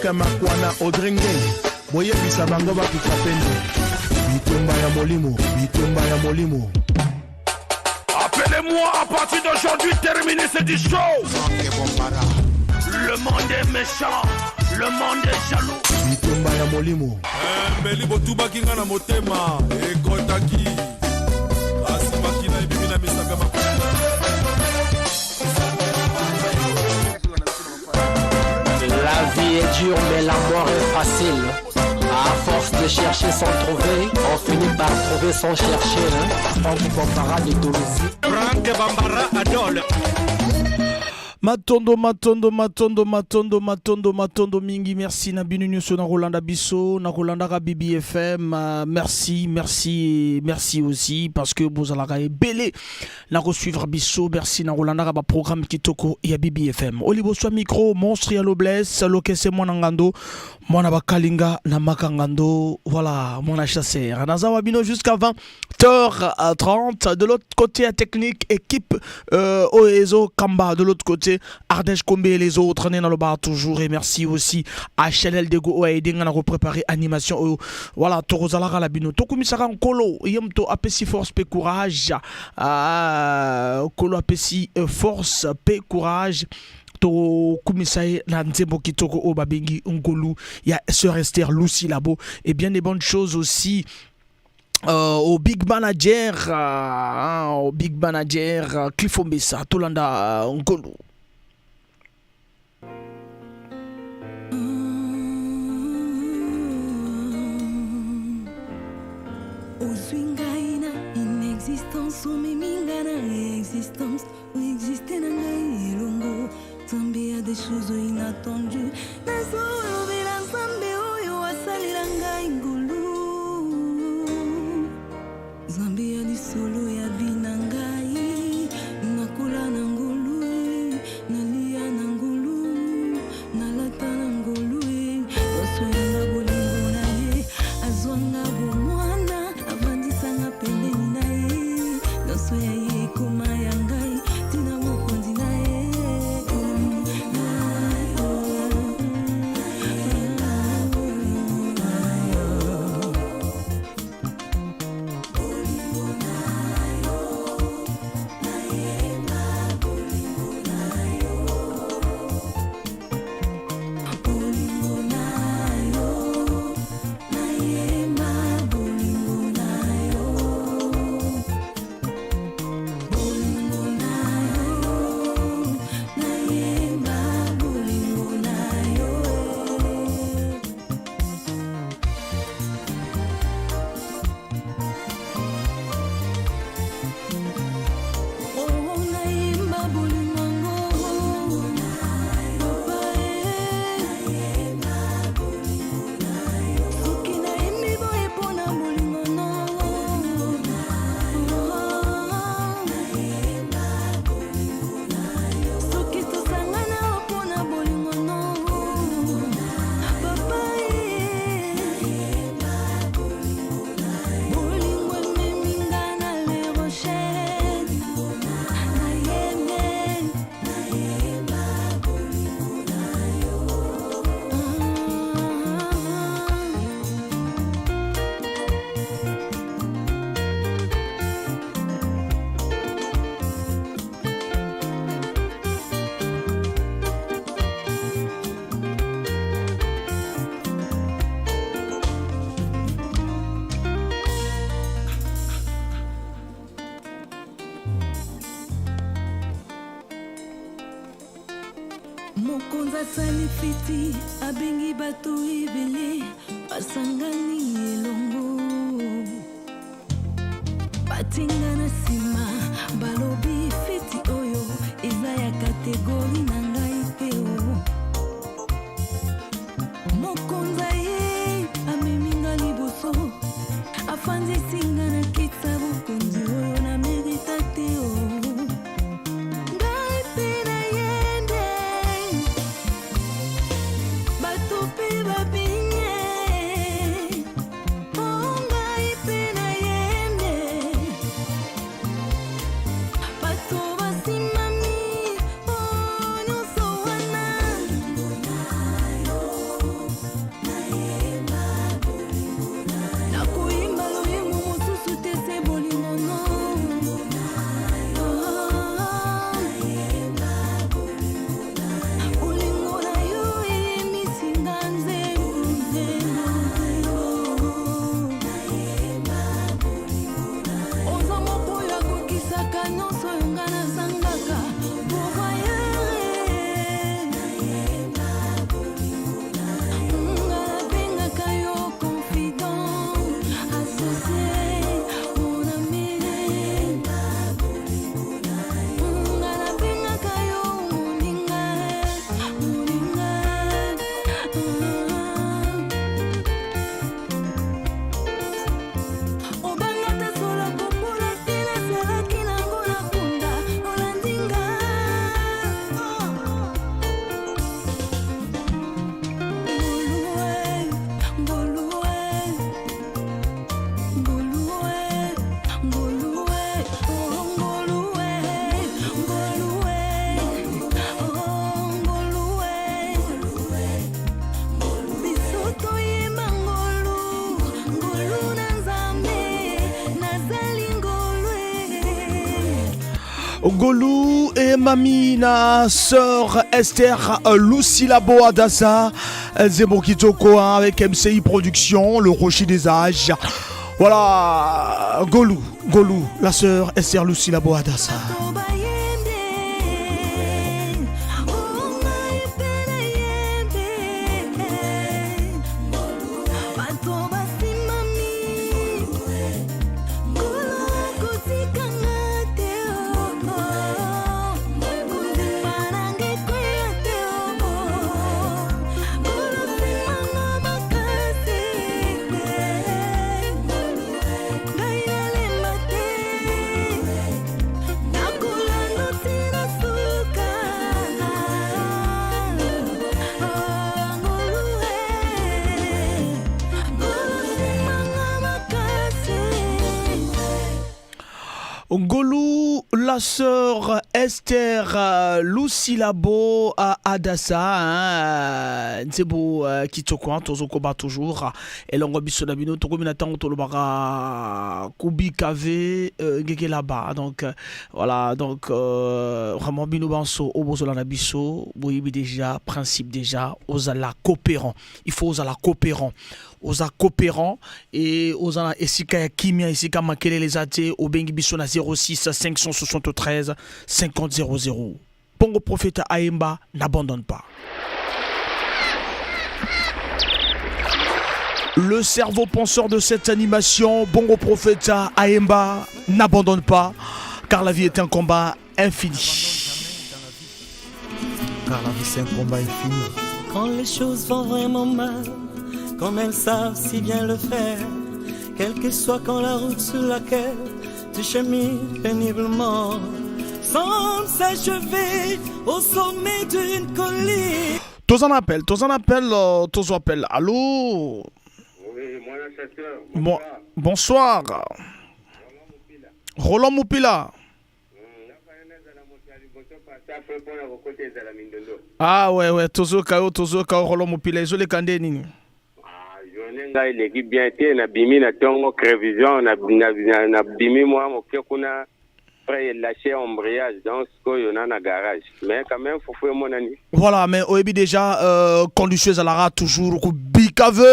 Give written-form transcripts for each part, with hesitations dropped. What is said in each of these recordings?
Patrick Makwana Odrenge Boye Bisabango Bakikapendo Bitumba ya Molimo Bitumba ya Molimo. Appelez-moi à partir d'aujourd'hui, terminez cette show. Le monde est méchant, le monde est jaloux. Bitumba ya Molimo. Mbeli botuba kinga na motema ekotaki. Asibaki na ibimina misaka makona. La vie est dure mais la mort est facile. À force de chercher sans trouver, on finit par trouver sans chercher. Franck Bambara de Toulouse. Franck Bambara Adol. Matondo mingi, merci na binu nyuso na Rolanda Bisso, na Rolanda ka BBFM, merci aussi parce que vous allez belé na suivre Bisso, merci na Rolanda ka programme kitoko ya BBFM. Olibo soit micro monstre ya Lobless, lokese mwana ngando, mwana bakalinga na makangando, voilà, mwana chasseur. Nazawa bino jusqu'à 20h30 de l'autre côté à technique équipe Oezo Kamba de l'autre côté Ardèche Kombe et les autres, on est dans le bar toujours. Et merci aussi à Chanel Dego Oaiding, on a préparé animation. Voilà, Torozala Galabino. Tokumisara Nkolo, Yemto Apesi Force P Courage. Kolo Apesi Force P Courage. To Kumisae Nanzembo Kitoko Obabengi Ngolu. Il y a Sœur Esther Lucie Labo. Et bien des bonnes choses aussi. Au Big Manager, Cliff Ombessa, Tolanda Ngolu. Oswingaina inexistence, omemingana existence, ou exister na ngai elongo. Zambi a des choses inattendues. Nazo obera zambe oyo asalira ngai ngulu. Zambi a di solo ya bina ngai. Nakula na ngulu, nalia na ngulu, nalata na ngulu. Osoyanga bolingo na ye, azwanga bomwana. Avandisanga pembeni na ye, noso ya ye koma ya ngai, tina mokonzi na ye. Mokonza salifiti abengi bato ibele basangani elongo batinga na sima balobi fiti oyo eza ya kategori na ngai te mokonza ye ameminga liboso afandi singa na kitsa bokonzi oyo na merita te Golou et Mamina, sœur Esther Lucila Boadassa, Zemo Kitoko avec MCI Productions, le Rocher des Âges. Voilà, Golou, la sœur Esther Lucila Boadassa. Golou, la sœur Esther Lucilabo Adassa, Nzebo Kitoko, Tozoko ba toujours, et l'on rebi sur la bino, Toko Minatan, Tolobara, Kubi Kave, Gege là-bas. Donc, voilà, donc, vraiment, Bino Banso, Obozola Bisso, Boyibi déjà, principe déjà, Ozala coopérant. Il faut Ozala coopérant. Oza coopérant et Ozana Esika ya Kimia, Esika Makele les athées, au Bengi Bissona 06 573 50 00. Pongo Prophète Aemba n'abandonne pas. Le cerveau penseur de cette animation, Bongo Prophète Aemba n'abandonne pas, car la vie est un combat infini. Car la vie c'est un combat infini. Quand les choses vont vraiment mal, comme elles savent si bien le faire, quelle que soit quand la route sur laquelle tu chemines péniblement, sans s'achever au sommet d'une colline. Tous en appel. Allô? Oui, moi bonsoir. Roland Moupila. Ah ouais, Tozo Kao, Roland Moupila, ils ont les candés nini. L'équipe bien été na bimi na tongo crévision na bimi moi mo kuna après lâché embrayage donc ko yona na garage mais quand même faut faire mon ami. Voilà, mais oebi déjà conducteuse à la toujours ku bikave.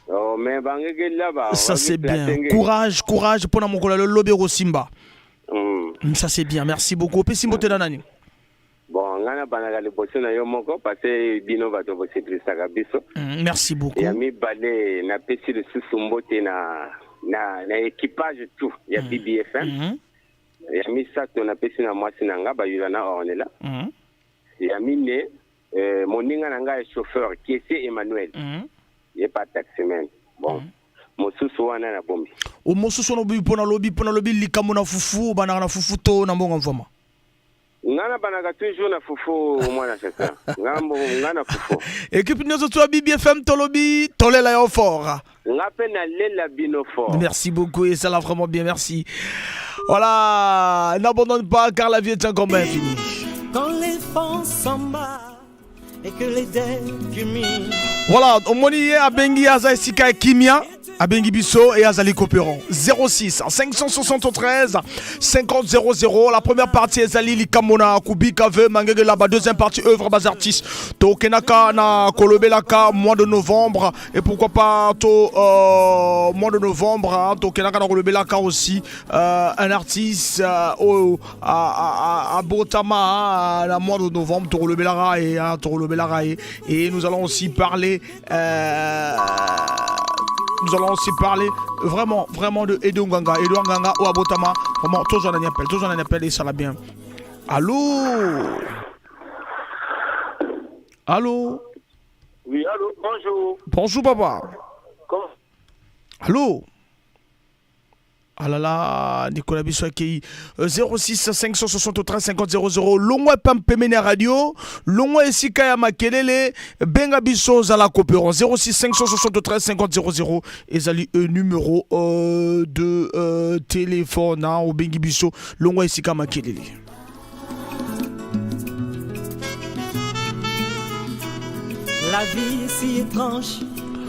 Oh mais bangé là-bas. Ça c'est bien. Courage pour na mokola le lobby Simba. Ça c'est bien. Merci beaucoup. Pesimbo te danani. Bon, ngana banaka le bosso na yo moko parce que bino bato bo sécurité biso. Merci beaucoup. Ya mi balé na pesi le susumbote na équipage tout. Ya BBFM. Ya mi sato na pesi na mwasi na nga ba yulana onela. Ya mi ne moninga na nga chauffeur qui est Emmanuel. Il est pas taximan. Bon. Mosusu wana na bombi. O mosusu no bi pona lobi likamu na fufu bana na fufu to na mbonga mvoma. Ngana banaka toujours na fufu mwana chasa. Ngana fufu. Équipe nous toi BBFM tolobi tolela yo fort. Ngape na lela bino fort. Merci beaucoup et ça l'a vraiment bien, merci. Voilà, n'abandonne pas car la vie est un combat infini. Quand les vents s'en battent et que les dents culminent. Voilà, on moni à Bengi Azaisika Kimia. Abengi Bisso et Azali Copéron 06 573 50 00. La première partie Azali Likamona Kubi Kave Mangege là-bas. Deuxième partie œuvre bas artiste Tokenaka na Kolobelaka mois de novembre. Et pourquoi pas mois de novembre hein, Tokenaka na Kolobelaka aussi un artiste à Botama la mois de novembre Torobelara et nous allons aussi parler vraiment de Edouard Nganga ou Abotama. Vraiment, tous en appel et ça va bien. Allô? Oui, allô, bonjour. Bonjour, papa. Comment? Allô? Ah là là, Nicolas Bissou qui 06 573 50 00. Longwa Pampemene Radio, Longwa Esika Makelele, Benga Bissou Zala Copéron 06 573 50 00. Et Zali numéro de téléphone au Bengi Bissou, Longwa Esika Makelele. La vie est si étrange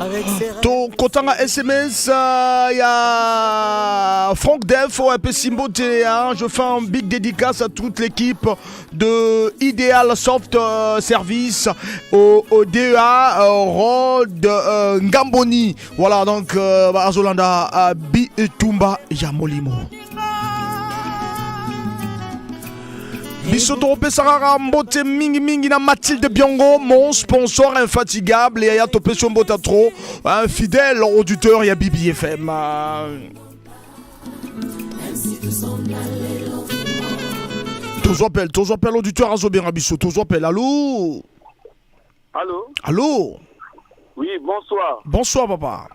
avec ses rêves. To kotanga SMS il y a Franck Def au EP Simbo Télé1. Je fais un big dédicace à toute l'équipe de Ideal Soft Service au DEA Rod Ngamboni. Voilà donc Azolanda Bitumba Yamolimo. Bisoto Pesarara Mbote Mingi Mingi na Mathilde Biongo, mon sponsor infatigable, et Aya Topé Mbota Tro, un fidèle auditeur, il y a Bibi FM. Tous appels auditeur à Zobéra Bissot, tous appels, allô? Allô? Allô? Oui, bonsoir. Bonsoir papa.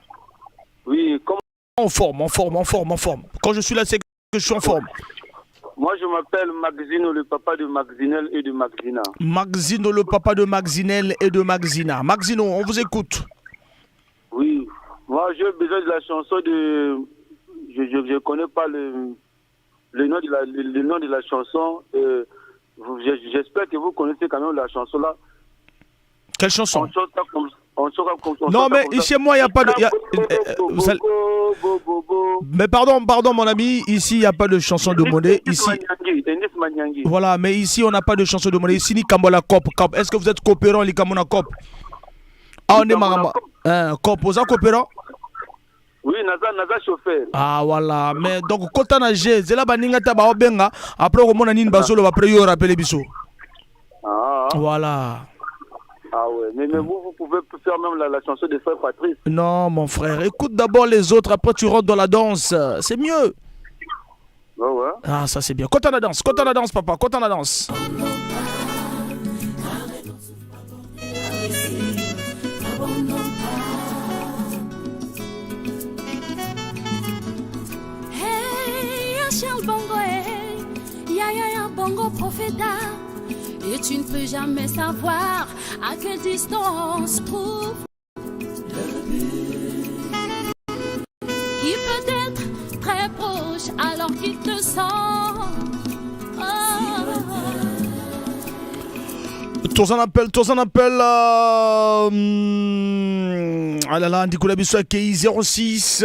Oui, comment? En forme. Quand je suis là, c'est que je suis en forme. Moi, je m'appelle Maxino, le papa de Maxinel et de Maxina. Maxino, le papa de Maxinel et de Maxina. Maxino, on vous écoute. Oui, moi, j'ai besoin de la chanson de... Je connais pas le nom de la chanson. J'espère que vous connaissez quand même la chanson là. Quelle chanson? On chante comme non, mais ici, moi, il n'y a pas de... Mais pardon, mon ami, ici, il n'y a pas de chanson de monnaie. Ici... Voilà, mais ici, on n'a pas de chanson de monnaie. Ici, ni Kambola Cop. Est-ce que vous êtes coopérant, les Kamona Cop? Ah, on est marama. Cop, vous êtes coopérant? Oui, naza chauffeur. Ah, voilà. Mais donc, quand on a G, c'est là, Baningata Baobenga. Après, on a une basole, après, il y aura rappelé Bissot. Ah. Voilà. Ah ouais, mais vous pouvez faire même la chanson de Frère Patrice. Non, mon frère, écoute d'abord les autres, après tu rentres dans la danse. C'est mieux. Ouais. Ah, ça c'est bien. Quand on la danse, papa, quand on la danse. Hey, Charles Bongo, ya Bongo Profeta. Et tu ne peux jamais savoir à quelle distance trouve le but. Qui peut être très proche alors qu'il te sent. Tous en appel. Ah là là, Nicolas Bissou qui 06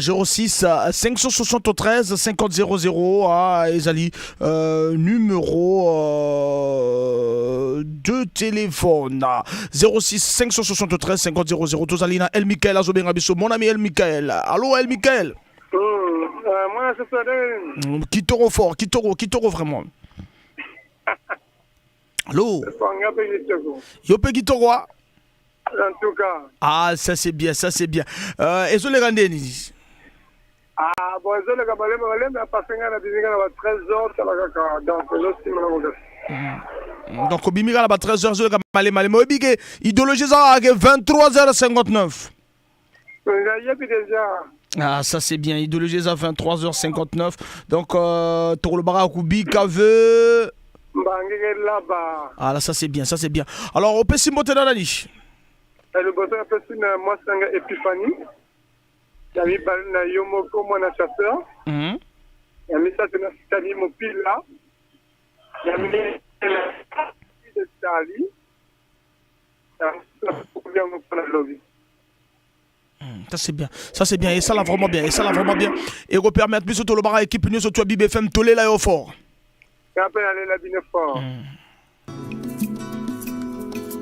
573 50 00 ah Ezali numéro de téléphone 06 573 50 00 Tozalina El Michael Azobenga Bissou, mon ami El Michael. Allô El Michael. Moi c'est ça. Kitoro fort, Kitoro vraiment. Allô? Yope Kitoro. En tout cas. Ah, ça c'est bien. Et sur les rendez-vous? Ah, bon, je les gabalé, mais pas 5 ans, à 13h, ça va caca. Donc, donc, au Bimira, à 13h, je vais malé. Moi, idéologie, ça, à 23h59. Il y a déjà. Ah, ça c'est bien. Idéologie, à 23h59. Donc, pour le Barakoubi, Kave. Ah, là, ça c'est bien. Alors, on peut s'y monter dans la niche. Le botton appelle une Moissanga Epiphanie. Il y a mis na Yomoko Mwana Chasseur. Il y a mis ça de Nathalie Mopila. Il y a mis de Tali. Ça c'est bien, et ça l'a vraiment bien, Et vous permettez plus de le bar équipe nous sur Bib FM Tolé là au fort.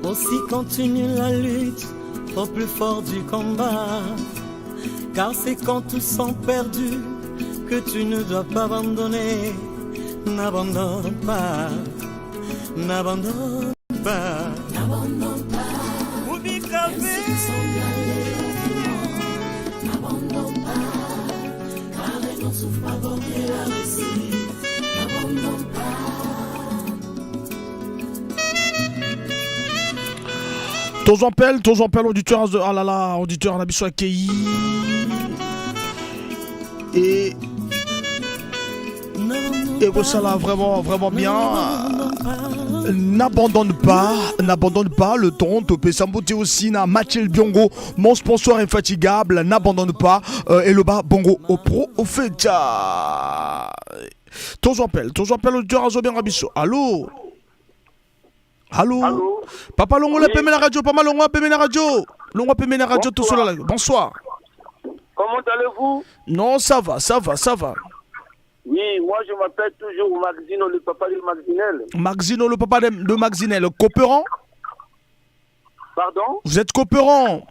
Aussi continue la lutte au plus fort du combat. Car c'est quand tous sont perdus que tu ne dois pas abandonner. N'abandonne pas. N'abandonne pas. N'abandonne pas. Oublie N'abandonne pas. Car les gens souffrent pas border la réussite. N'abandonne pas. Tous appels auditeur de ah là là, auditeur Nabiso Akei. Et ça là vraiment bien. N'abandonne pas le ton. Topé Samboté aussi na Mathiel Biongo, mon sponsor infatigable. N'abandonne pas et le bas Bongo au pro au fait. Tous appels auditeur Azobien Rabisso. Allô. Allô. Allô. Papa Longo la pemena radio, Papa Longo pemena radio. Longo pemena radio tout seul. Bonsoir. Comment allez-vous? Non, ça va. Oui, moi je m'appelle toujours Maxino, le papa de Maxinel. Maxino, le papa de Maxinel. Coopérant? Pardon? Vous êtes coopérant?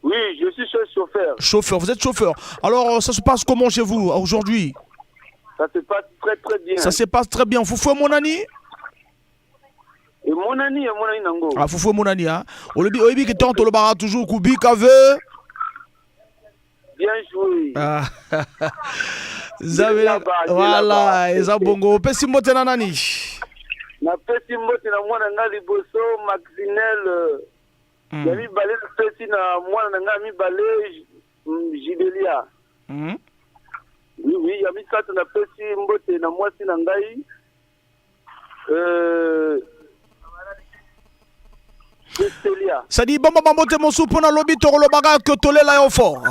Oui, je suis chauffeur. Chauffeur, vous êtes chauffeur. Alors, ça se passe comment chez vous aujourd'hui? Ça se passe très très bien. Ça se passe très bien. Foufou mon ami? Et mon ami nango. Ah, Foufou mon ami, hein? Oyebi que tant le bara toujours Kubi Kave. Bien joué. Ah, voilà, eza bongo. Pesi mbote na nani? Na pesi mbote na mwana nga liboso Maxinel. Yami balé pesi na mwana nga mi balé Jidelia. Oui, yami sato na pesi mbote na mwasi na ngai. Ça dit bon mbote mosu pona lobi to lo baga que tolé la fort.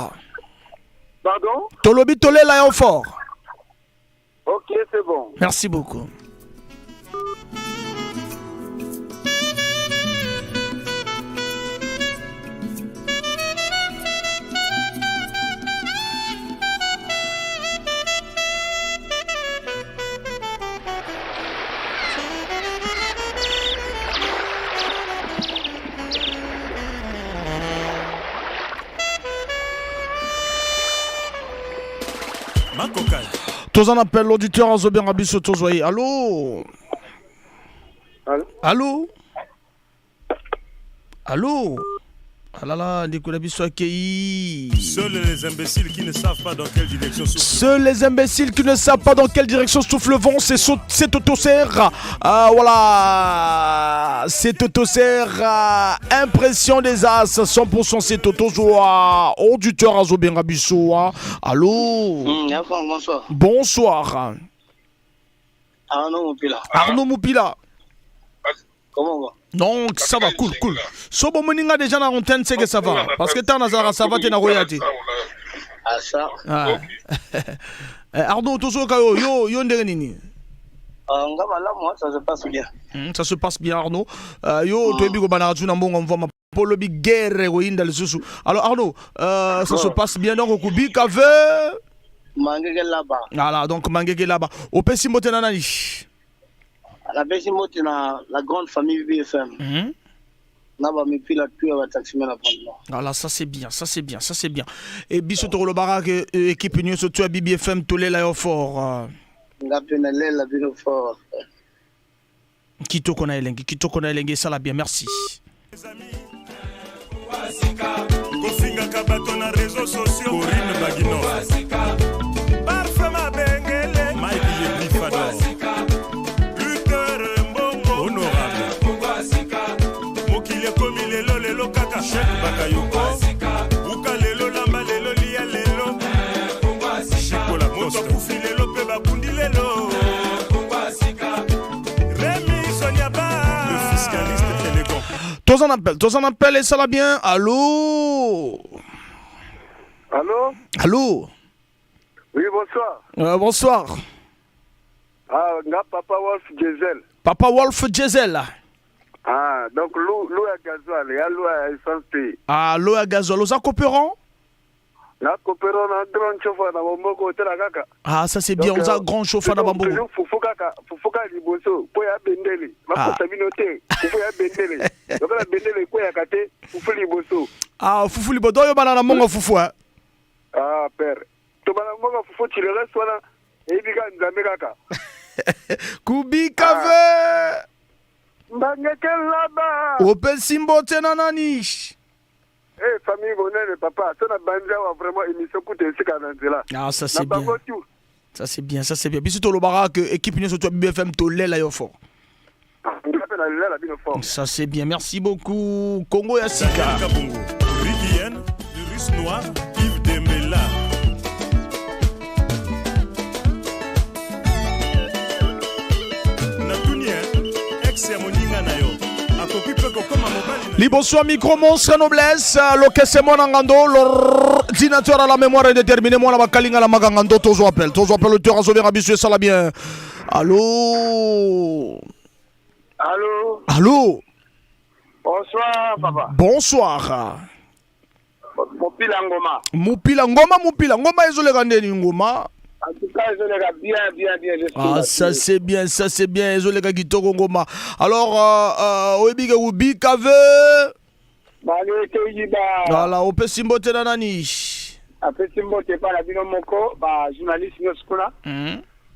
Pardon? Tolobi tolé la fort. Ok, c'est bon. Merci beaucoup. Tous en appel l'auditeur à Zobien Rabisso Tozoye. Allô? Allô? Allô? Ah là là, Nicolas Bisso accueilli. Seuls les imbéciles qui ne savent pas dans quelle direction souffle. Seuls les imbéciles qui ne savent pas dans quelle direction souffle le vent, c'est Autoserre. Voilà. C'est Autoserre. Impression des As. 100% c'est Autozoa. Auditeur à Zobien Rabisso. Allô? Bonsoir. Bonsoir. Arnaud Moupila. Arnaud Moupila. Comment va? Non, ça va, cool. So bon moninga déjà na antenne c'est que ça va parce que t'as nazara ça va t'es na royati. Ah ça. Arnaud toujours yo ndenge nini? Ngaba là moi ça se passe bien. Ça se passe bien Arnaud. Yo toyebi ko bana tuna mbongo mvoma polo bi guerre ko inda lisusu. Alors Arnaud, ça se passe bien donc ko bi kave Mangeke là-bas. Voilà, donc mangeke là-bas. Au pesi motena nani? La basi mote na la grande famille BFM. Naba mipi la tuer va taximer la prendre. Voilà, ça c'est bien. Et biso to le barak équipe union surtout à BBFM tolé l'aéroport. Ngapena la bino fort. Kito kona elengi ça la bien, merci. Kofinga kabato na réseaux sociaux. Corinne Bagino. Parfum ma bengele. Mike Yebifado. Bakayoko Uka lelo lamba lelo lia lelo Shikola moto kufi lelo pe bakundi lelo Rémi Sonyaba le fiscaliste élégant. Tous en appel et ça va bien. Allô? Oui, bonsoir. Bonsoir. Nga Papa Wolf Diesel. Papa Wolf Diesel. Donc l'eau à gasoil, il y a l'eau à essence. L'eau à gasoil, vous êtes coopérant? Na coopérant, na grand chauffeur, na bombo côté la kaka. Ça c'est bien, vous êtes grand chauffeur na bombo. Fufuka liboso, po ya bendele. Ma ko sabinote, fufu ya bendele. Donc la bendele ko ya kate, fufu liboso. Fufu liboso, yo bana na mongo fufu hein. Père. To bana mongo fufu tu le restes wana, e biga nzambe kaka. Kubi kave. Mbangeke là-bas. Open simbo tena nani? Famille bonheur papa, ça na banja wa vraiment émission coûte sika na nzela. Ça c'est bien. Ça c'est bien. Biso to lo barak équipe ni surtout BFM to lela yo fort. Ça c'est bien. Merci beaucoup. Congo ya sika. Rivienne, le russe noir, Yves Demela. Liboso micro monstre noblesse, l'okese mona ngando, l'ordinateur à la mémoire indéterminée, moi la kalinga la magangando, tozo appel le terrain Zobien Rabisso, ça la bien. Allô? Allô? Allô? Bonsoir, papa. Bonsoir. Mopila Ngoma. Mopila Ngoma ezoleka ndeni Ngoma? En tout cas, ezoleka bien. Ah, ça c'est bien, ezoleka kitoko Ngoma. Alors, oyebi ke ubi kave? Bale teyiba. Voilà, opesi mbote na nani? Apesi mbote pa na bino moko, ba journaliste nyonso kuna.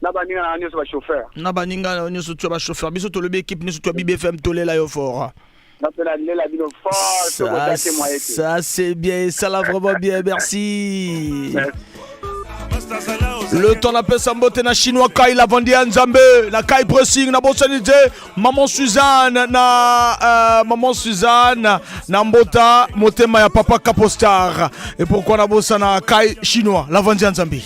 Na baninga na nyonso ba chauffeur. Na baninga nyonso tu ba chauffeur. Biso to lobi équipe nyonso tu BBFM tolela yo fort. Ça c'est bien, ça l'a vraiment bien, merci. Le temps appelle Sambote na chinois Kai la Vandia Nzambe, na Kai Pressing, na Bossanité, Maman Suzanne, na Mbota, Motema ya Papa Capostar. Et pourquoi na Bossana Kai chinois, la Vandia Nzambe.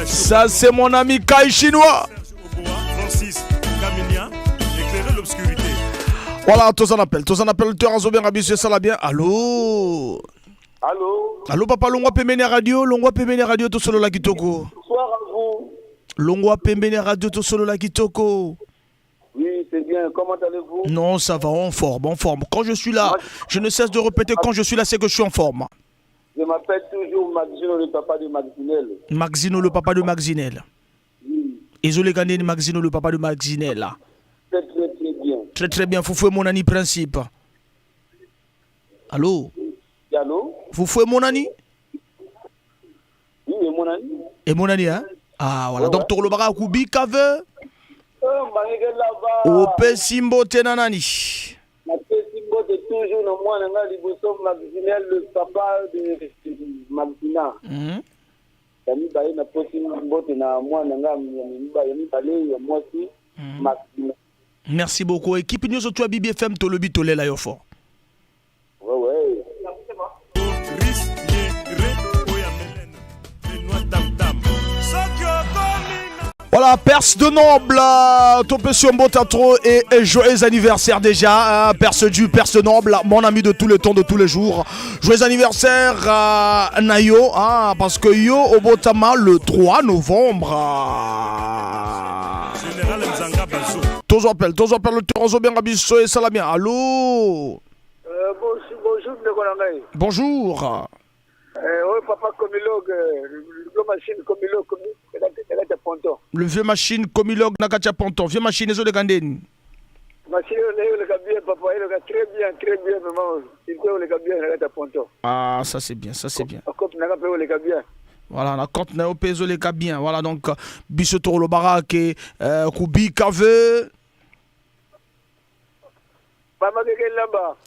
Ça c'est mon ami Kai chinois. Francis Gaminia, éclairer l'obscurité. Voilà, tous en appel, le terrain bien rabissé, ça l'a bien. Allô? Allô, papa, Longwa Pemene Radio, tout solo la Kitoko. Bonsoir à vous. Longwa Pemene Radio, tout solo la Kitoko. Oui, c'est bien, comment allez-vous? Non, ça va, en forme. Quand je suis là, je ne cesse de répéter, quand je suis là, c'est que je suis en forme. Je m'appelle toujours Maxino, le papa de Maxinel. Maxino, le papa de Maxinel. Oui. Isolé Gandé, Maxino, le papa de Maxinel. Très bien. Très bien, Foufoué mon ami principe. Allô? Foufoué mon ami? Oui, mon ami. Et mon ami, hein? Ah, voilà. Donc, tu as Koubi Kave? Ope Simbo Tenanani. Simbo de toujours, non, moi, Maxinel, le papa de Maxina. Merci beaucoup. Équipe News tu as BBFM to le bitolé là yo fort. Ouais. Voilà, Perse de Noble, topé sur Mbotatro et joyeux anniversaire déjà, Perse du Perse Noble, mon ami de tous les temps, de tous les jours. Joyeux anniversaire Nayo, parce que yo au Botama le 3 novembre. Général Mzanga Bazo. Tous appellent le terrozo bien rabisso et salamien. Allô? Bonjour, Ndekonangaï. Bonjour. Oui, papa Comilogue, le machine Comilogue, le vieux machine Comilogue Nakatia Ponton, vieux machine Ezo de Gandeni. Machine, le bien, papa, il est très bien, maman. Il est bien, Nakatia Ponton. Ah, ça c'est bien. Voilà, la compte n'a pas les cas bien. Voilà, donc, Bissotoro le Barak et Koubi Kave.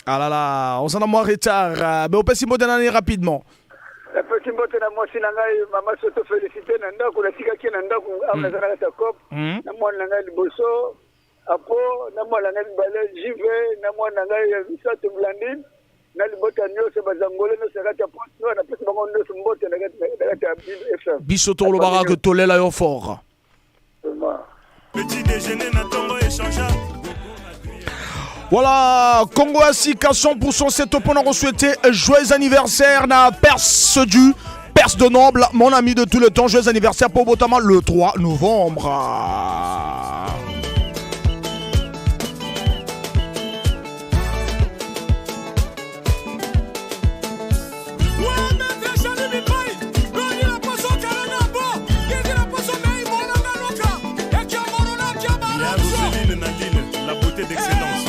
Ah là, on s'en a moins retard. Mais on peut s'y modeler rapidement. La petite botte na mwasi na ngai mama soto félicité na ndako na tikaki na ndako amazana ta cop na mwana ngai liboso apo na mwana ngai bale jive na mwana ngai Misato Blandine na libota nyose bazangole no sakata post no na pesa bango ndo mbote na kata FM Bisoto lo baraka tolela yo fort. Petit déjeuner na tongo échangeable. Voilà, Congo Asika 100% c'est au point de souhaiter joyeux anniversaire na Perse de Noble, mon ami de tout le temps, joyeux anniversaire pour Botama le 3 novembre. La beauté d'excellence.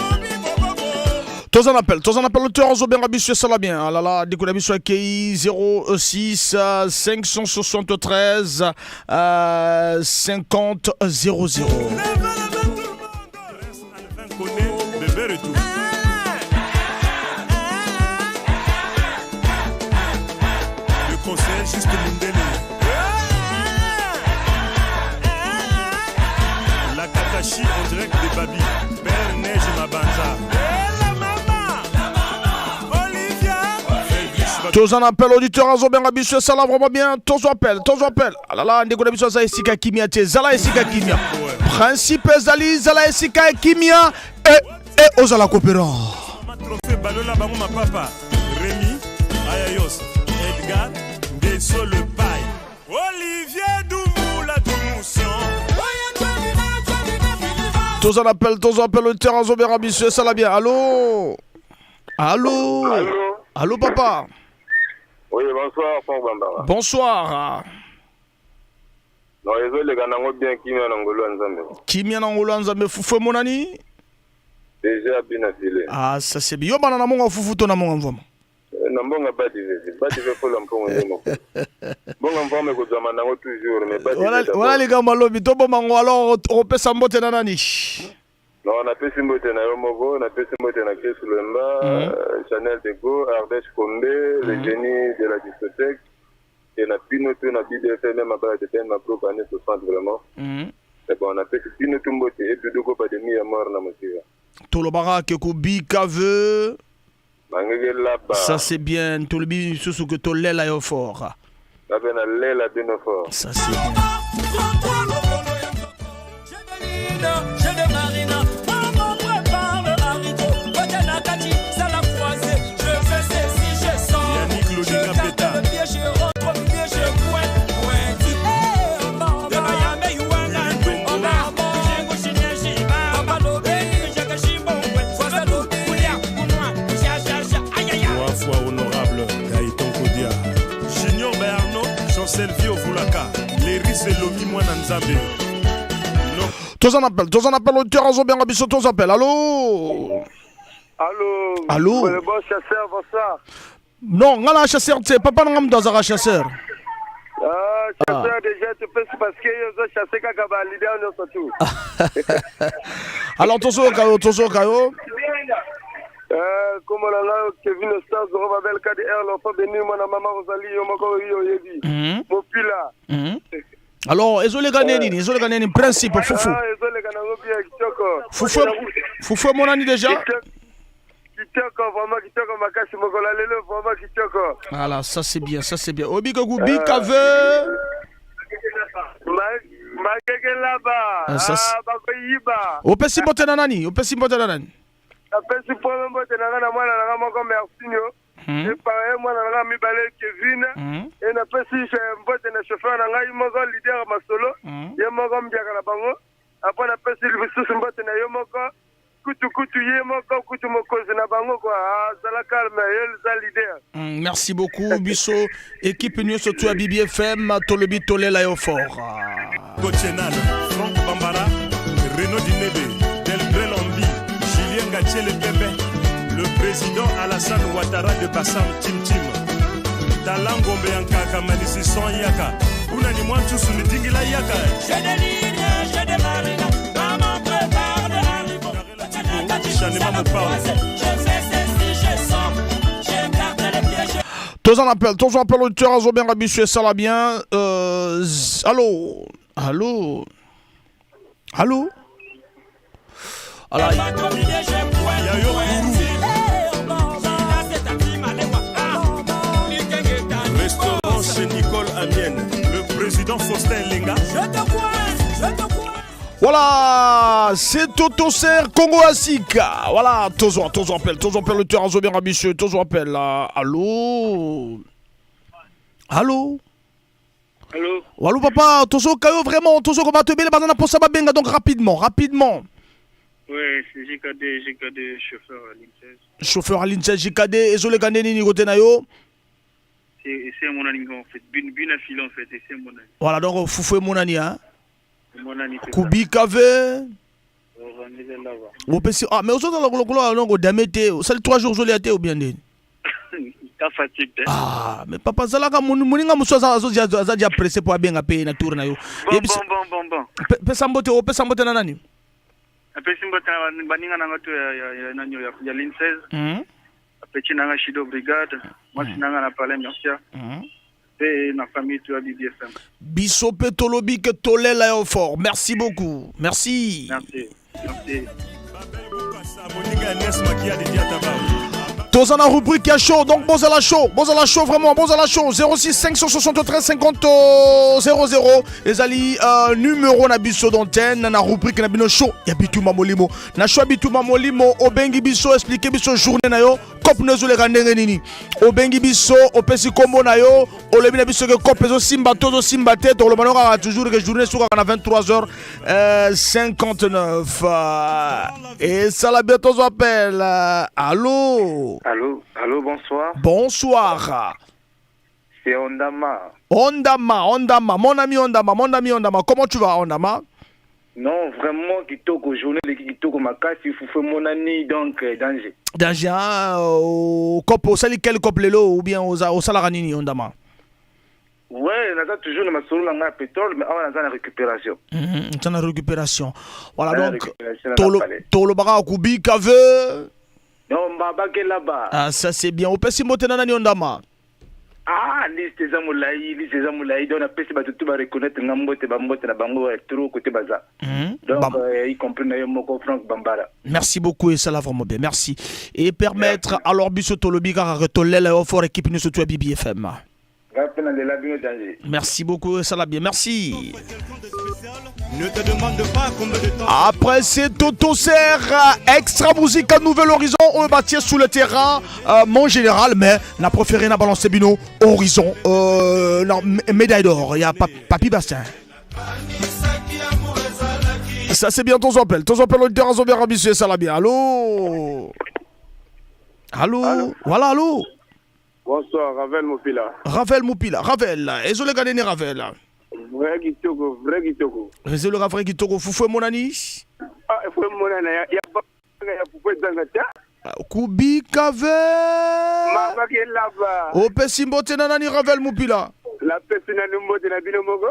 Tous en appel le terrain bien rabissé, ça va bien. Ah là là, dès qu'on a mis sur AKI 06 573 50 00. Le conseil juste Mundele. La Katachi en direct de Babi. Père Neige Mabanza. Tous en appel auditeur en bien rabissé, ça va vraiment bien. Tous en appel. Ah là là, dès qu'on a mis sur ça, Esika Kimia, Zala Esika Kimia. Principe Zali, Zala Esika Kimia et Ozala Coopérant. Trophée Balola Bamou ma papa. Rémi, Ayayos, Edgar, Ndeso le Paille. Olivier Doumou la Doumoution. Tous en appel le terrain Zobera monsieur, ça va bien. Allô? Allô papa? Oui, bonsoir, Franck Bambara. Bonsoir. Non, les gars n'ont bien Kimia Nangolo Nzambe Foufou Monani? Déjà bien affilé. Ah, ça c'est bien. Yo banana monga Foufou to na monga mvoma. Nambonga pas divisé pour l'emploi. Bon, on va me demander toujours, mais pas voilà les gars malobi to bomango alors on peut s'emboter na nani? Non, on a pu s'emboter na Yomogo, on a pu s'emboter na Kesulemba, Chanel de Go, Ardèche Combe, le génie de la discothèque, et on a pu noter na BDFM, même après ma propre année 60 vraiment. Et bon, on a fait que nous tomboter et puis de go pas de mi à mort na motiva. Tolobara ke kubi kave. Ça c'est bien, tout le bien sous que tu l'es là fort. Ça c'est bien. Tous en appel au terrain Zobera Bisso, tous en appel. Allô? Le bon chasseur, bonsoir. Non, on a un chasseur, c'est papa n'a pas un chasseur. Chasseur déjà, tu peux parce que yo chasser kaka leader no surtout. Alors tozo kayo. Comme on a Kevin Ostaz, Robabel KDR, l'enfant de Nîmes, mon maman Rosalie, Yomako Yebi. Mopila. Alors, ils ont les gagné un principe, Foufou. Foufou, mon ami déjà. Voilà, ça c'est bien. Obi Kogubi Kave. Opesi bote nanani. Opesi pour le mot de la moine à la maman Mercinio. Et par moi, on a mis balai Kevin. Et n'a pas si j'ai un botte de chauffeur, on a eu mon leader à ma solo. Il y a mon gars bien à la bango. Après, on a pas si le sous un botte de Yomoko. Coutu Yemoko, Coutu Moko, c'est la bango quoi. Ça la calme, elle leader. Merci beaucoup, Bisso. Équipe Union surtout à BBFM, Tolobi Tolé l'aéroport. Gochenal, Franck Bambara, Renaud Dinebe, Delbrel Ambi, Julien Gatier le Pépé. Le président Alassane Ouattara de Bassam Tim Talangombe Yankaka Manisi Son Yaka. Una ni mwantu suni dingila Yaka. J'ai des lignes, j'ai des marines. Maman prépare de l'arrivée. Je fais ceci, je sens. J'écarte les pièges. Tous en appel au terrain Zobera Bisso, ça va bien. Allô? Alors, restaurant chez Nicole Amienne, le président Faustin Lenga. Je te crois. Voilà, c'est Toto Serre Congo Asika. Voilà, toujours appel le terrain Zobera Bisso, toujours appel. Allô? Allô papa, toujours Kayo vraiment, toujours qu'on va te belle banana pour ça benga donc rapidement. Oui, c'est JKD, chauffeur à l'INSES. Chauffeur à l'INSES, JKD, et je l'ai gagné ni côté nayo. C'est mon ami en fait, bien affilé en fait, et c'est mon ami. Voilà, donc Foufou et mon ami, hein. Mon ami. Kubi Kave. Ah, mais aux autres, on c'est 3 jours ou bien dit. T'as fatigué. Ah, mais papa, ça là, moninga muso za dia pressé pour bien payer na tour na yo. Bon. Pesambote na nani? Pesambote na baninga na ngato ya l'INSES. Petit nanga Shido Brigade, moi sinanga na parler merci. Et na famille tu as BBFM. Bisso Petolobi que tolé l'aéroport. Merci beaucoup. Merci. Tous en a rubrique qui a chaud, donc bon à la chaud, vraiment, bon à la chaud. 06 573 50 00. Les ali numéro na biso d'antenne, na rubrique na bino chaud. Ya bituma molimo. Na choix bituma molimo, obengi biso expliquer biso journée na yo. Kop nezo le randenge nini. Obengi biso, opesi kombo na yo. Olebi na biso ke kop ezo simba tozo simba te. To le manora toujours que journée sur à 23h59. Et ça la bientôt appelle. Allô. Allô, bonsoir. Bonsoir. C'est Ondama. Ondama, mon ami Ondama. Comment tu vas, Ondama? Non, vraiment, Kitoko, journée de Kitoko Makasi, il faut faire mon ami, donc danger. Danger, au copo, ça quel cop lelo ou bien au salaranini, Ondama? Ouais, on a toujours le masolo dans le pétrole, mais on a la récupération. C'est la récupération. Voilà, donc, Tolo Bara Kubi Kave. Non, Mbaba là-bas. Ah, ça c'est bien. Au Pessi Motenana Ondama. Ah, liste Zamoulaï, donc on a Pessi Batutu va reconnaître Nambote, Bambote, la Bango, trop côté Baza. Donc, y compris Moko Franck Bambara. Merci beaucoup et ça l'a vraiment bien. Merci. Et permettre alors Bissot Tolobiga à retourner la offre équipe nous surtout à BBFM. Merci beaucoup, ça l'a bien, merci. Ne te demande pas combien de temps. Après c'est Toto Serre, extra musique à Nouvel Horizon, on le bâtit sous le terrain, mon général, mais n'a préféré n'a balancé Bino, Horizon, non, médaille d'or, il y a Papi Bastien. Ça c'est bien ton appel au terrain, on verra bien, ça l'a bien, allô. Voilà, allô. Bonsoir, Ravel Moupila. Ravel. Et je le gagne Ravel. Vrai Kitoko. Réseau le vrai Kitoko. Foufou mon ani. Ah, il faut mon ani. Il y a pas de foufou dans la terre. Kubi Kave. Ma qui est là-bas. O Pessimbo Tenanani Ravel Moupila. La Pessina Numbo de la Binomogo.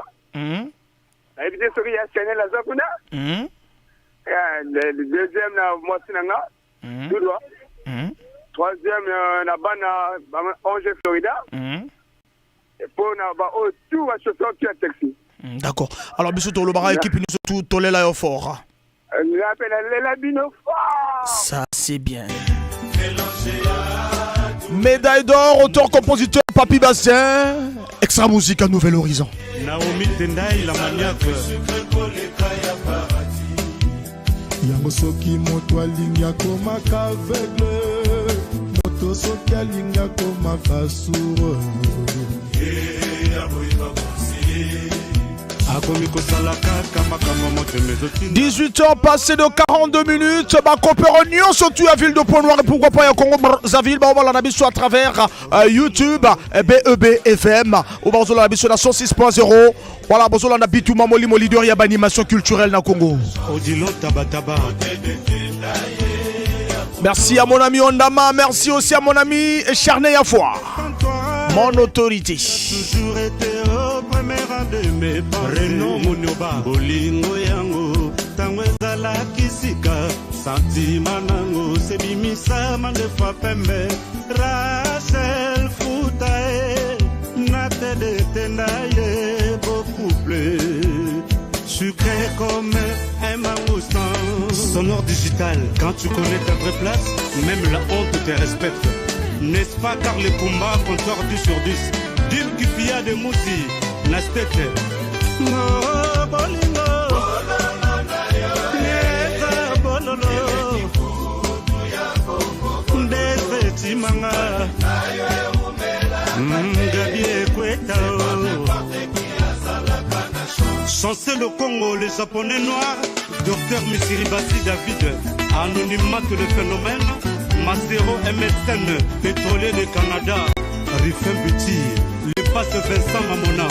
La évité ce qu'il y a Chanel la Zakuna. Le deuxième, moi, Sinanga. Tout droit. Troisième, na Onge Florida. Et pour tout va chauffeur qui a taxi. D'accord. Alors, bisous, le bar équipe nous tout tolé là au fort. Ça, c'est bien. Médaille d'or, auteur, compositeur, Papi Bastien. Extra musique à Nouvel Horizon. Naomi Tendai, la maniaque. Yango soki moto alinga koma kaveugle. Soki alinga koma kasuro 18h passé de 42 minutes. Coopération surtout à Ville de Pont-Noir et pourquoi pas à Congo Brazzaville. On va la biso à travers YouTube BEB FM. On va la biso à 106.0. Voilà, on va la Bitouma Molimo leader et animation culturelle dans Congo. Merci à mon ami Ondama, merci aussi à mon ami Charney Afwa, mon autorité. Toujours été au premier rang de mes pensées. Renaud Mounioba, Bolingo Yango, Tango Zala Kisika, Santima Nango, Sebimisa, Mandefa Pembe, Rachel Foutae, Nate de Tendaye, beaucoup plus. Sucré comme un mangostan. Sonore digital, quand tu connais ta vraie place, même la honte te respecte. N'est-ce pas car les combats comptent 10 sur 10. Dim Kipia de Mouti, Nastete. Bolingo. Neza bololo. Ndeze timanga. Gabi Ekweta. Chancel le Congo, les Japonais noirs, Docteur Misiribasi David, anonymat le phénomène, Macero MSN, pétrolier de Canada, Riffin Buti, le passe Vincent Mamona.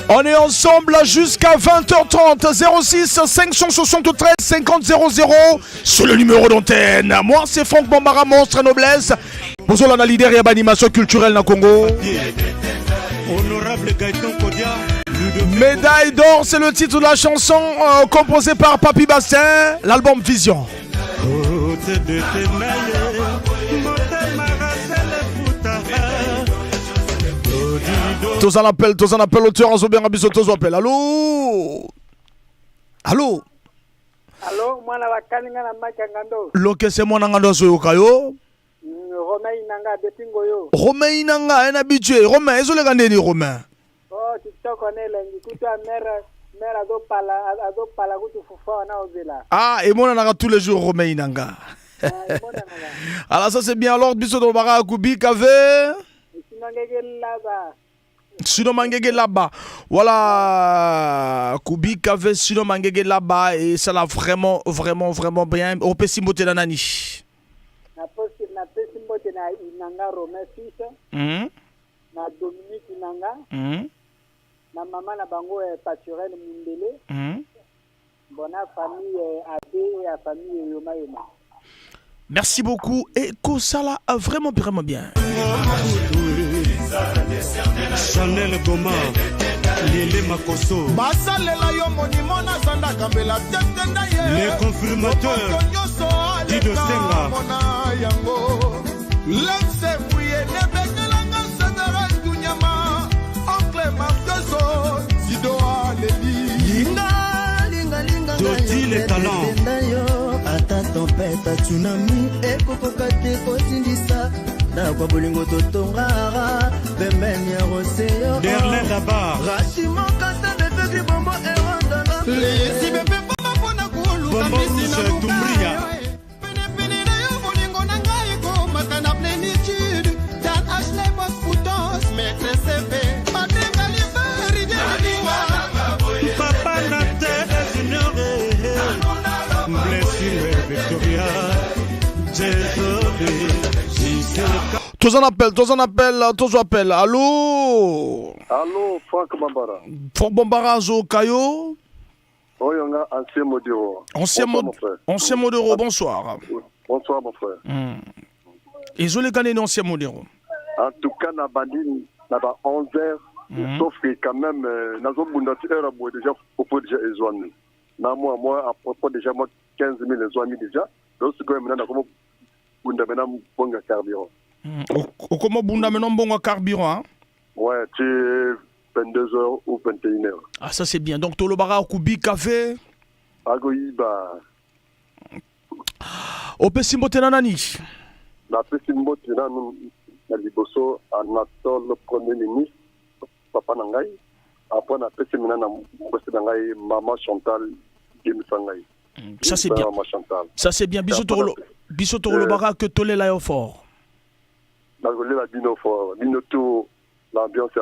On est ensemble jusqu'à 20h30, 06 573 50 00 sur le numéro d'antenne. Moi c'est Franck Bambara, monstre noblesse. Bonjour la leader et animation culturelle dans Congo. Honorable Gaëtan Kodia. Médaille d'or, c'est le titre de la chanson composée par Papi Bastien, l'album Vision. Tous en appel, auteur, Azobien Abiso, tous en appel. Allô? Allo, mwana wa kalinga na makangando. Loke se mwana ngando so yokayo. Romain nanga depingo yo. Romain nanga ena habitué. Romain ezole kandeni Romain. Oh, TikTok onele ngikuta mera do pala kutu fufa na ozela. Ah, et moi on a tous les jours Romain nanga. Alors ça c'est bien. Alors biso do bara kubi kave. Sino mangege là-bas. Voilà. Kubi kave sino mangege là-bas et ça l'a vraiment bien. On peut s'y monter dans nani. Na pesi mbote na inanga Romain fils. Na Dominique inanga. Na maman na bango Paturel Mundele. Bona famille AB et la famille Yoma Yoma. Merci beaucoup et Kosala a vraiment bien. Chanel Goma, Lele Makoso. Les confirmateurs Dido Senga. Doti les talents. Ata tempête tsunami ekokoka te kosindisa na kwa bolingo totongara pembeni ya océan Derlin Dabar Rachimokasa befekri bombo erondana lesi bepe bombo pona kuoluka misina Tumbria pene na yo bolingo na ngai ekomaka na plénitude dan Ashley Boss Poutos maître CV matenga liberi dialiwa Papa na terre ignoré Blessure Victoria Désolé Tous en appel. Allô? Allô, Franck Bambara. Franck Bambara, Zo Kayo. Oyonga, ancien modéro. Ancien modéro, bonsoir. Bonsoir, mon frère. Et Zo les Canadiens, ancien modéro. En tout cas, na bandine, na ba 11h, sauf que quand même, na zo bundati era bo déjà, faut déjà ezwani. Na moi, à propos déjà, moi, 15 000 ezwani déjà. Donc, c'est quand même, na comme bunda maintenant, bonga carburant. Comment bunda maintenant, bonga carburant? Ouais, tu es 22h ou 21h. Ah, ça c'est bien. Donc, Tolobara, Kubi, café. Agoïba. Opesimbo Tenanani. La Pesimbo Tenanani, na liboso, Anatole, le premier ministre, Papa Nangai. Après, on a Pesimina, Nangai, Maman Chantal, Kim Sangai. Ça c'est bien. Ça c'est bien. Bisous Tolobara, que Tolé l'aéroport. La Bino fort. Bino tout, l'ambiance à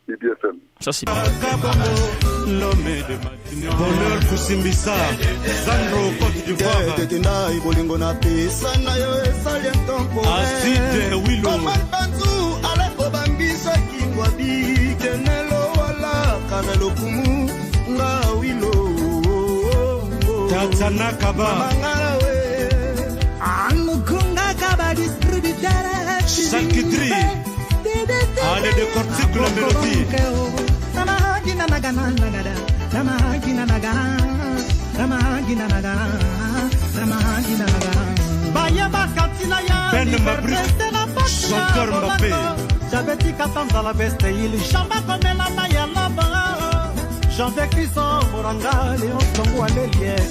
BBFM. Ça c'est bien. Bonheur Kusimbisa, Zandro Côte d'Ivoire. Aside Willow. Tatana Kaba. Sankitri. Allez décortique la mélodie. Ben Mabri, chanteur Mbappé. J'avais dit qu'attendre la beste, il chamba comme la maille là-bas. J'en vécu sans Moranga, Léon Songo à l'Elier.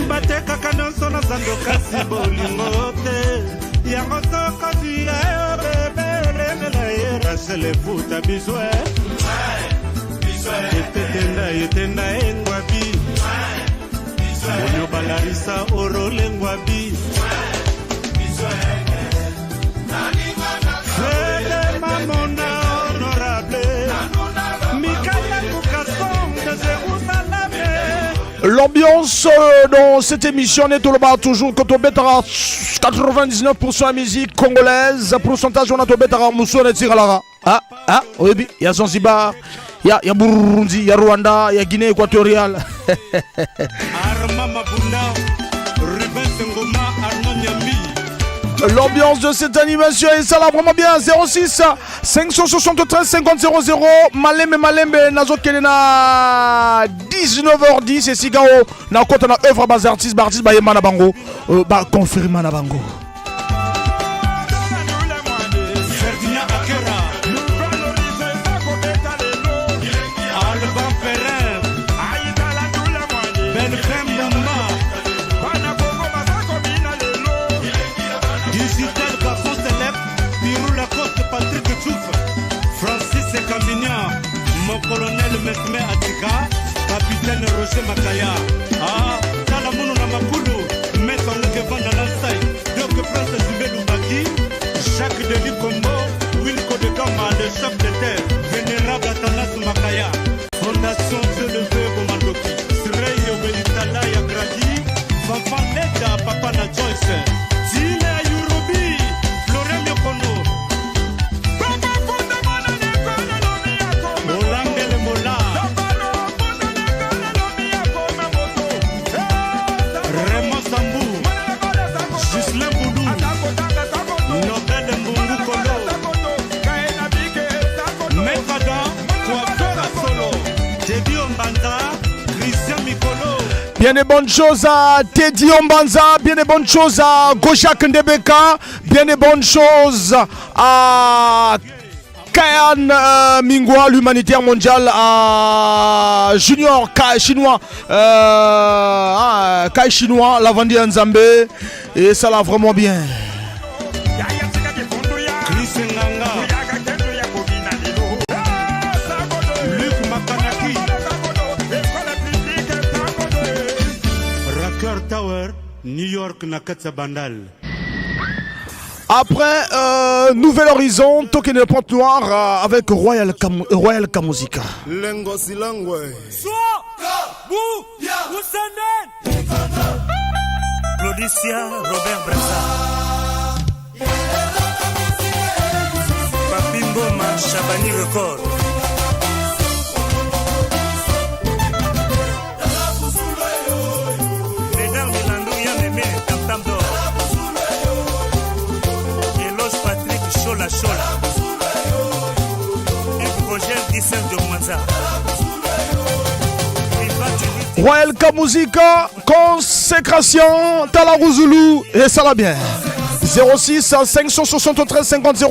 Bate kakano sona zando kasi bolingote. Yango soko diye bebe remela era se le futa biswe. Yetenda engwabi. Onyo balarisa orole ngwabi. Fede mamona honorable. Mikaya Kukasong de Jérusalem. L'ambiance dans cette émission est toujours quand on bêtera 99% la musique congolaise, pourcentage on a tout bêtera Moussouane et Tiralara. Oui, il y a Zanzibar, il y a Burundi, il y a Rwanda, il y a Guinée équatoriale. L'ambiance de cette animation et ça là vraiment bien. 06 573 50 00 Malembe Nazo Kelena 19h10 et Sigao na kota na œuvre bas artiste ba yema na bango ba confirmer na bango. Ben le chef de terre, vénérable Atanas Makaya, Fondation Dieu le Feu Gomandoki, Srei Obelitala Yagradi, Fanfan Leda, Papa na Joyce, Tile Ayurubi, Florent Yokono, Olangele Mola, Raymond Sambou, Gislain Boudou, Nobel Mbungu Kolo, Mekada, Coiffeur à Solo, Teddy Ombanza, Christian Mikolo. Bien des bonnes choses à Teddy Ombanza, bien des bonnes choses à Goshak Ndebeka, bien des bonnes choses à Kayan Mingwa, l'humanitaire mondial, à Junior Kai Chinois, Kai Chinois, Lavandi Nzambe, et ça l'a vraiment bien. Tower, New York, Nakatsa Bandal. Après Nouvel Horizon, Token de Pointe Noire avec Royal Kamuzika. Lengo silangwe. Claudicia Robert Bressa. Papimboma Chabani Record. Chola Chola Yves Rogel Dissel de Mwanza Royal Kamuzika, consécration, Talarouzulu, et ça va bien. 06 573 50 00.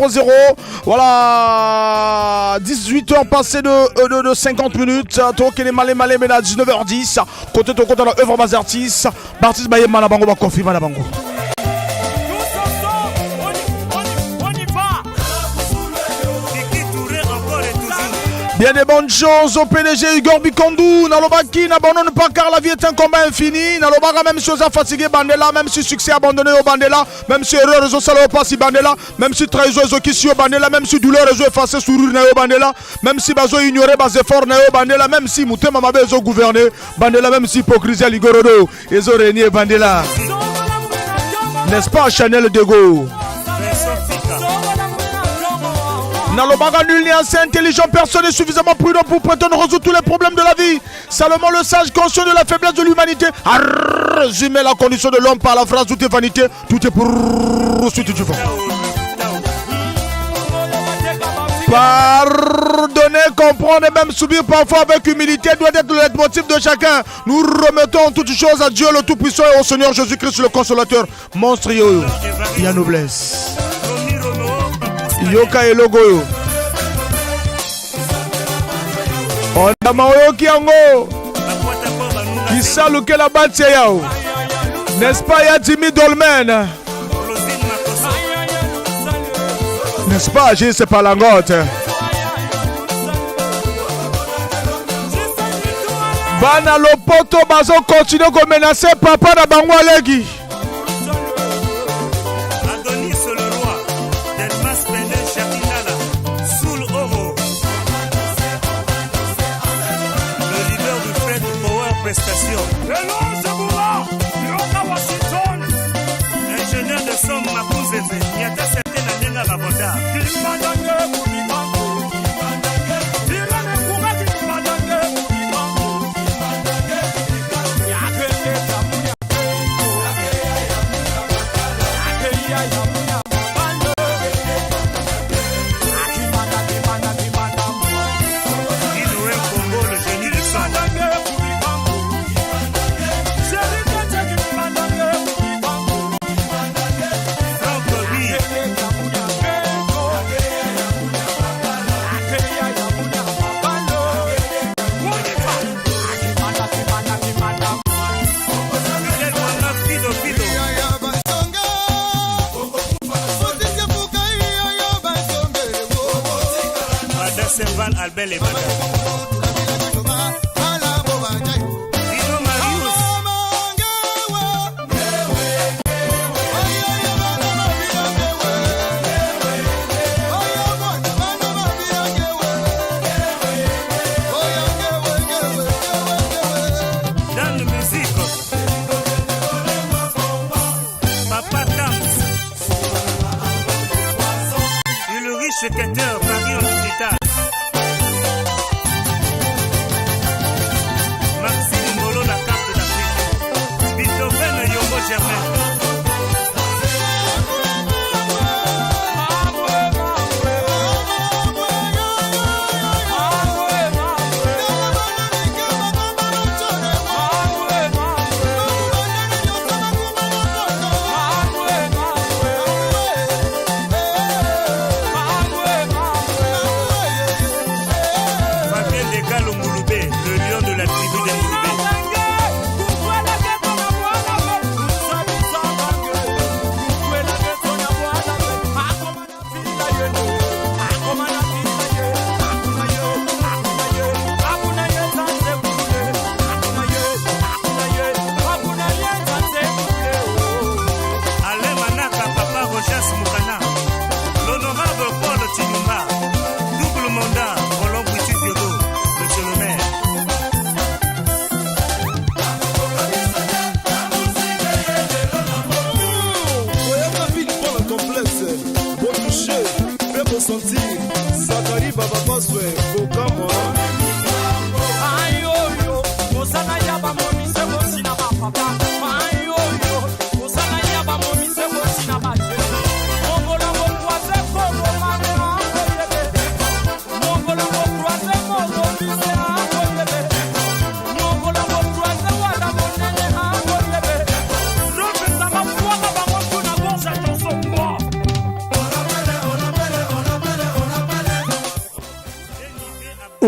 Voilà, 18h passées de 50 minutes. Token malé mais à 19h10. Côté de côté de l'œuvre bas artiste. Baptiste Baye Malabango va confirmer Malabango. Bien des bonnes choses au PDG Igor Bikondou. Nalobaki n'abandonne pas car la vie est un combat infini. Nalobaka même chose à fatiguer Bandela. Même si succès abandonné au Bandela. Même si erreur réseau salo pas si Bandela. Même si trahison réseau qui suit au Bandela. Même si douleur réseau effacé sourire na au Bandela. Même si bazo ignoré bas effort na au Bandela. Même si Moutema Mabe réseau gouverné Bandela. Même si hypocrisie Ligorodo réseau régné Bandela. N'est-ce pas Chanel de Go? Nalobaka nul ni assez intelligent, personne n'est suffisamment prudent pour prétendre résoudre tous les problèmes de la vie. Seulement le sage conscient de la faiblesse de l'humanité a résumé la condition de l'homme par la phrase tout est vanité, tout est pour suite du vent. Pardonner, comprendre et même subir parfois avec humilité doit être le leitmotiv de chacun. Nous remettons toutes choses à Dieu le Tout-Puissant et au Seigneur Jésus-Christ le Consolateur. Monstrueux, il y a noblesse. Yoka et logo. On a maoyo kiango. Kisa luke la bati yao. N'est-ce pas ya Jimmy Dolmen? N'est-ce pas j'ai c'est pas la ngote. Bana lopoto bazo continue ko menacer papa na bango alegi. Ingénieur de somme Makouzeze, il y a des certaines années à la Bonda. Albert et Madame. secrétaire Paris Hospital. Maxime Molo, la carte d'Afrique. Beethoven Yombo Germain.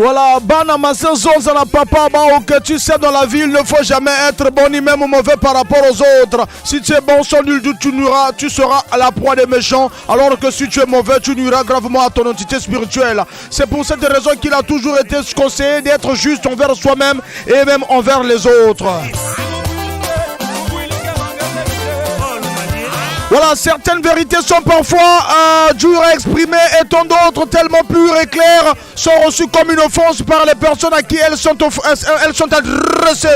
Voilà, Banamassé Zonzana Papa, que tu sais dans la vie, il ne faut jamais être bon ni même mauvais par rapport aux autres. Si tu es bon, sans nul doute, tu seras à la proie des méchants, alors que si tu es mauvais, tu nuiras gravement à ton entité spirituelle. C'est pour cette raison qu'il a toujours été conseillé d'être juste envers soi-même et même envers les autres. Voilà, certaines vérités sont parfois dures à exprimer et tant d'autres tellement pures et claires sont reçues comme une offense par les personnes à qui elles sont adressées.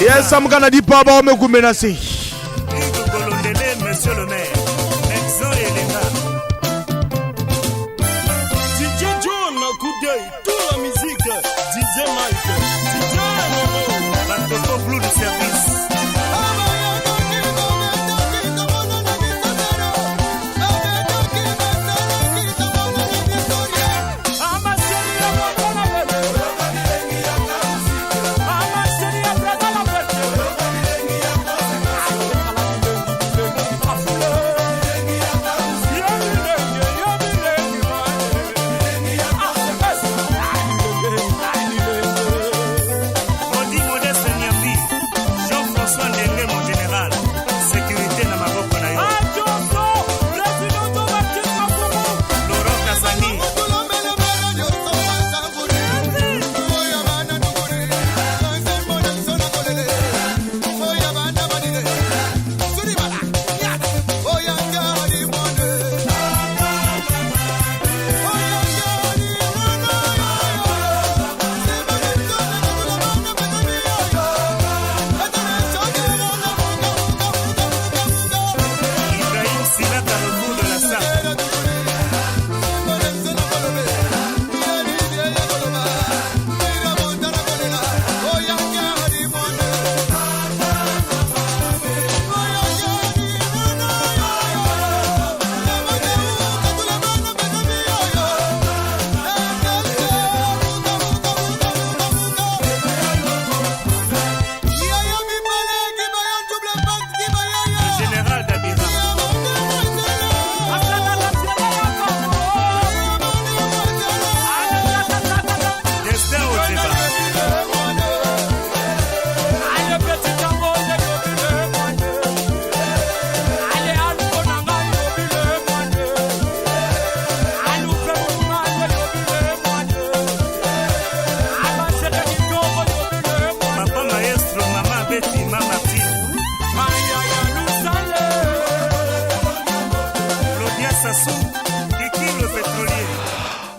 Et elles s'en gana dit pas bon me menacer. Monsieur le maire, Exo et Léna. DJ John, coup d'œil, toute la musique, DJ Mike, DJ Nemo, la Toto Blue du service.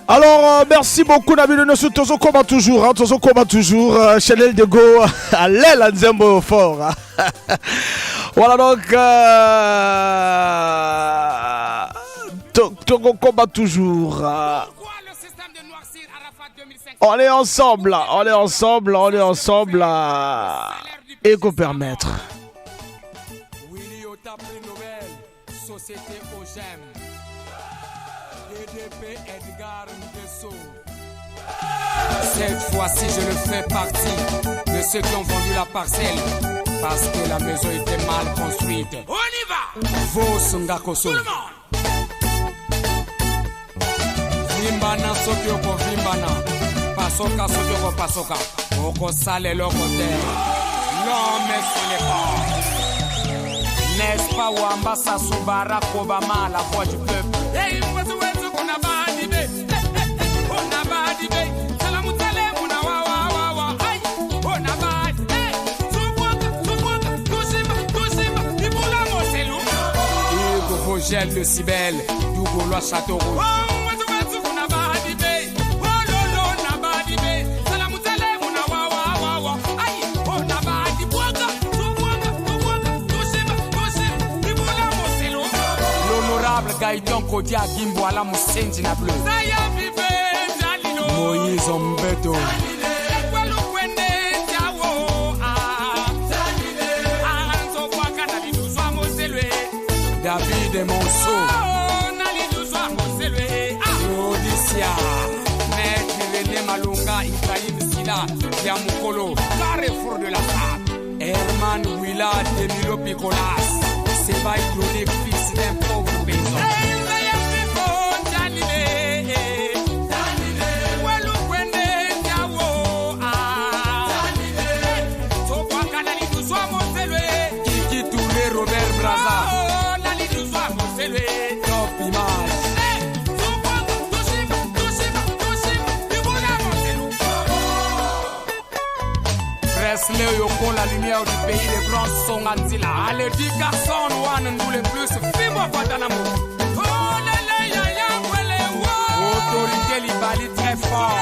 Alors, merci beaucoup, Nabil Nossou. Tozo combat toujours, Tozo combat toujours. Chanel de Go, à l'aile à Nzembo fort. Voilà donc. Togo combat toujours. On est ensemble. Éco permettre. Willy au prix Nobel, Société OGM, DDP Edgar Ndesso. Cette fois-ci, je ne fais partie de ceux qui ont vendu la parcelle parce que la maison était mal construite. On y va! Vos Ngakoso. Tout le monde! Vimbana Sokyoko Vimbana. Pasoka Sokyoko Pasoka. Oko Sale Lokote. Non, mais ce n'est pas. N'est-ce pas Wambasa Subara Obama, la voix du peuple? Hey, on a badibé. On a badibé. Gel de Cybèle, Hugo Lois Château Rouge. L'honorable Gaïton Kodia Gimbo à la Moussendi na bleu. Moïse Ombeto. David et Monceau, Odyssia, Maître René Malunga, Ibrahim Silla, Yamoukolo, Carrefour de la Femme, Herman Willard, Emilio Picolas, Sébaï Chronique, fils d'un pauvre paysan. Kiki Touré, Robert Braza. Top image. Presley Yoko, la lumière du pays, les grands sons Antilla. Allez, 10 garçons, nous nous les plus, fais-moi pas dans l'amour. Autorité Libali très fort.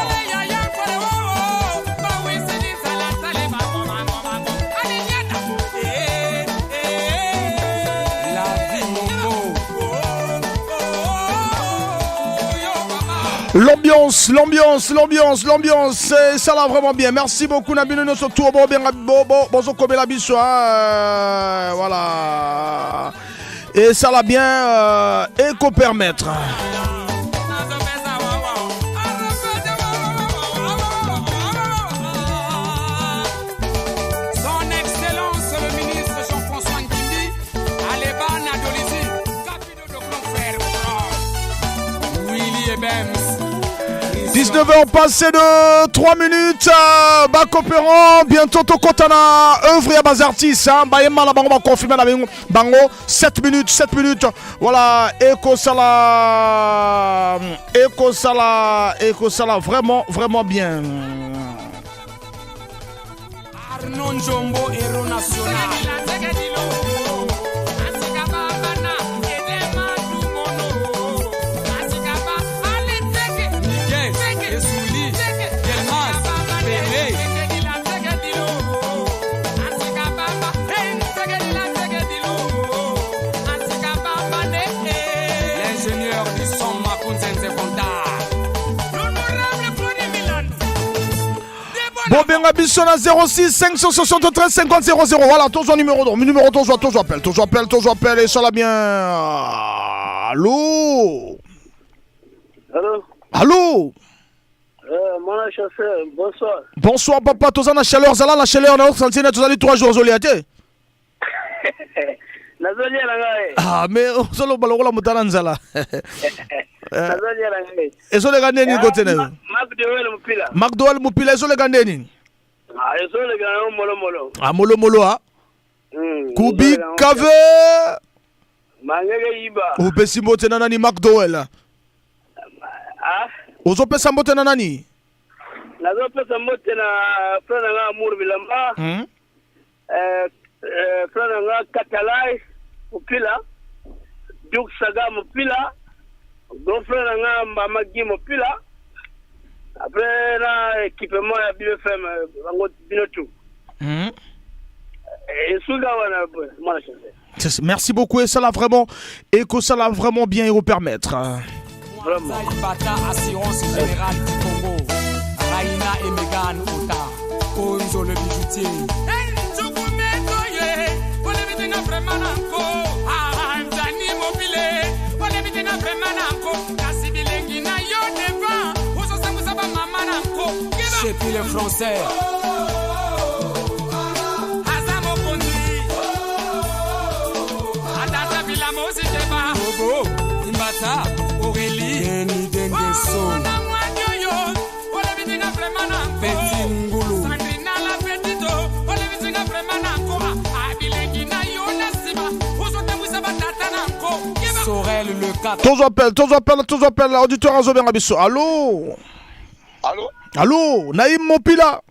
L'ambiance, ça va vraiment bien. Merci beaucoup Nabino no surtout bon bien bon comme la biso voilà. Et ça va bien éco permettre. Son Excellence le ministre Jean-François Nkindi, Aleba Nadolizi, capitaine de grand frère Willy Ebems. 19h passé de 3 minutes, bac opérant, bientôt au Kotana, œuvre à bas artistes, Bayema la bango va confirmer la bango, 7 minutes, voilà, Eko Sala, vraiment bien. Arnon Jombo, héros national. Bon, bien, Abisson à 06 573 50 00. Voilà, ton numéro ton appelle, et ça va bien. Allô? Mon chasseur, bonsoir. Bonsoir, papa, tous en la chaleur, on a senti tous les 3 jours soliaté. Ah, mais on s'en va le mouton nzala. Ezo le gande ni kote na. McDowell Mupila ezo le gande ni. Ezo le gande molo. Ah molo ha. Kubi kave. Mangege iba. Upesi mbote na nani McDowell. Ah. Ozo pesa mbote na nani? Nazo pesa mbote na frana nga Amour Bilamba. Frana nga Katalai Mupila. Duk Saga Mupila. Grand frère nga Mbamagi Mopila. Après na équipement ya BFM bango binotu. Merci beaucoup et ça l'a vraiment bien et permettre. Vraiment. Assurance Générale du Congo. Raina et Megan Ota. Konzo le bijoutier. Chez puis les Français. Bobo, Imbata, Aurélie, Deni Dengeso, Petit Ngoulou, Sorel le 4. Tous appels, auditeur Azobe Rabisso. Allô? Allô, Naïm Mopila.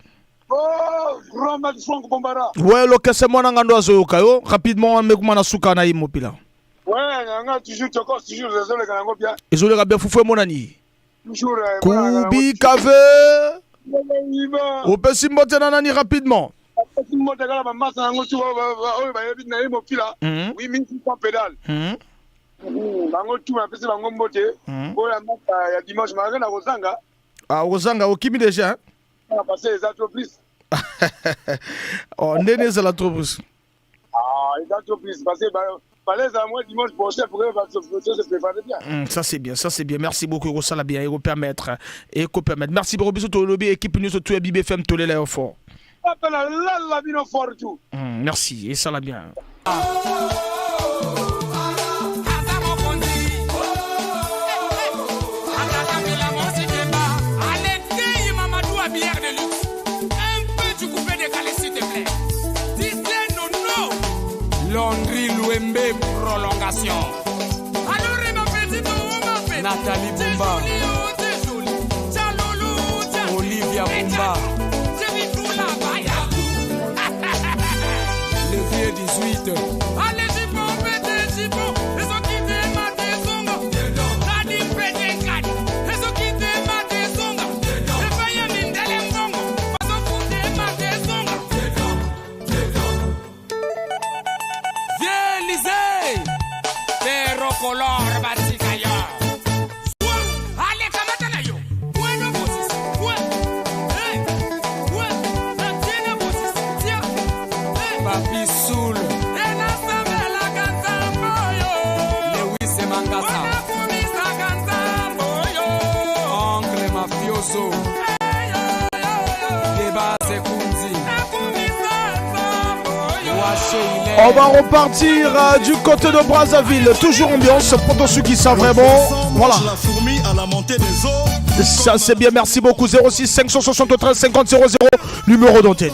Oh, grand maître Franck Bombara. Ouais, le que c'est moi n'angando azoyoka yo. Rapidement, on me suka Naïm Mopila. Ouais, on a toujours désolé quand on bien. Désolé, Rabia Foufou Monani. Toujours. Koubi Kave. Au Pessimbote Nanani rapidement. Pessimbote là, ma masse en tu vas Naïm Mopila. Oui, 1600 pédales. Bango tu m'as passé bango mbote. Pour la masse il y a dimanche matin à Rosanga. Ah, Rosanga, au Kimi déjà. On a passé les entreprises. Oh, Néné, c'est l'entreprise. Ah, les entreprises. Parce que fallait à moi dimanche prochain pour se préparer bien. Ça c'est bien. Merci beaucoup, Rosala bien, et permettre. Merci beaucoup, bisous, tout le lobby, équipe nous, tout le BBFM, tout les fort. Merci, et ça l'a bien. Londri Louembe prolongation. Nathalie Bumba. Olivia Bumba. Le vieux 18. Color Batikaya. Ale kamata na yo. Bueno Moses. Tiene Moses. Papi Soul. Ena Samela Kantambo yo. Lewis Mangasa. Kumisa Kantambo yo. Oncle Mafioso. Debase Kunzi. On va repartir du côté de Brazzaville. Toujours ambiance pour tous ceux qui savent vraiment. Voilà. Ça c'est bien, merci beaucoup. 06 573 50 00, numéro d'antenne.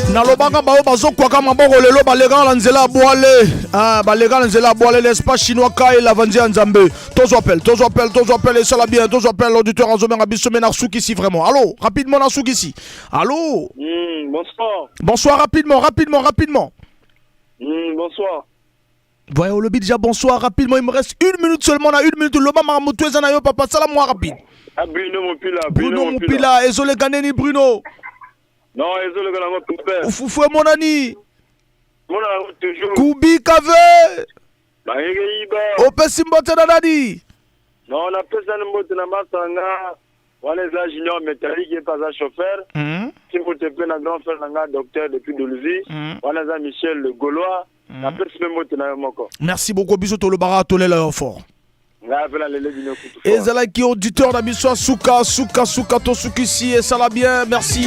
Nalobanga bao bazokwaka maboko lelo balega na nzela boale balega na nzela boale l'espace chinois kai la vanzi nzambe tous appel et ça la bien tous appel l'auditeur en zomer abisso menarsouk ici vraiment. Allô, rapidement Narsouk ici. Allô. Bonsoir rapidement. Bonsoir. Voyez au lobby déjà bonsoir rapidement, il me reste 1 minute seulement na 1 minute le mama mutweza na yo papa salam moi rapide. Bruno Mopila, ezole ganeni Bruno. Non, ezole ganamo père. Oufoué mon ani. Mon ami toujours. Koubi Kave. Ba yeba. Opesi mbote na nani? Non, on a pesa mbote na masanga. Wale za junior métallique et pas un chauffeur. Qui mbote pe na grand frère na docteur depuis Doluzi. Wale za Michel le Gaulois. Na pesa mbote na moko. Merci beaucoup bisous to le bara to le fort. Et Zala qui auditeur d'Abissoa Souka to Soukisi et ça va bien, merci.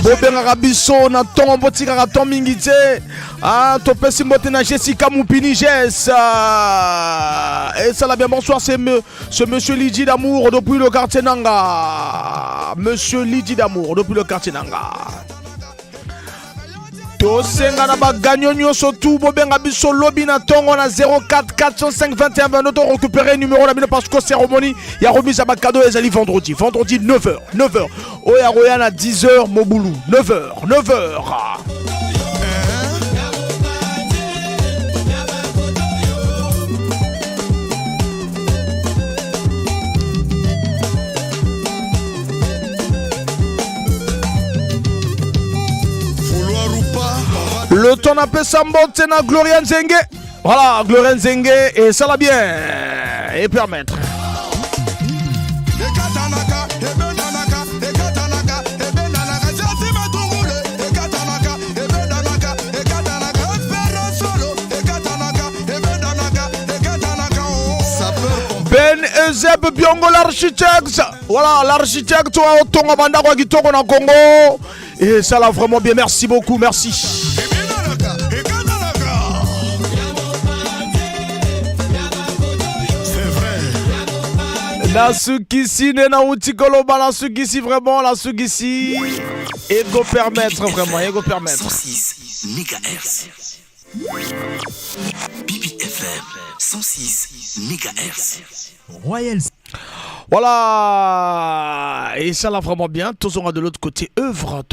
bobengaka biso na ntongo botikaka nton mingi te topesi mbote na Jessica Moupini Jess et ça la bien bonsoir, c'est ce monsieur Lydie d'amour depuis le quartier Nanga. Monsieur Lydie d'amour depuis le quartier Nanga. Tosenga na baganyo nyonso tout bobenga biso lobi na tongo na 04 405 21 20 auto récupérer numéro la bino parce que cérémonie ya remise à cadeau ezali vendredi 9h oya roya na 10h Mobulu 9h le ton appelle Sambote na Gloria Nzenge. Voilà, Gloria Nzenge et ça va bien. Et permettre. Ben Ezeb Biongo l'architecte. Voilà, l'architecte toi au Tonga Bandako Kitoko na Congo. Et ça là vraiment bien. Merci beaucoup, merci. La Sukisi nena utikoloba la Sukisi vraiment la Sukisi ego permettre vraiment ego permettre 106 MHz BBFM 106 MHz Royal. Voilà, et ça là vraiment bien. Tous on a de l'autre côté œuvre,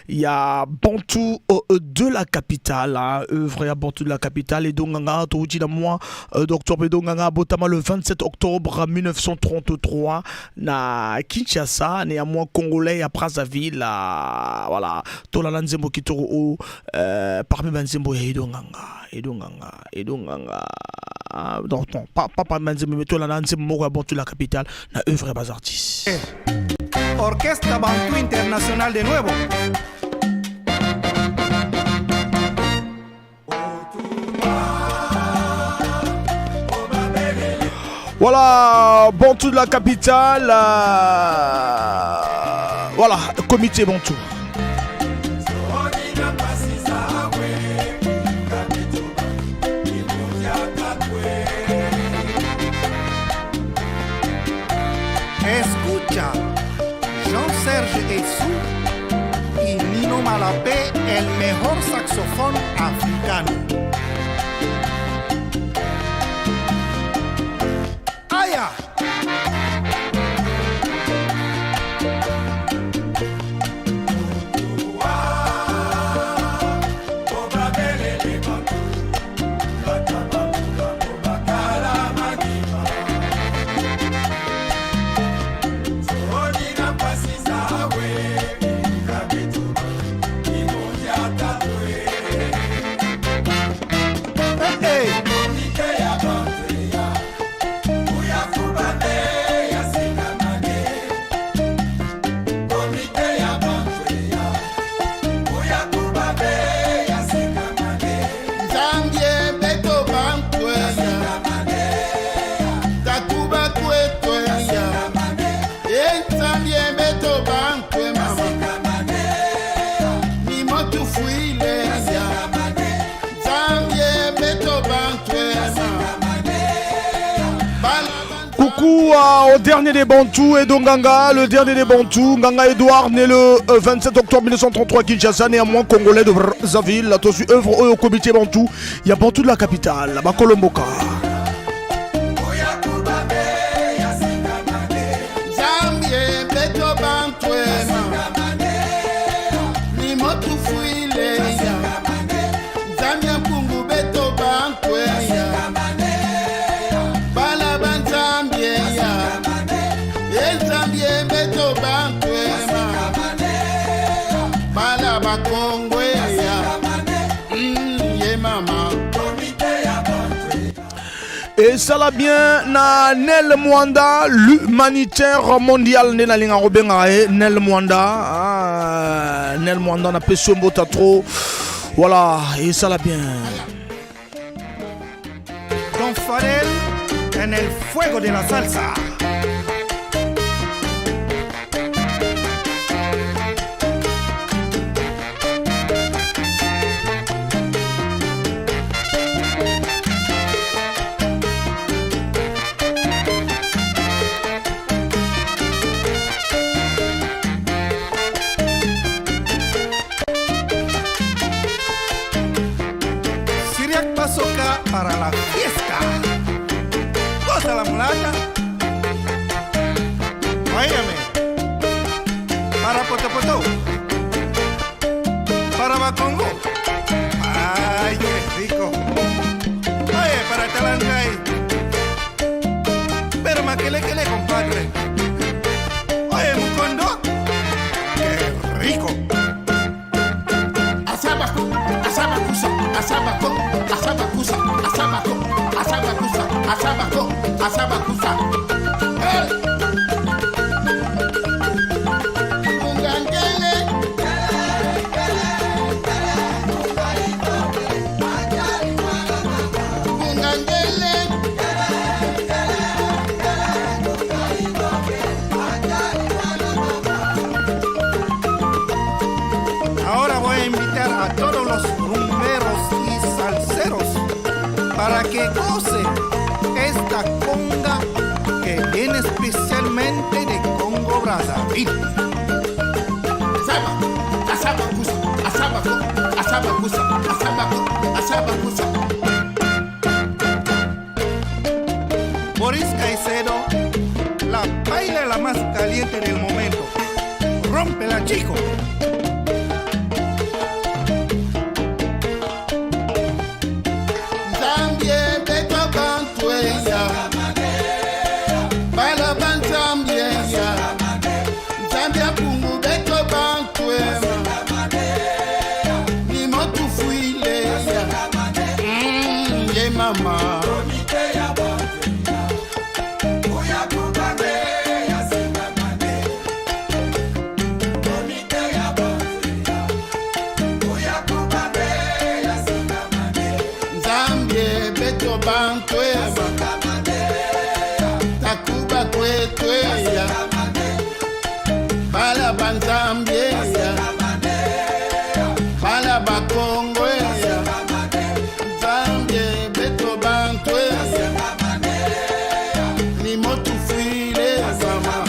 il y a Bantou de la capitale, œuvre il y a Bantou de la capitale et donc tout dit moi d'octobre donc Botama le 27 octobre 1933 na Kinshasa, néanmoins congolais à Brazzaville, voilà, tout la Nzembo Kitoro parmi Nzembo et donc non, pas Nzembo mais tout la Nzembo Bantou de la capitale na œuvre bas artiste. Orquesta Bantu Internacional de nuevo. Voilà, Bantu de la capitale. Voilà, comité Bantu. Escucha, Jean-Serge Essou y Nino Malapé, el mejor saxofón africano. ¡Aya! Au dernier des Bantous et Nganga, le dernier des Bantous, Nganga Edouard, né le 27 octobre 1933 Kinshasa, néanmoins congolais de Brazzaville, la tosu œuvre au comité Bantou, il y a Bantou de la capitale, là-bas Colomboka. Et ça l'a bien na Nel Mwanda, l'humanitaire mondial na linga robenga Nel Mwanda, Nel Mwanda na pesio mbota trop. Voilà, et ça l'a bien. Don Farel en el fuego de la salsa. conga para la fiesta. Goza la mulata. Óyeme. Para Potopoto. Para Bacongo. Ay, qué rico. Oye, para Talancay. Pero maquele, compadre. Oye, Mucondo. Qué rico. Asabaco, asabacusa, asabaco, asabacusa, asabaco, asabacusa, asabaco, asabacusa. Ahora voy a invitar a todos los rumberos y salseros para que gocen esta conga que viene especialmente de Congo Brazzaville. Asabacusa, asabaco, asabacusa, asabaco, asabacusa. Boris Caicedo, la baila la más caliente del momento. Rómpela, chico. Mama. Zambie beto bantweba takuba kwetweya bala banzambieya bala bakongweya Zambie beto bantweba ni motu fuile zama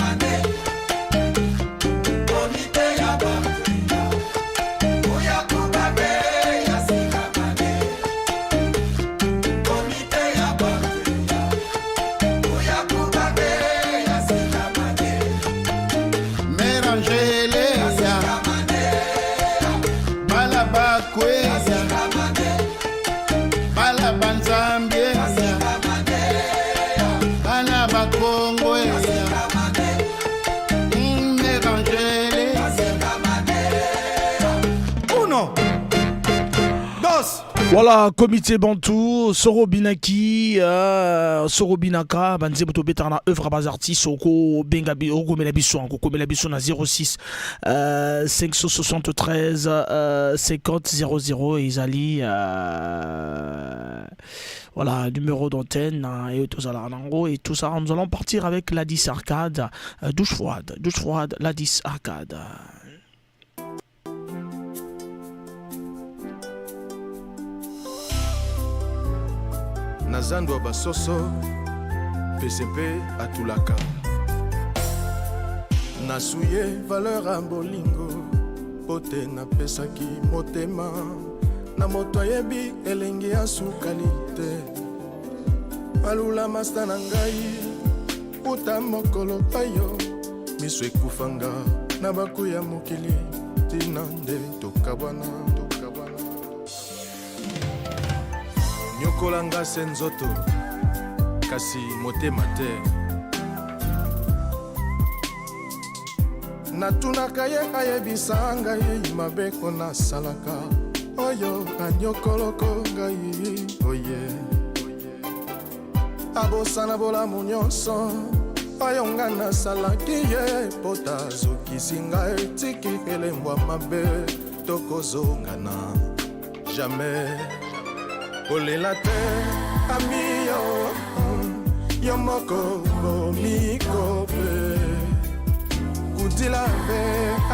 Voilà, comité Bantou, Soro Binaki, Soro Binaka, Banze Boto Betana, œuvre à Bazarti, Soko, Bengabi, Oko Melabisson, Koko Melabisson à 06 573 50 00, Isali, voilà, numéro d'antenne, et tout ça, et tout ça. Nous allons partir avec la 10 Arcade, douche froide, la 10 Arcade. Nazando basoso PCP atulaka nasuye valeur a bolingo pote na pesaki motema na moto ayebi elengi ya sukalite alula masta na ngai uta mokolo payo miso ekufanga na baku ya mokili tina nde tokabwana nyokolanga se nzoto kasi motema te natunaka ye ayebisa ngai mabeko nasalaka oyo anyokoloko ngai oye abosana bolamu nyonso oyo nga nasalaki ye po tazokisi ngai tiki elembwa mabe tokozongana jamais olela te ami yo moko bomikope kutila pe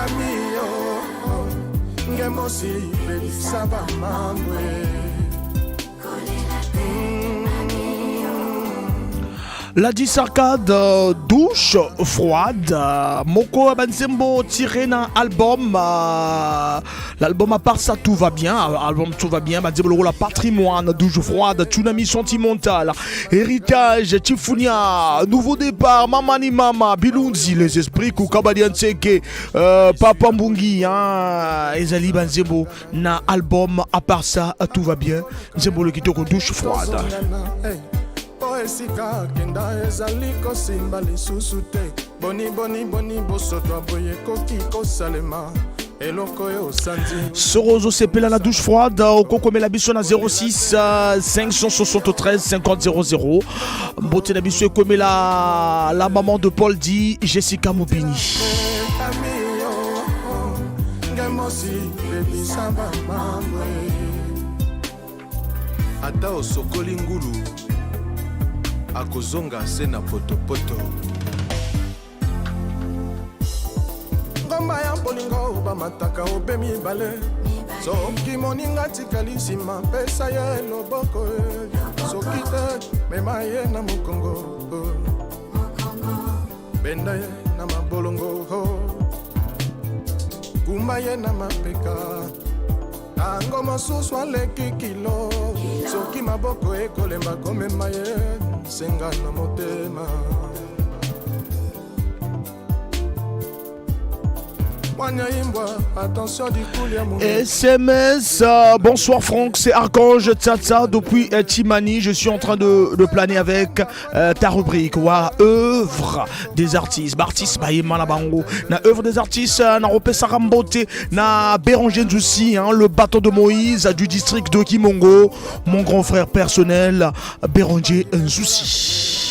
ami yo ngemosi pelisa bamambwe. La disarcade douche froide. Moko Banzembo tiré dans album. L'album à part ça tout va bien. Album tout va bien. Banzembo la patrimoine, douche froide, tsunami sentimental, héritage, Tifunia, nouveau départ, Mamani Mama, Bilunzi, les esprits, Koukabadianseke, Papa Mbungi, Ezali Banzembo na album à part ça tout va bien. Banzembo le kitoko douche froide. Esika kenda ezali kosimba lisusu te boni bosoto aboye koki kosalema eloko yo sanzi Sorozo sepela la douche froide au Kokome la biso na 06 573 50 00 Mbote la biso comme la maman de Paul dit Jessica Moubini ata osokoli ngulu akozonga se na potopoto ngomba ya mpolingo bamataka obe mibale soki moninga tikali nsima pesa ye loboko soki te mema ye na mokongo benda ye na mabolongo kumba ye na mapeka tango mosusu aleki kilo soki maboko ekolemba komema ye senga na motema SMS, bonsoir Franck, c'est Archange Tsatsa depuis Timani. Je suis en train de planer avec ta rubrique. Wa œuvre des artistes. Artistes, Baïma Bango. Na œuvre des artistes, na Rope Sarambote, na Béranger Nzoussi, le bateau de Moïse du district de Kimongo. Mon grand frère personnel, Béranger Nzoussi.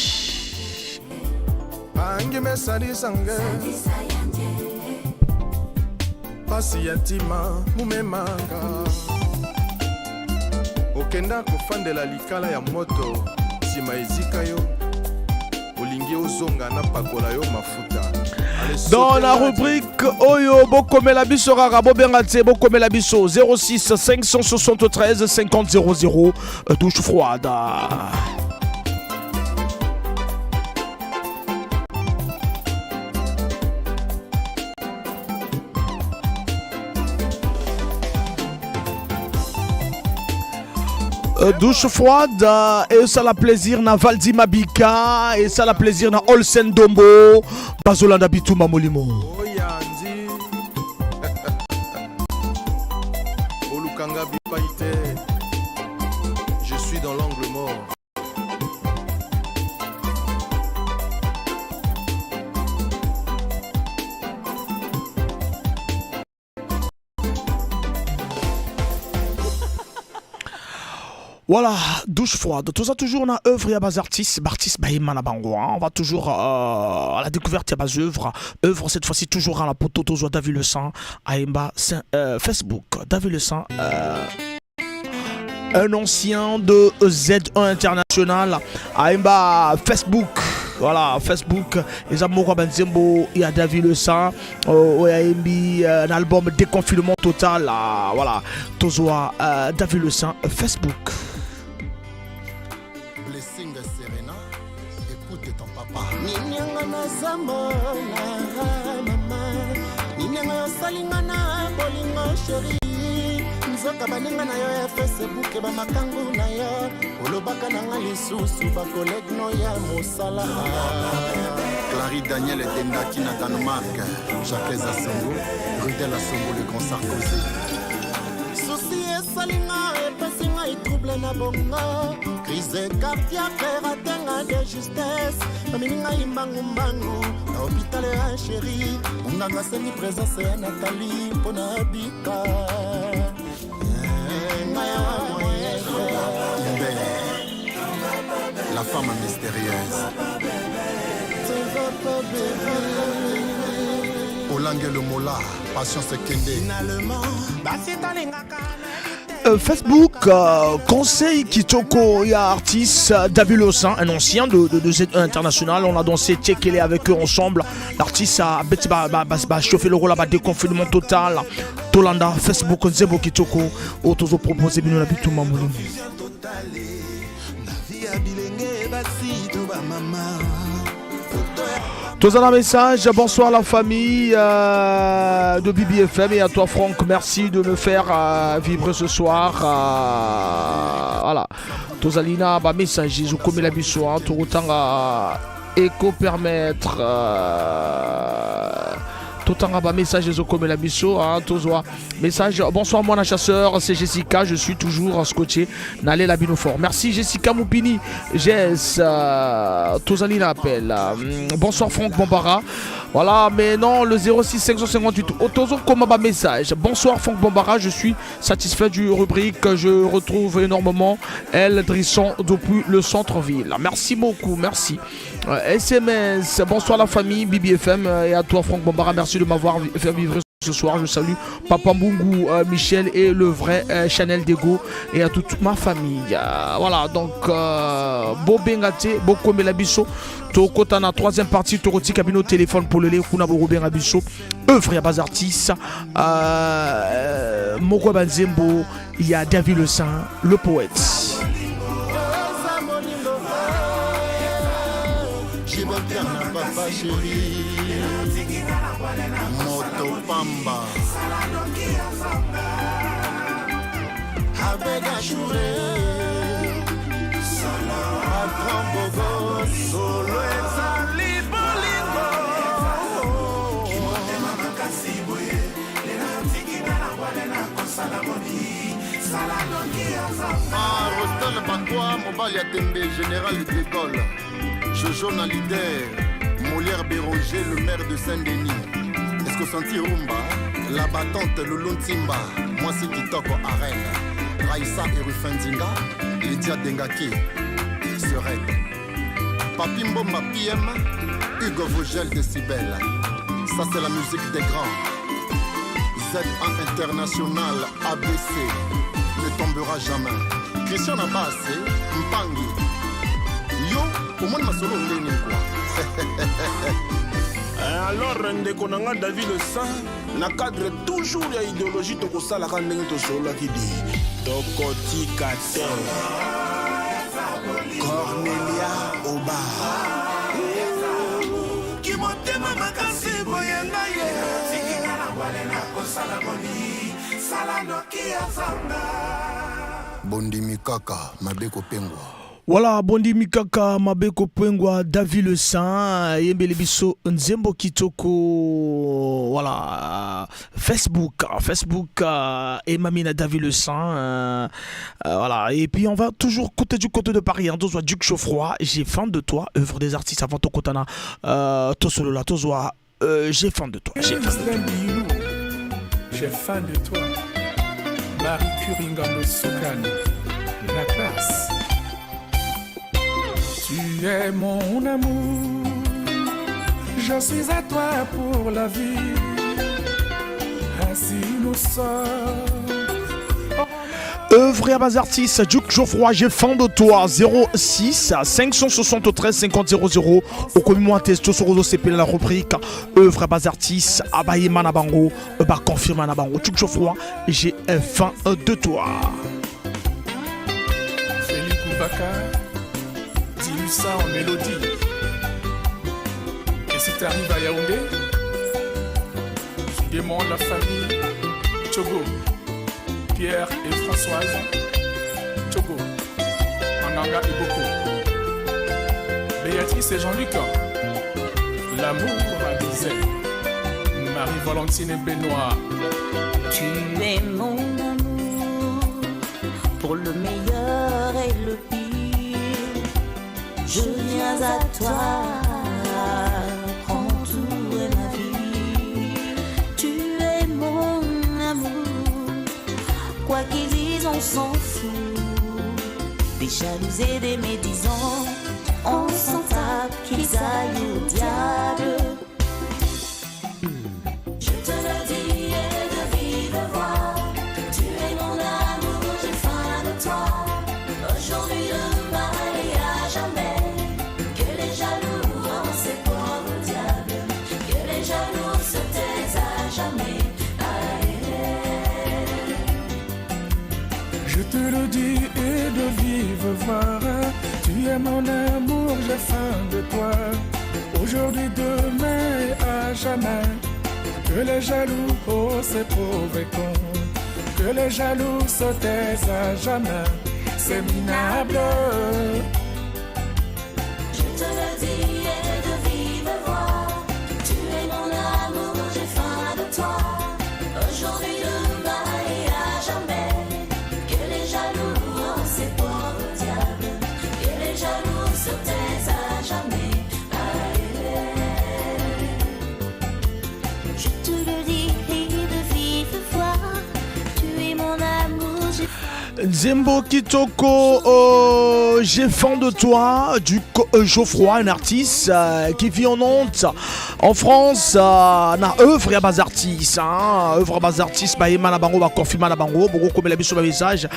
pasi ya ntima mumemanga okenda kofandela likala ya moto nsima ezika yo olingi ozonga na pakola yo mafuta. Dans la rubrique Oyo Bokomela Biso Rara Bobengate Bokomela Biso 06 573 50 00 douche froide. Douche froide et ça la plaisir na Valdi Mabika et ça la plaisir na Olsen Dombo Bazolanda Bituma Molimo. Olukanga Bipaite, je suis dans l'angle mort. Voilà, douche froide. Tout ça toujours dans œuvre et bas artistes, on va toujours à la découverte de bas œuvres. Œuvre cette fois-ci toujours à la poteau Tozo David Le Sang, à Facebook. David Le Sang, un ancien de Z1 International, à Facebook. Voilà, Facebook, les amours Benzembo, il y a David Le Sang, un album Déconfinement Total. Voilà, Tozo David Le Sang, Facebook. Ninyanga salinga na bolingo chéri nzoka baninga na yo ya Facebook ba makangu na yo olobaka nanga lisusu ba collègue no ya mosala Clary Daniel etendaki na Danemark Jacques Assango Rudel Assango le grand Sarkozy souci esalinga epesinga itrouble na bongo crise cardiaque ratenga de justesse amininga imbangu na hôpital ya chéri unganga seni présence ya Nathalie mpona bika la femme mystérieuse Olange le Mola Patience Kende finalement Facebook, conseil Kitoko, il y a artiste David Le Sang, un ancien de Z1 International. On a dansé Tchekele avec eux ensemble. L'artiste a chauffé le rôle à déconfinement total. Tolanda, Facebook, Zebo Kitoko, autour proposé Bino Nabitou Mamoulou. Tous un message, bonsoir la famille de BBFM et à toi Franck, merci de me faire vibrer ce soir. Voilà. Tous alina ba message, ils ont commis la biso, tout autant éco permettre. Tout en bas message les comme la biso message bonsoir moi la chasseur c'est Jessica je suis toujours scotché n'allez la binofort merci Jessica Moupini Jess Tozali l'appel bonsoir Franck Bombara voilà mais non le 06 558 Otozo comme bas message bonsoir Franck Bombara je suis satisfait du rubrique que je retrouve énormément El Drisson depuis le centre-ville merci beaucoup merci SMS bonsoir la famille BBFM et à toi Franck Bombara merci de m'avoir fait vivre ce soir. Je salue Papa Mbungu, Michel et le vrai Chanel Dego et à toute ma famille. Voilà, donc Bo Bengate, Bo Komelabiso, Tokota na troisième partie, Toroti Cabino téléphone pour le lait, Kuna Bo Bengabiso, œuvre ya bas artiste, Moko Banzembo, il y a David Le Saint, le poète. Papa chéri Moto Pamba Abega Chure Patron Bogo Solo Ezali Bolingo Kimote Mama Kasi Boye Lena Tiki Bela Walena Kosala Boni Salado Kiazamba Rostel Bakwa Mobali Atembe Général de Gaulle Jojo na leader, Molière Béranger, le maire de Saint-Denis. Est-ce que senti Rumba, la battante Loulou Timba, moi c'est Kitoko Arène, Raïssa et Rufendinga, Lydia Dengaki, Sereine. Papimbo Mapiem, Hugo Vogel de Cybèle. Ça c'est la musique des grands. Z1 International, ABC, ne tombera jamais. Christian Abassé, Mpangi. Yo, au moins ma solo ngeni quoi. Alors ndeko nanga David Le Saint na cadre toujours ya idéologie to kosala ka ndenge to solo ki di tokoti kate Cornelia Oba ki motema makasi boyenga ye tikina na wale na kosala boni sala noki azanga Bondi Mikaka Mabeko Pengwa. Voilà, Bondi Mikaka, Mabeko Pengwa, David Le Saint, Yembele Biso, Nzembo Kitoko, voilà, Facebook, et Mamina David Le Saint, voilà, et puis on va toujours côté de Paris, hein, Tozoa Duc Chauffroy, j'ai faim de toi, œuvre des artistes avant Tokotana, Tosolola, Tozoa, j'ai faim de toi, j'ai faim de toi. J'ai faim de toi, Marie Curie Sokan, la classe. Tu es mon amour, je suis à toi pour la vie. Ainsi nous sommes. Œuvre à bas artiste, Duc Geoffroy, j'ai faim de toi. 06 573 50 00. Au commun testo sur Rozo CP la rubrique. Œuvre à bas artiste, Abaye Manabango, Ba confirme Manabango. Duc Geoffroy, j'ai faim de toi. Félix Koubaka. Dis-lui ça en mélodie. Et si tu arrives à Yaoundé, tu demandes la famille Tchogo, Pierre et Françoise Tchogo, Ananga et Boko, Béatrice et Jean-Luc, l'amour à Bizet, Marie-Valentine et Benoît. Tu es mon amour, pour le meilleur et le pire. Je viens à toi, prends tout et ma vie. Tu es mon amour, quoi qu'ils disent on s'en fout. Des jaloux et des médisants, on s'en tape qu'ils aillent au diable. Je te le dis et de vive voix, tu es mon amour, j'ai faim de toi. Aujourd'hui, demain et à jamais. Je te le dis et de vive voix, tu es mon amour, j'ai faim de toi. aujourd'hui, demain, à jamais. Que les jaloux osent prouver con, que les jaloux se taisent à jamais. C'est minable. Je te le dis et de vive voix, tu es mon amour, j'ai faim de toi. Aujourd'hui, demain et à jamais. Que les jaloux, ces pauvres diables, que les jaloux se taisent à jamais. Je te le dis de vive voix, tu es mon amour, j'ai Nzembo Kitoko, j'ai faim de toi, du Geoffroy, un artiste qui vit en Nantes, en France, na œuvre ya bas artistes, œuvre bas artistes, ba ema na bango ba confirma na bango, beaucoup comme la biso ba message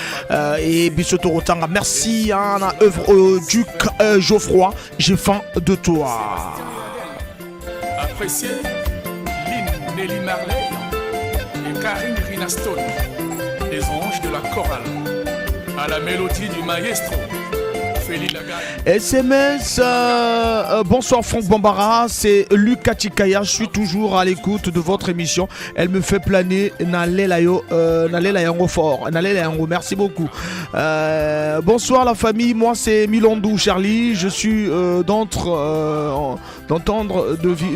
et biso torotanga. Merci na œuvre du Geoffroy, j'ai faim de toi. Apprécié Lynn Nelly Marley et Karine Rinastone, les anges de la chorale, à la mélodie du maestro Feli Lagaille. SMS, bonsoir Franck Bambara, c'est Lucas Chikaya, je suis toujours à l'écoute de votre émission, elle me fait planer Nalela Yango fort, Nalela Yango, merci beaucoup. Bonsoir la famille, moi c'est Milandou Charlie, je suis je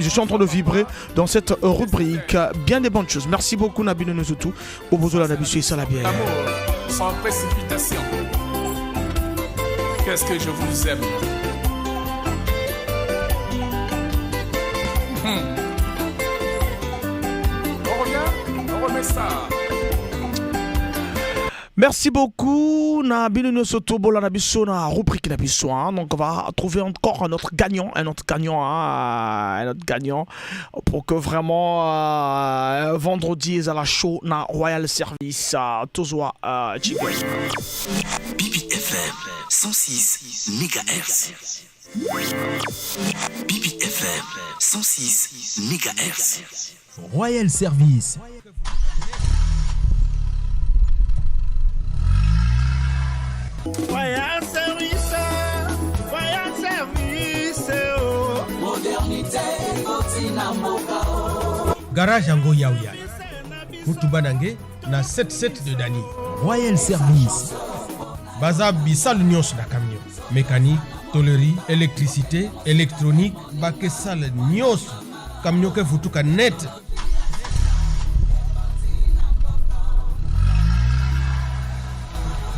suis en train de vibrer dans cette rubrique, bien des bonnes choses, merci beaucoup Nabino Nozotou, Obozola Nabisu et Salabia. L'amour sans précipitation. Qu'est-ce que je vous aime. On remet ça. Merci beaucoup. Na Biluno Soto Bola na biso na rubrique na biso. Donc on va trouver encore un autre gagnant pour que vraiment vendredi à la show na Royal Service Tozoa Chicken. Bibi FM 106 MHz. Bibi FM 106 MHz. Royal Service. Royal Service, Royal Service, oh. Modernité, Kotina Moka. Garage Ango Yaouya. Mutubanange na 77 de Dani. Royal Service. Baza Bissal Nyos na camion. Mécanique, tôlerie, électricité, électronique, Bakesal Nyos. Camion que futuka net.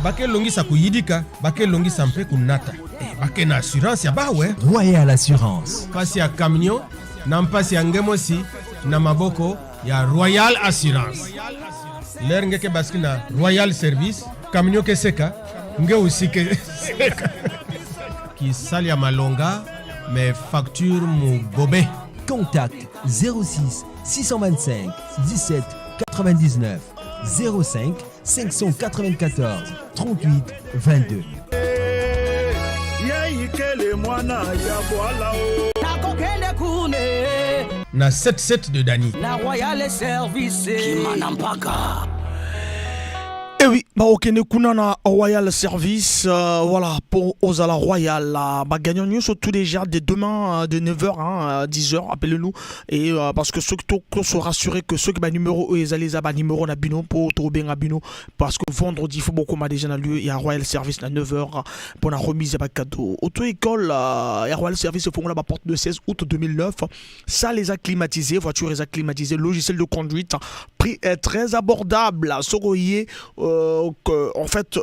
Bake longi sa kuyidika, bake longi sampe kunata. Bake na assurance ya bawe. Royal Assurance. Pasi ya camion, na mpasi ya ngemosi, na maboko ya Royal Assurance. Ler ngeke baski na Royal Service, camion ke seka, nge usike seka. Ki sali ya malonga, mais facture mu gobe. Contact 06 625 17 99 05 594 38 22. Na 77 de Dani. La Royal Service Kimanampaka. Et oui, okene kuna na Royal Service, voilà, pour Ozala Royal, gagnons nous surtout déjà dès demain de 9h à 10h, appelez-nous, et parce que ceux qui sont rassurés que ceux qui ont numéro, ils allaient à numéro na bino pour trouver un bino, parce que vendredi, il faut beaucoup de déjà dans lieu, il y a Royal Service à 9h pour la remise à cadeau. Auto-école, il y a Royal Service, il faut qu'on la porte de 16 août 2009, ça les a climatisés, voitures les a climatisées, logiciel de conduite, prix est très abordable, Soroye, en fait,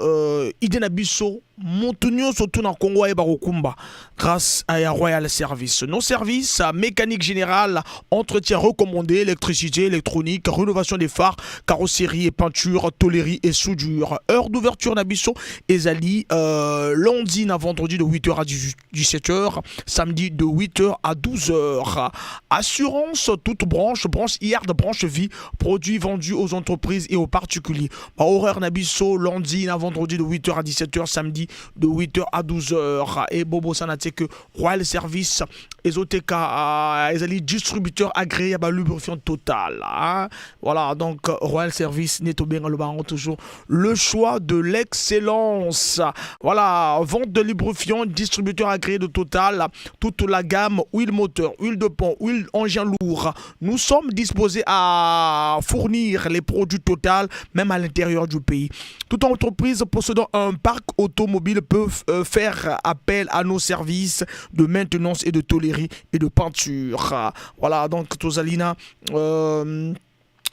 Idena Bisso, Montunio surtout dans Congo et Barokumba, grâce à Royal Service. Nos services, mécanique générale, entretien recommandé, électricité, électronique, rénovation des phares, carrosserie et peinture, tôlerie et soudure. Heure d'ouverture Nabisso, Ezali, lundi à vendredi de 8h à 17h, samedi de 8h à 12h. Assurance, toute branche IARD, branche vie, produits vendus aux entreprises et aux particuliers. Horaire Nabisso, lundi à vendredi de 8h à 17h, samedi samedi de 8h à 12h. Et Bobo Sanate que Royal Service, Ezoteka, Ezali distributeur agréé à lubrifiant total. Hein? Voilà, donc Royal Service, Neto bien le baron, toujours le choix de l'excellence. Voilà, vente de lubrifiant, distributeur agréé de total, toute la gamme, huile moteur, huile de pont, huile engin lourd. Nous sommes disposés à fournir les produits Total, même à l'intérieur du pays. Toute entreprise possédant un parc automobile peut faire appel à nos services de maintenance et de tôlerie et de peinture. Voilà, donc Tozalina,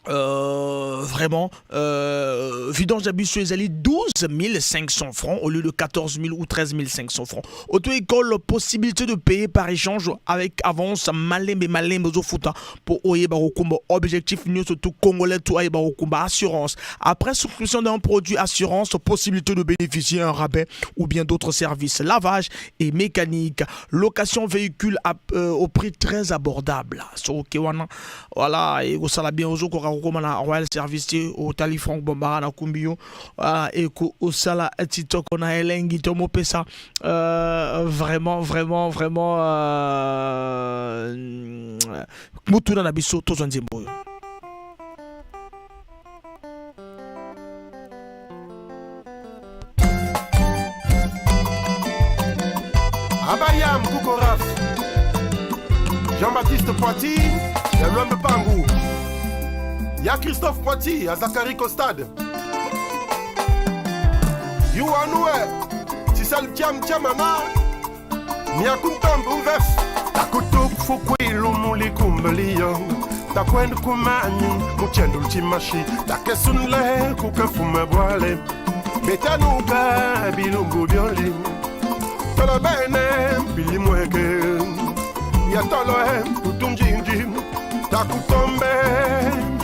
vraiment vidange d'abus les alliés 12 500 francs au lieu de 14 000 ou 13 500 francs. Auto-école, possibilité de payer par échange avec avance malin futa pour Oyeba Okumba. Objectif nous surtout congolais tout Oyeba Okumba assurance. Après souscription d'un produit assurance, possibilité de bénéficier un rabais ou bien d'autres services lavage et mécanique. Location véhicule au prix très abordable. Voilà, et vous savez bien aux Royal Royal Service au Tali Franck Bombara na Kumbio et au Sala Tito kona elengi tomo pesa vraiment mutuna na biso to zonzembo. Abayam Koukoraf, Jean-Baptiste Poiti, l'homme Pangou. Y'a Christophe Poiti à Zachary Costade. You Anoué, Tissal Tiam Tiamama, Niakuntam Bouvef. Takutuk Fukui Lumuli Kumbalion, Takwend Kumani, Muchendul Timashi, Takesunle, Kukafume Boile, Betanuka, Bilungu Bioli, Tolobene, Bilimweke, Yatoloe, Kutumjinjim. Takutombe,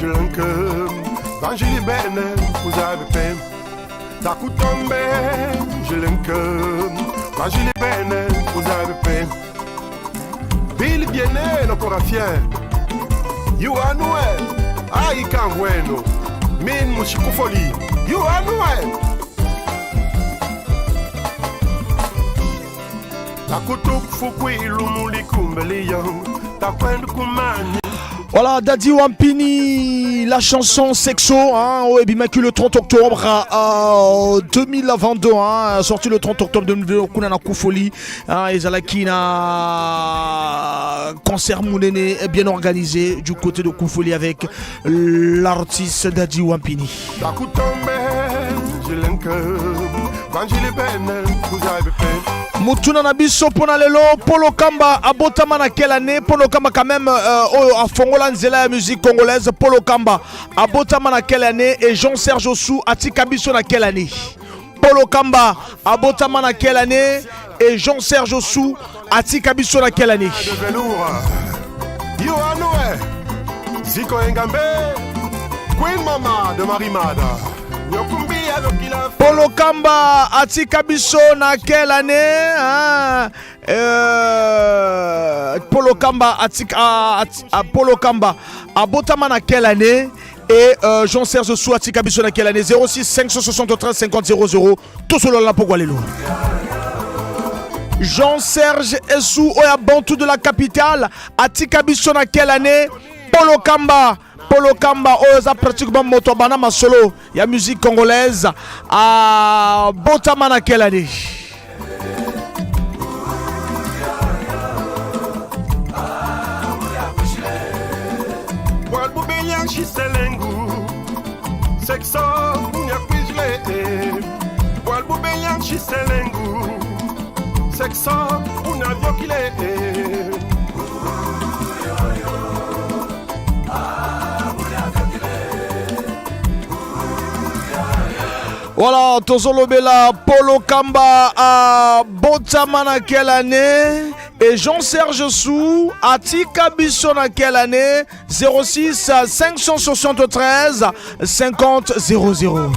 je l'enque, Vangili Bene, vous avez peine. Takutombe, je l'enque, Vangili Bene, vous avez peine. Bill Biene, no corafien. You are Noël, Aïe Kangweno, Min Mushikufoli, you are Noël. Takutuk Fukui Lumuli Kumbelion, Takwend Kumani. Voilà, Daddy Wampini, la chanson Sexo, hein, au Ebimacu le 30 octobre 2022, hein, sorti le 30 octobre 2022, Kuna Koufoli, hein, et Zalakina, concert Mounene bien organisé du côté de Koufoli avec l'artiste Daddy Wampini. Mutuna Nabiso pona lelo Polo Kamba abotama na quelle année? Polo Kamba quand même a fongola nzela la musique congolaise. Polo Kamba abotama na quelle année? Et Jean-Serge Ossou atika biso na quelle année? Polo Kamba abotama na quelle année? Et Jean-Serge Ossou atika biso na quelle année? Yo Anoé Ziko Engambe Queen Mama de Marimada. Polo Kamba atika biso na quelle année, hein? Polo Kamba atika Polo Kamba abotama na quelle année? Et Jean-Serge Ossou atika biso na quelle année? 06 573 50 00 tout solo la pogwalelo. Jean-Serge Ossou oya bantu de la capitale atika biso na quelle année? Polo Kamba oza pratiquement motobana masolo ya musique congolaise à botama na quelle année? Walbubelian Chiselengu Sexo Unya Quizle Walbubelian Chiselengu Sexo Unya Vyokile. Voilà, Tozolobela, Polo Kamba à botama na quelle année? Et Jean-Serge Ossou atika biso na quelle année? 06 573 50 00.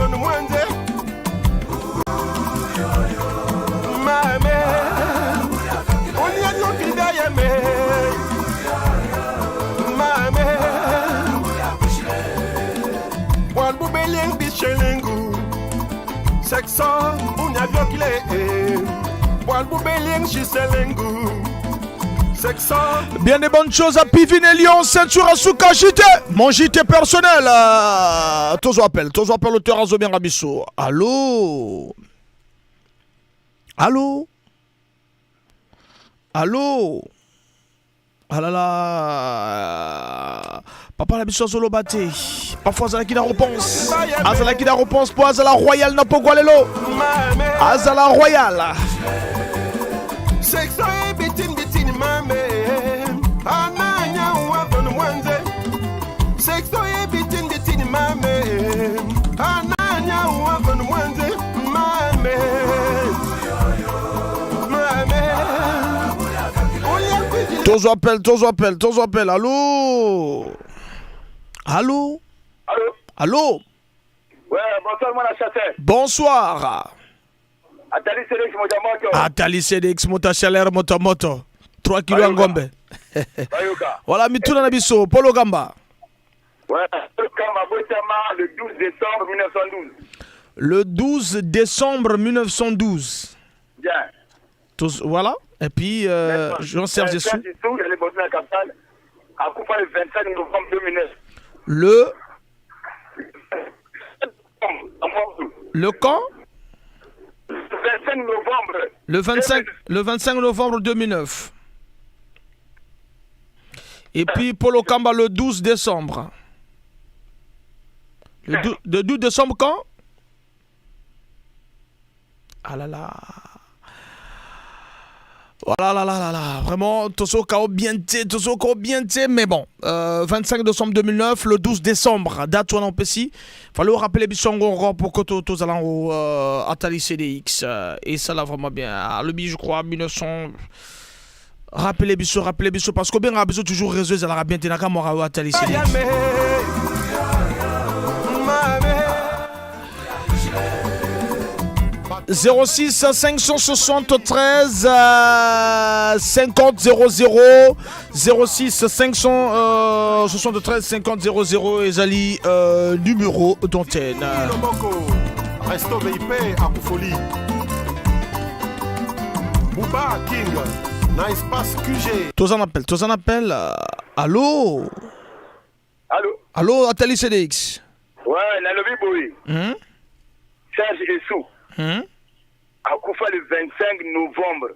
Sexo, unya viokile. Boal boubelien chiselengu. Sexo. Bien des bonnes choses à Pivine et Lyon, ceinture à Souka JT. Mon JT personnel. Tozo appelle l'auteur Azobien Rabisso. Allô? Allô? Allô? Ah là là. Papa la biso solo bate. Parfois Azala qui la réponse. Azala qui la réponse pour Azala Royal na Pogwalelo. Azala Royal. Sexo e bitin mame. Ananya wabon mwanze. Sexo e bitin mame. Ananya wabon mwanze. Mame. Tozo appelle. Allô? Allô? Allô? Ouais, bonsoir, mon chasseur. Bonsoir. Atali Sedex Motamoto. Atali Sedex Motachalère Motomoto. 3 kilos en gombe. Voilà, Mituna Nabiso, Polo Gamba. Ouais, Polo Gamba, Botama, le 12 décembre 1912. Le 12 décembre 1912. Bien. Tous, voilà. Et puis, Jean-Serge Dessous. Il est bossé à la capitale. À Koufa le 25 novembre 2009. Le quand? Le 25 novembre. Le 25 novembre 2009. Et puis Polo Kamba le 12 décembre. Le 12 décembre quand? Ah là là. Voilà, là. Vraiment, Toso Kao bien, mais bon. 25 décembre 2009, le 12 décembre, date où on peut ici. Fallait rappeler Bissongo pour que tous allons au Atali CDX. Et ça là vraiment bien. Le je crois, 1900. Rappelez Bissot, parce que bien, on a besoin toujours réseau, ça l'a bien été à moi Atali CDX. 06 573 50 00 06 573 50 00 Ezali numéro d'antenne. Resto VIP à Koufoli. Bouba King, na espace QG. Tous en appel. Allô? Allô, Atali CDX. Ouais, Nalobi Boui. Serge Essou. À Koufa le 25 novembre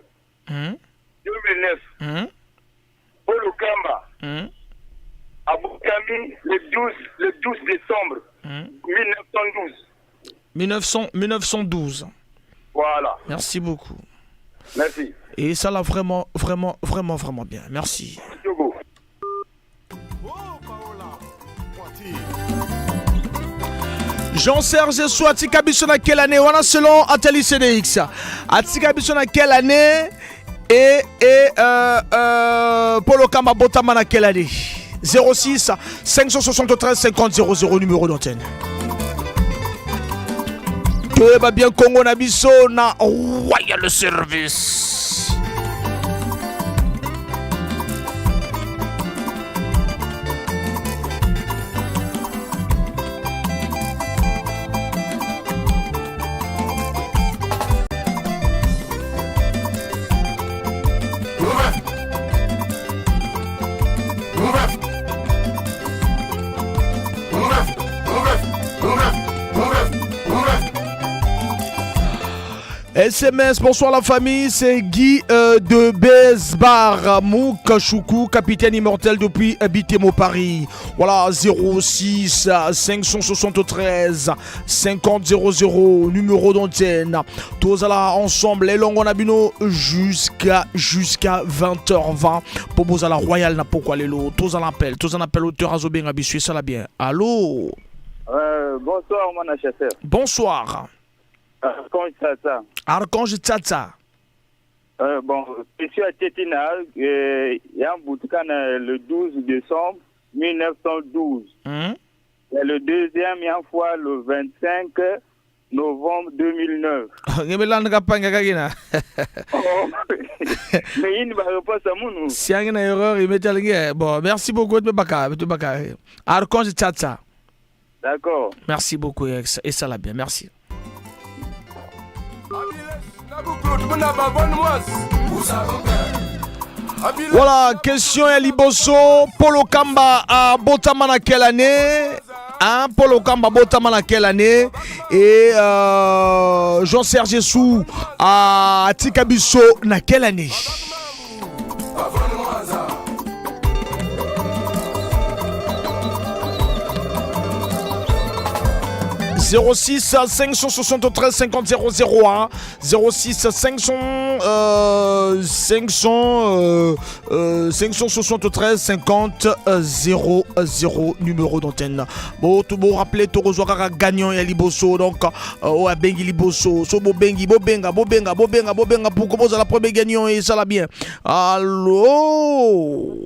2009. Polo Kamba. À Boukami le 12 décembre 1912. 1912. Voilà. Merci beaucoup. Merci. Et ça l'a vraiment bien. Merci. Jean-Serge Sou, Atika Bissona quelle année? On a selon Atali CDX. Atika Bissona quelle année? Et Polo Kamba Botamana quelle année? 06 573 50 00 numéro d'antenne. Que va bien Congo Nabiso na Royal Service. SMS, bonsoir la famille, c'est Guy de Besbar, Moukachoukou, capitaine immortel depuis Bitemo Paris. Voilà, 06 573 50 00, numéro d'antenne. Tous là ensemble, les longs on a bino jusqu'à 20h20. Pour vous à la Royal n'a pourquoi les lots. Tous en appel auteur Azobien Abissu, ça l'a bien. Allô? Bonsoir, mon chasseur. Bonsoir. Archange Tata. Bon, je suis à Tétina, il y a un bouton le 12 décembre 1912. Et le deuxième, il y a une fois le 25 novembre 2009. Mais il ne va pas à mon. Si il y a une erreur, il met bon, merci beaucoup de Baka. Archange Tata. D'accord. Merci beaucoup, et ça l'a bien, merci. Voilà, question à Liboso. Polo Kamba à Botamana quelle année? Hein, Polo Kamba Botamana quelle année? Et Jean-Serge Sou à Tikabiso na quelle année? 06 573 50 001 06 573 50 00 numéro d'antenne. Bon, tout bon rappeler to rejoindre gagnant et Liboso donc au Bengi Liboso so bo bengi bo benga pour commencer la première gagnant et ça la bien. Allô.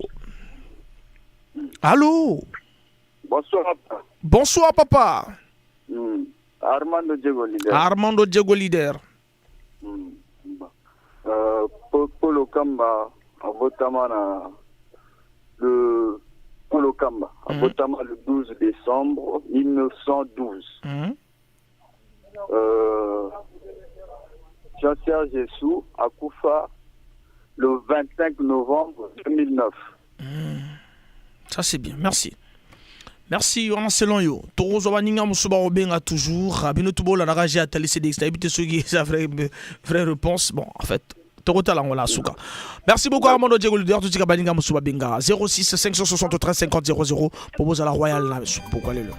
Bonsoir papa. Bonsoir papa. Armando Diego Leader. Armando Diego Leader. Polo Kamba à Botamana le Polo Kamba à Botamana le 12 décembre 1912. Jean-Serge Jessou à Koufa le 25 novembre 2009. Ça c'est bien, merci. Merci, on selon yo. Torozo waninga musuba obenga toujours. Abino tubo la naraji atali CDX. D'habitude ceux qui sa vraie réponse. Bon, en fait, Torota la wala suka. Merci beaucoup Armando Diego Leader. Tout baninga musuba benga 06 573 50 00 propose à la Royal là. Pourquoi aller le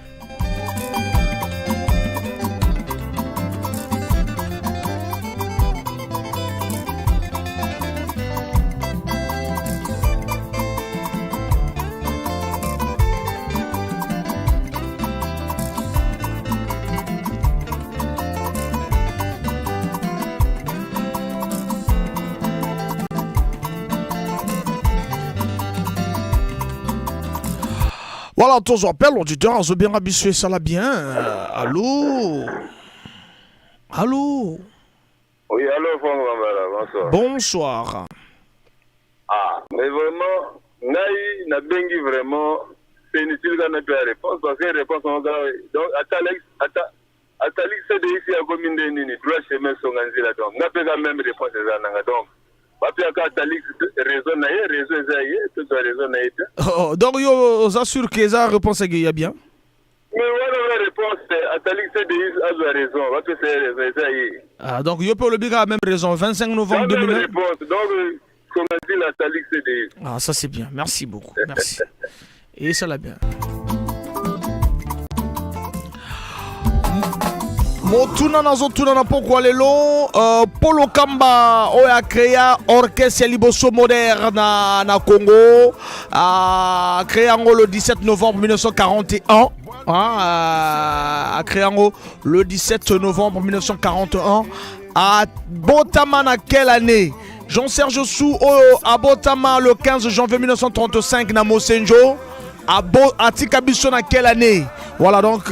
Voilà, tous appels, l'auditeur, on se bien habitué, ça l'a bien. Allô? Allô? Oui, allô, bonsoir. Bonsoir. Ah, mais vraiment, Naï, n'a bengi vraiment, c'est inutile d'en avoir la réponse, parce que la réponse, on va. Donc, Atalix, c'est ici à commune de Nini, trois chemins sont en là, donc, n'a pas la même réponse, donc. Oh, donc, vous assure que ça réponse est bien. Mais voilà la réponse, Atalix a raison. Ah, donc, vous pouvez le dire à la même raison, 25 novembre 2009. Donc, comme on dit, l'Atalix CDI. Ah, ça c'est bien, merci beaucoup, merci. Et ça l'a bien. Motuna nazotuna na pokwa lelo Polo Kamba oya créa orchestre Liboso moderne na Congo a créé le 17 novembre 1941 a créé le 17 novembre 1941 à Botama na quelle année? Jean-Serge Sou à Botama le 15 janvier 1935 na Mosenjo à Tikabiso na quelle année? Voilà donc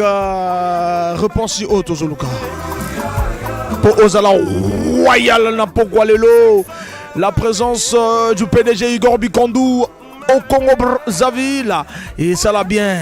réponse haute aux Oluka. Pour Ozala Royal na Pogwalelo, la présence du PDG Igor Bikondou au Congo Brazzaville et ça l'a bien.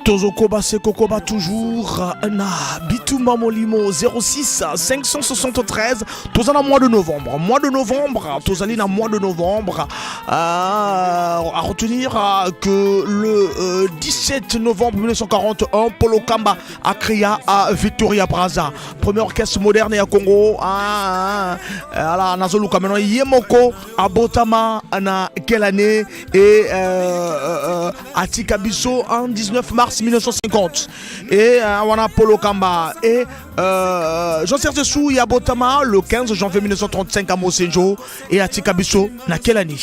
Tozokoba Sekokoba toujours na Bitouma Molimo 06 573 Tozana mois de novembre Tozali na mois de novembre à retenir que le 17 novembre 1941 Polo Kamba a créé à Victoria Braza premier orchestre moderne à Congo ala nazoluka maintenant Yemoko à Botama na quelle année et à Tikabiso en 19 mars 1950 et wana Polo Kamba et Jean-Serge Sou ya Botama le 15 janvier 1935 à Mosenjo et à Tikabiso na quelle année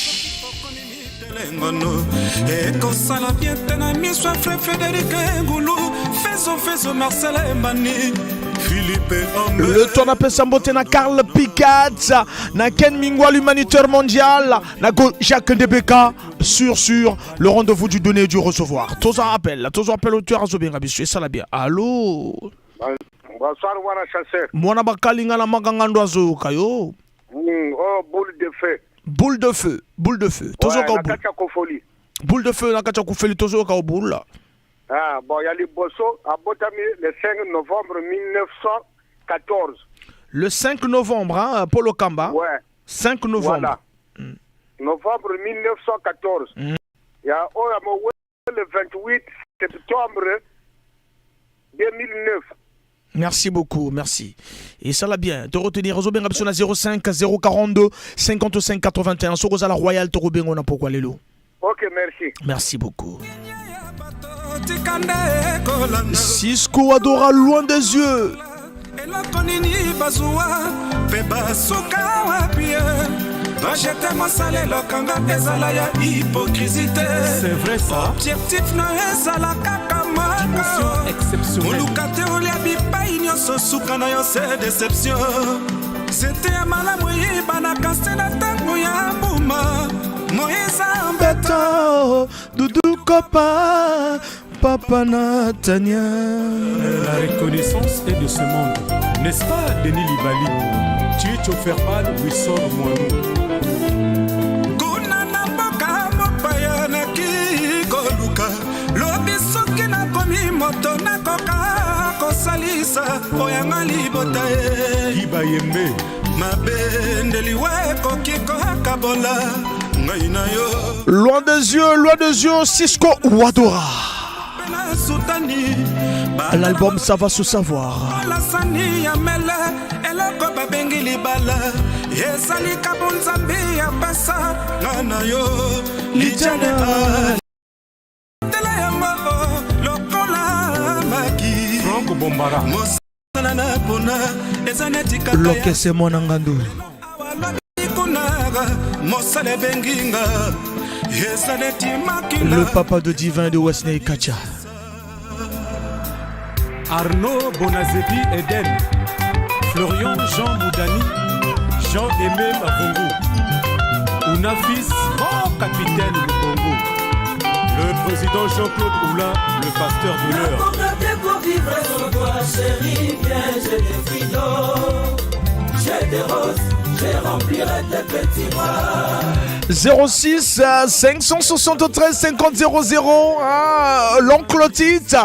le tour appelle Sambote na Karl Picat na Ken Mingwa l'humanitaire mondial na Jacques Ndebeka sur le rendez-vous du donner et du recevoir. Tous appel au tueur Azobien Rabisu et ça la bien. Allô. Bonsoir wana chasseur. Mwana bakalinga na magangando azo kayo. Oh boule de feu. Boule de feu. Tozo ka boule. Boule de feu na kacha kufeli tozo ka boule. Ah bon, il y a les Bosso à Botami le 5 novembre 1914. Le 5 novembre, hein, Polo Kamba. Ouais. 5 novembre. Voilà. Novembre 1914. Il y a le 28 septembre 2009. Merci beaucoup, merci. Et ça l'a bien. Te retenir aux bien 05 042 55 81. Sur la Royal Torobengo na pourquoi lelo. Ok, merci. Merci beaucoup. Cisco adora loin des yeux. C'est vrai ça. Objectif na ezala kaka moko exceptionnel. Olukate oliabi pai nyonso suka na yo c'est déception. C'était malamu yiba na kasi na tango ya mbuma. Moïse Ambeto Doudou Kopa Papa Natania. La reconnaissance est de ce monde, n'est-ce pas Denis Libali? Tu es chauffeur pâle, oui sors Moinou. Kuna na mboka mopaya na kikoluka lobi soki nakomi moto nakoka kosalisa oyanga libota e Kibayembe mabendeli wekoki kokabola ngai na yo. Loin des yeux, Cisco Ouadora. L'album ça va se savoir. La sani ya mele eloko babengi libala ezali kabonzambe ya pesa ngana yo lijana tela ya moko lokola maki Franck Bombara mosana na pona ezaneti kaka Loke c'est mon angando. mosale benginga ezaneti makila. Le papa de divin de Wesley Kacha. Arnaud Bonazebi Eden, Florian Jean Moudani, Jean-Aimé Mavongo, Ounafis, grand capitaine du Congo, le président Jean-Claude Oula, le pasteur de l'heure. Pour vivre sur toi, chérie, viens, j'ai des fridos, j'ai des roses. Je remplirai tes petits bras. 06 573 50 00 l'oncle Tite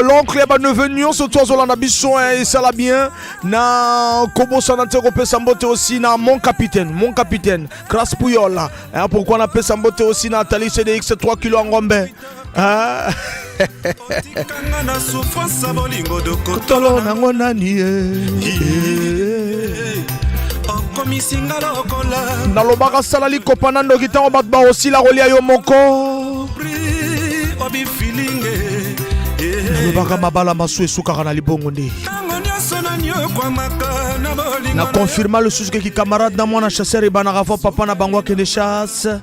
l'oncle ya banevenu on se toise la biso et ça la bien na kobo sanante pe sambote aussi na mon capitaine grâce Pouyola pourquoi on appelle sambote aussi na Tali CDX 3 kg en Gombe na souffrance bolingo de kotolo na ngonani nalobaka salali kopana ndoki ntango bato baosila kolia yo moko nalobaka mabala masu esukaka na libongo nde na confirma lisusu keki camarade na mwana chasseur ebanaka fo papa na bango akende chasse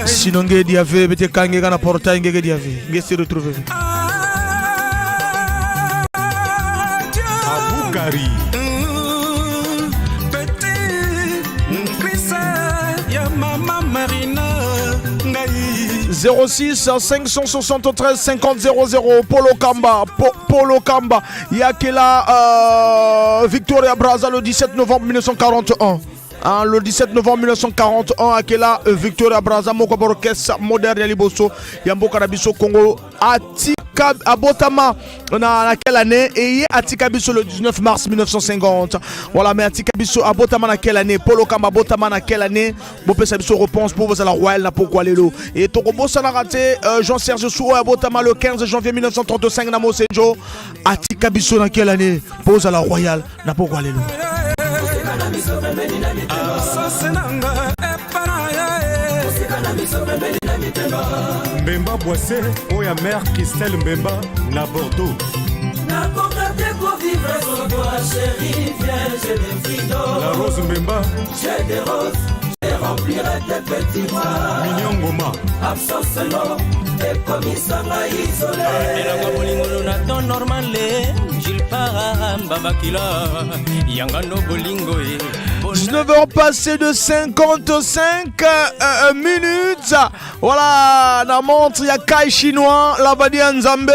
sino nge diave bete kangeka na portail ngeke diave nge se retrouve Gary. Ya mama Marina 06 573 50 00 Polo Kamba Yakela Victoria Braza le 17 novembre 1941 le 17 novembre 1941 akela Victoria Braza moko orchestre moderne ya liboso ya mboka na biso Congo atika abotama na quelle année et atika biso le 19 mars 1950. Voilà, mais atika biso abotama na quelle année? Polo Kamba abotama na quelle année? Bopesa biso réponse pour vous à la Royal na pourquoi lelo. Et Tokobo sana raté Jean-Serge Sou abotama le 15 janvier 1935 na Mosenjo atika biso na quelle année? Pose à la Royal na pourquoi lelo. Mbemba Boissé, Oya Mère Christelle Mbemba, na Bordeaux. La Rose Mbemba, j'ai des roses, je remplirai tes petits bras. Mignon Goma, absence l'eau, et comme il s'en va isolé. Et la Bolingo Nathan Normandé, Gilles Para, Babakila, Yangano Bolingo. 19h passées de 55 minutes. Voilà, la montre ya Kai chinois, la Badia Nzambe.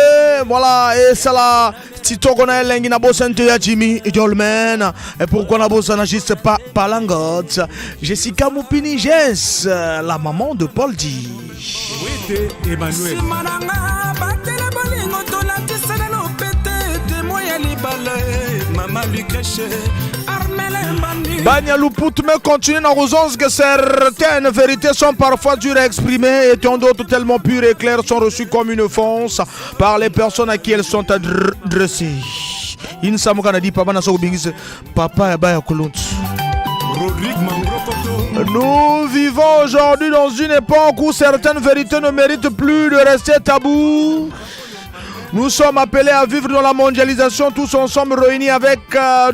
Voilà, et ça là, Tito Gona Lengi na Bosente ya Jimmy Idolman. Et pourquoi na Bossa n'agisse pas Palangot? Jessica Moupini Jess, la maman de Paul D. Oui, Emmanuel. Maman lui crèche. Banya Lupout me continue dans Rosons que certaines vérités sont parfois dures à exprimer et tant d'autres tellement pures et claires sont reçues comme une offense par les personnes à qui elles sont adressées. Nous vivons aujourd'hui dans une époque où certaines vérités ne méritent plus de rester tabous. Nous sommes appelés à vivre dans la mondialisation tous ensemble réunis avec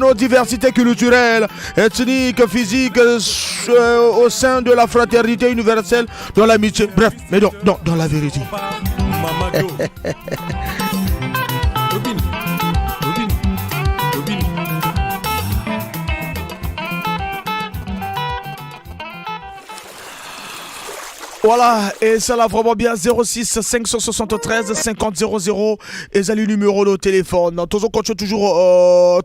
nos diversités culturelles, ethniques, physiques, au sein de la fraternité universelle, dans l'amitié, bref, mais dans la vérité. Voilà, et ça là vraiment bien 06 573 50 00 et ça le numéro de téléphone. Toujours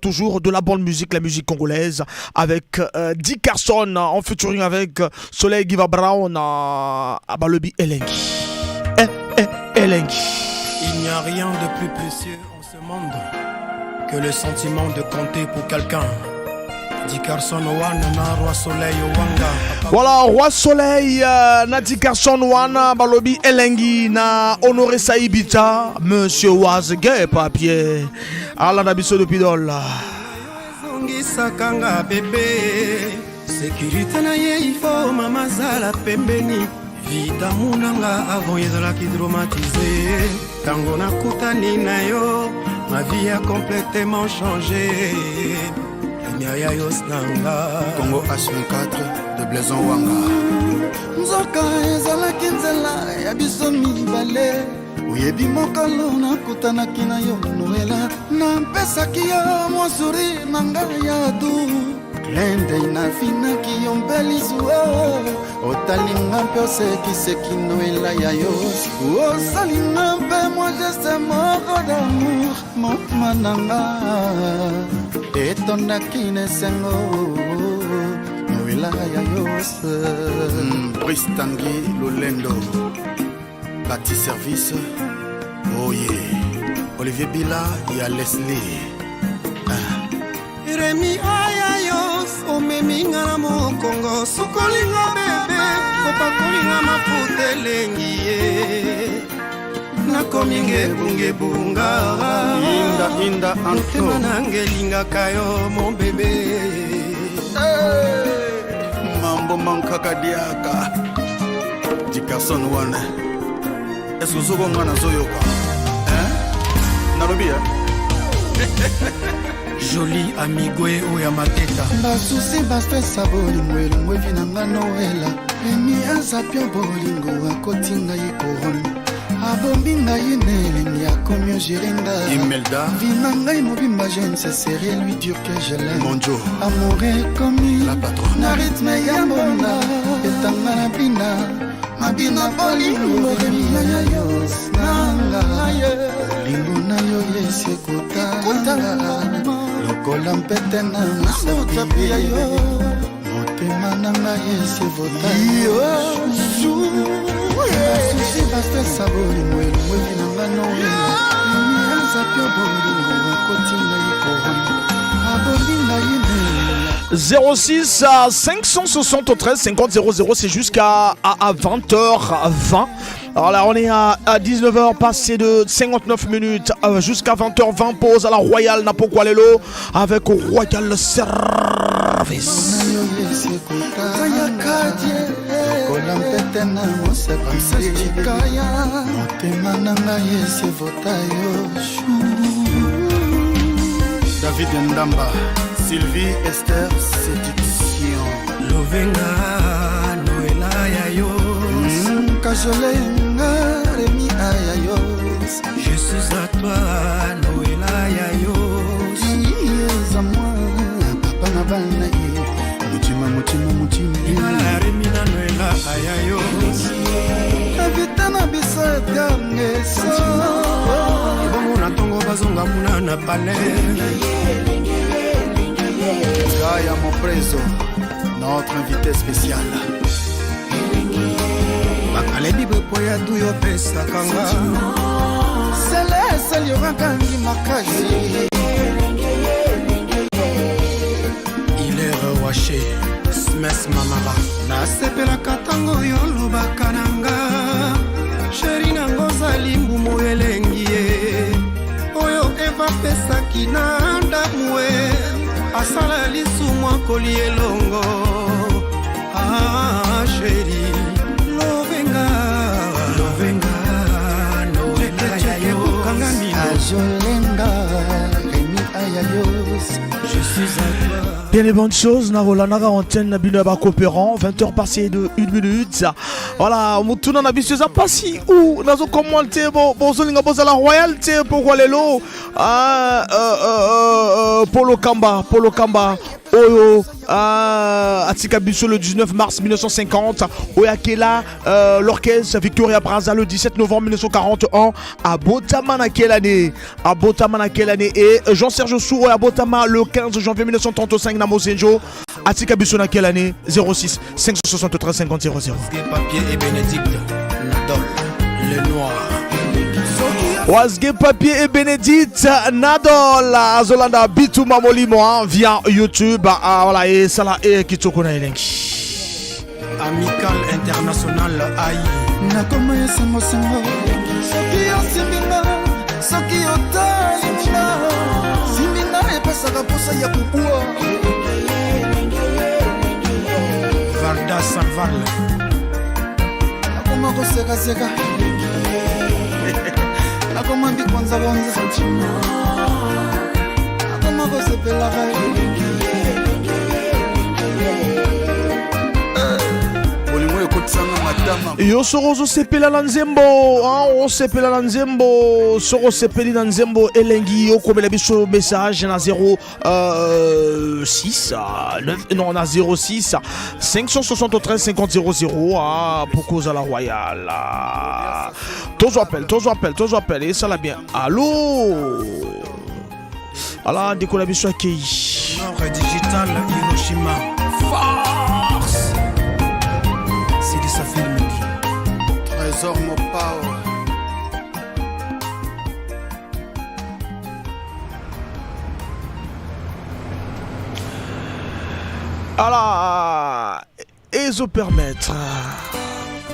toujours de la bonne musique, la musique congolaise avec Dick Carson en featuring avec Soleil Giva Brown à Balobi Elengi. Elengi. Il n'y a rien de plus précieux en ce monde que le sentiment de compter pour quelqu'un. Roi Soleil voilà, Roi Soleil Nadi Carson Wana Balobi Elengi na Honoré Saïbita Monsieur Wazge papier ala na biso depuis dola Songisakanga bébé sécurité na ye il faut mama zala pembeni vida munanga avant ezalaki dramatisé tango nakutani na yo ma vie a complètement changé. Congo H24 de Blaison Wanga. Nzoka ezalaki nzela ya biso mibale oyebi mokolo nakutanaki na yo noela napesaki yo mwa sourire na ngai ya du klende nafinaki yo mbelisuo otalinga mpe osekiseki noela ya yo osalinga mpe mwa geste moko d'amour motema na nga etondaki nesengo noela ya yo Brice Tanguy Lolendo Bati Service Oye Olivier Bila ya Leslie Remi ayayos omeminga na mokongo sukolinga bebe opakolinga mafuta elengi ye nakomi ngebungebunga inda motema nangelingaka yo mon bebe mambo mankaka diaka Dickerson wana est-ce que zogonga na zoyoka nalobi joli amigwe oya mateta basusi bapesa bolingo elongo evi na nga noela emi azapio bolingo akoti ngai korone abombi ngai na elengi akomi ogeringa Imelda vina ngai mobimba je ne se serie lui dire que je l'aime Monjo amour ekomi la patronne na rythme ya mbonda etanga na bina mabina bolingo remina ya yo nanga bolingo na yo yesi ekotanga lokola mpete na mosapi ya yo motema na ngai esievotasusi bapesa bolingo elongwevi na nga noela miazapi bolingo ekotinga ikorama aboli na ine 06 573 50 00, c'est jusqu'à 20h20. Alors là, on est à 19h passé de 59 minutes jusqu'à 20h20. Pause à la Royal Napokwalelo avec Royal Service. David Ndamba, Sylvie Esther Séduction, Lovenga Noela Yayos, Kajolenga Rémi Ayayos, je suis à toi Noela Yayos, yes à moi, papa Nabanaye, Mutima Rémi Noela Ayayos, Avitana Bisa Gangeso, Bon Natongo Bazonga Muna Palais. Gaïa mon préso, notre invité spécial. Bakale bibe poya duyo pesa kanga. Céleste Liorangangi Makazi. Il est rewaché, Smes Mamara. Na sepela katango yolo bakananga. Chéri nango zalimbu moelengie. Oyo eva pesa kinanda mwe. Asala lisumwa kolielongo. Ah chéri, Lovenga Noela Yayos, Ajolenga Rémi Ayayos, je suis à toi. Bien les bonnes choses, Narola Naga antenne Nabino coopérant, 20h passé de 1 minute. Voilà, Mutuna Nabiseza Passi ou Nazo commenté Bozolinga Bozala Royalité pour Lelo. Polo Kamba. Oyo Atika Bisso le 19 mars 1950. Oyakela l'orchestre Victoria Braza le 17 novembre 1941. À Botama na quelle année? Et Jean-Serge Souro à Botama le 15 janvier 1935 na Mosenjo. Atika Bisso na quelle année? 06 573 50 00. Papier et Bénédicte Nadol, le noir. Wasge Papier et Bénédicte Nadol Zolanda Bitu Mamolimo via YouTube. Voilà, et ça là et Kitoko na elengi. Amical international Aïe. Nakoma yesengo sengo. Soki osimbinga, soki otalinga. Simbinga epesaka posa ya kubua. Valda Salval. Nakoma koseka. Nakoma bikwanza bonza. Nakoma kosepela gai. Yo soro sepela na nzembo, on sepela na nzembo, soro sepeli na nzembo elengi yo komela biso message na 06 na 06 573 50 00 pour cause à la Royale. Tous appels et ça l'a bien. Allô. Alors décolle biso akei. Nord digital Hiroshima. Force. C'est de sa film. Trésor Mopao. Alors, et se permettre.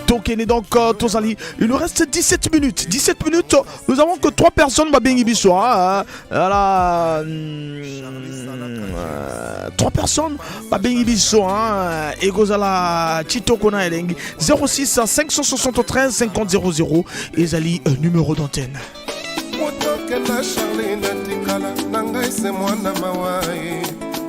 Tokene donc Tozali. Il nous reste 17 minutes. 17 minutes. Nous avons que 3 personnes. Voilà. 3 personnes. Et Gozala Chitokona Elengi. 06 573 50 00. Et Zali, numéro d'antenne. Motokela Charline Tikala. Nangai c'est moi Namawaï.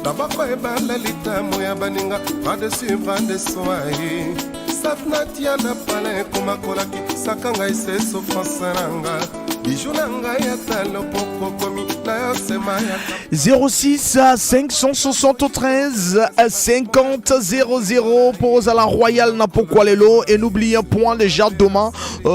Tabako ebala litamu ya baninga. Pas de suivre de soyer. Safnatia na pale kumakolaki sakanga ise souffrance nanga biju na ngai ata lopoko komi na yo nsema ya 06 573 50 00 pour la Royal na pourquoi lelo et n'oubliez point déjà demain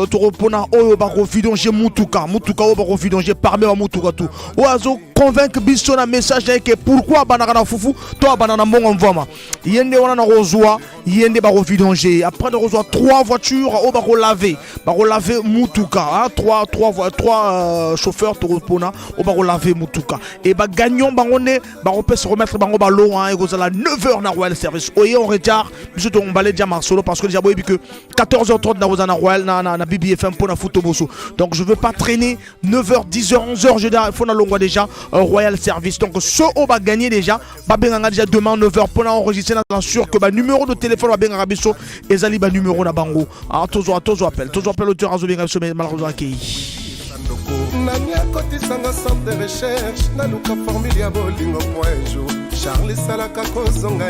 tu repona oyo ba confidonger mutuka oyo ba confidonger parmi wa mutuka tout oazo convaincre biso na message que pourquoi banaka na fufu to banana mbongo mvama yende wana na rozwa yende ba confidonger après de rozwa 3 voitures oyo ba laver mutuka 3 chauffeurs to repona oyo ba laver mutuka et ba gagnons bangone ba peut se remettre bango balo et cause à 9h na Royal Service oye en retard biso to mbalé dia Marcelo parce que déjà boy que 14h30 na Royal Royal na BBFM pour na foot bosso donc je veux pas traîner 9h 10h 11h je il faut na longwa déjà Royal Service donc ceux on va gagner déjà ba benga déjà demain 9h pour na enregistrer na sûr que ba numéro de téléphone ba benga biso ezali ba numéro na bango tozo appel auteur azo benga sommet malheureusement qui nani akotisanga centre de recherche naluka formule ya bolingo point jour Charlie salaka kozonga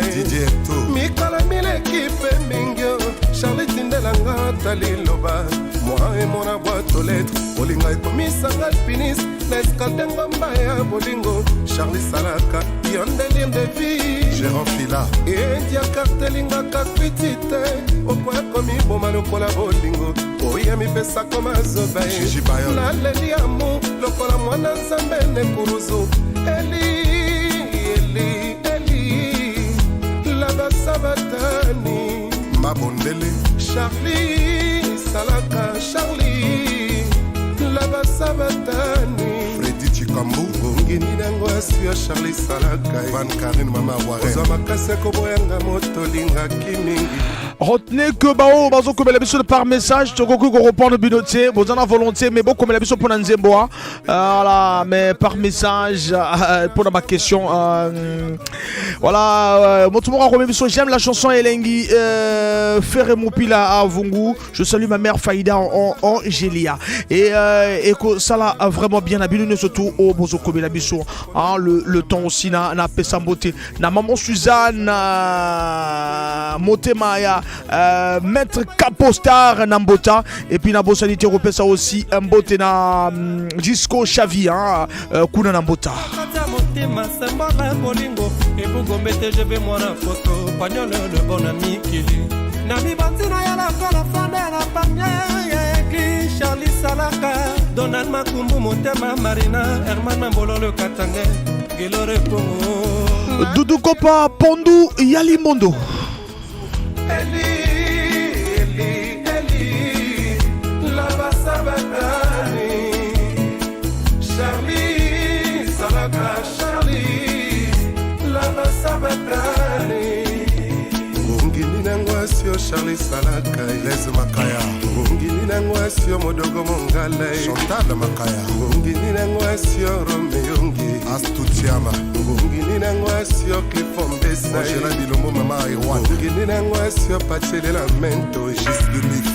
mikala milekipe mingio Charlie tindelanga taliloba moi et mon boîte aux lettres bolinga ekomisanga alpiniste na eskaldengo mbaya bolingo Charlie salaka yondelie de vie Gérant Fila endia kartelingaka kwitite opoya komi boma lokola bolingo oya mipesa koma zoba naleli amu lokola mwana nzambe nekuruzu eli labasabatani mabondele Charlie salaka Charlie labasabatani Freddy Chikambu ngini nango asio Charlie salaka Van Karine mama ware oza makase koboyanga motolinga kimingi retenez que bao bazo comme l'habitude par message tu ko répondre binotier vous en avez volonté mais bon comme l'habitude pour Nzemboa voilà mais par message pour ma question voilà motumora remebiso j'aime la chanson Elengi Ferre Mopila à Vungu je salue ma mère Faïda en Gélia et que ça l'a vraiment bien habillé surtout au bozo comme l'habitude le temps aussi na pesambote na maman Suzanne Motemaya Maître Capostar Nambota et puis na bosanité européenne ça aussi un boté na Disco Chavi kuna Nambota je vais moi la photo pagnol le bon ami Kili Nami Bantina ya la kola fandela panye Charlie Salaka Donald Makumbu Motema Marina Herman Mambolo le Katange Gelore Pongo Doudou Kopa Pondu Yalimondo Eli Labasabatani Charlie Salaka Charlie Labasabatani ngini nangwasio Charlie Salaka Les Makaya ngini nangwasio Modogo Mongala Chantal Makaya ngini nangwasio Romeongi Astutiama ngini nangwasio Clifombesa Angela Bilombo Mama Irwan ngini nangwasio Pachele Lamento Gis Unique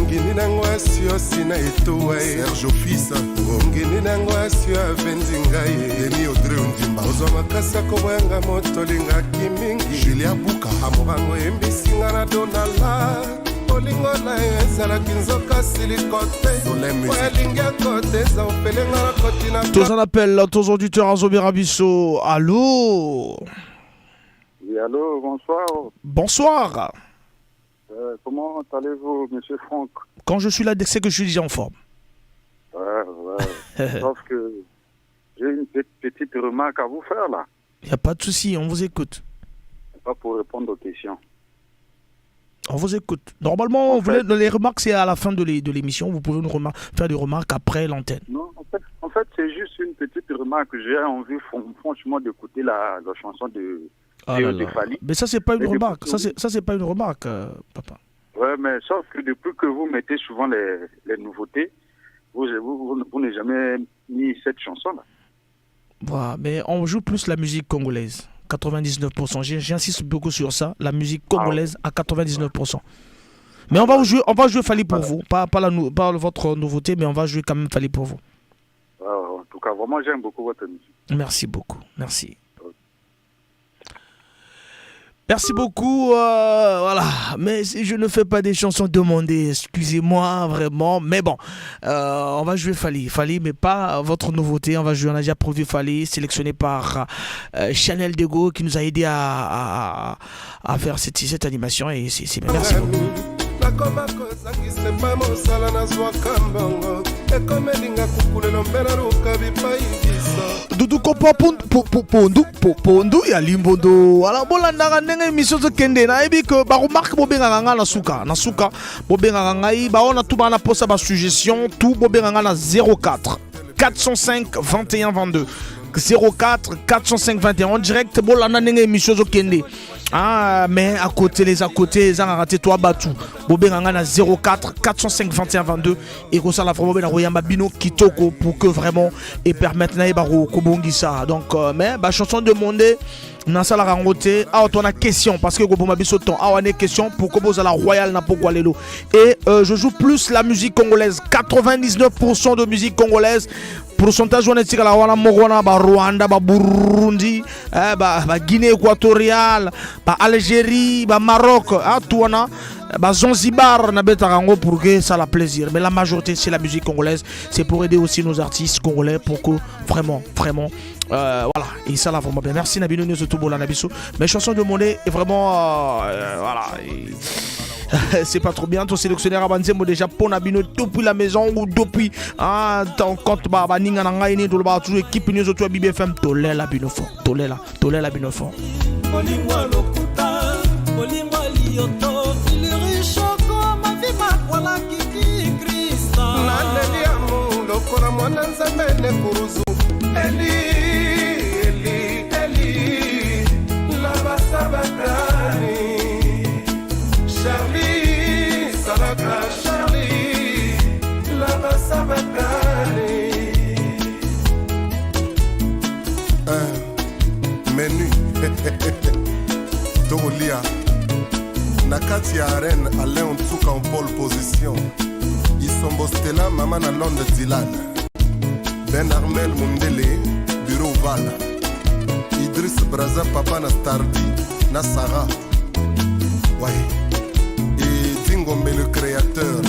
ngini nangwasio Sina Etoa Serge Fils ngini nangwasio Avenzingaye Deni Audrey Ondimba Ozo makasa kowenga motolinga kimingi Julia Buka Hamorango Embisinga na Donala Olingo na ezalaki nzoka silikote olingi akote eza opelenga na koti na tous en appel tous auditeurs à Zobirabiso allô oui allô bonsoir comment allez-vous monsieur Franck quand je suis là c'est que je suis déjà en forme ouais sauf que j'ai une petite remarque à vous faire là il n'y a pas de souci on vous écoute pas pour répondre aux questions. On vous écoute. Normalement, les remarques, c'est à la fin de l'émission. Vous pouvez faire des remarques après l'antenne. Non, en fait c'est juste une petite remarque. J'ai envie franchement d'écouter la chanson de Fali. Mais ça, c'est pas une remarque. Ça, c'est pas une remarque, papa. Ouais, mais sauf que depuis que vous mettez souvent les nouveautés, vous n'avez jamais mis cette chanson-là. Voilà, mais on joue plus la musique congolaise. 99%. J'insiste beaucoup sur ça. La musique congolaise à 99%. Mais on va jouer Fali pour vous. Pas votre nouveauté, mais on va jouer quand même Fali pour vous. En tout cas, vraiment, j'aime beaucoup votre musique. Merci beaucoup. Merci. Merci beaucoup, voilà. Mais si je ne fais pas des chansons demandées, excusez-moi vraiment. Mais bon, on va jouer Fally, mais pas votre nouveauté. On va jouer, on a déjà produit Fally, sélectionné par Chanel Dego, qui nous a aidé à faire cette animation. Et c'est bien. Merci beaucoup. Dudu kopa pondu ya limbondo ala bolanda ndenge émission zo kende na ebi que ba remarque bobenga nga na suka bobenga ngai ba ona tout bana posa ba suggestion tout bobenga nga na 04 405 21 22 04 405 21 en direct bolanda ndenge émission zo kende. Ah, mais à côté, les ont raté toi Batou. Bobé Rangana 04 405 21 22 et comme ça la forme na Royamba Bino Kitoko pour que vraiment et permettre na baro kobongisa. Donc mais ba chanson demandée na sala rangote a on a question parce que gobo mabiso ton a on a question pour que vous à la Royal na pokwa lelo et je joue plus la musique congolaise 99% de musique congolaise. Pourcentage on est tika la wana mogona ba Rwanda ba Burundi ba Guinée équatoriale ba Algérie ba Maroc a tout on a ba Zanzibar na betarango pour que ça la plaisir mais la majorité c'est la musique congolaise c'est pour aider aussi nos artistes congolais pour que vraiment voilà et ça là vraiment bien merci Nabino nous tout bola nabiso mes chansons demandées est vraiment voilà c'est pas trop bien ton sélectionnaire Abanzemo déjà pour Nabino depuis la maison ou depuis ton compte baba ninga nanga ini to ba tout équipe nous autres BBFM tolé la bino fort tolé la bino fort Olingwa lokuta olingwa lioto il riche comme vima wala kiki Krista naleli amu lokora mwana nzambe ne kuruzu Eli la basabatani Charlie Salaka Charlie la basabatani menu Tolia Nakati ya arène Alain Ntsuka en pole position Isombo Stella Mama na Londres Dylan Ben Armel Mundele Bureau Val Idriss Braza Papa na Stardi na Sarah ouais et Dingombe le créateur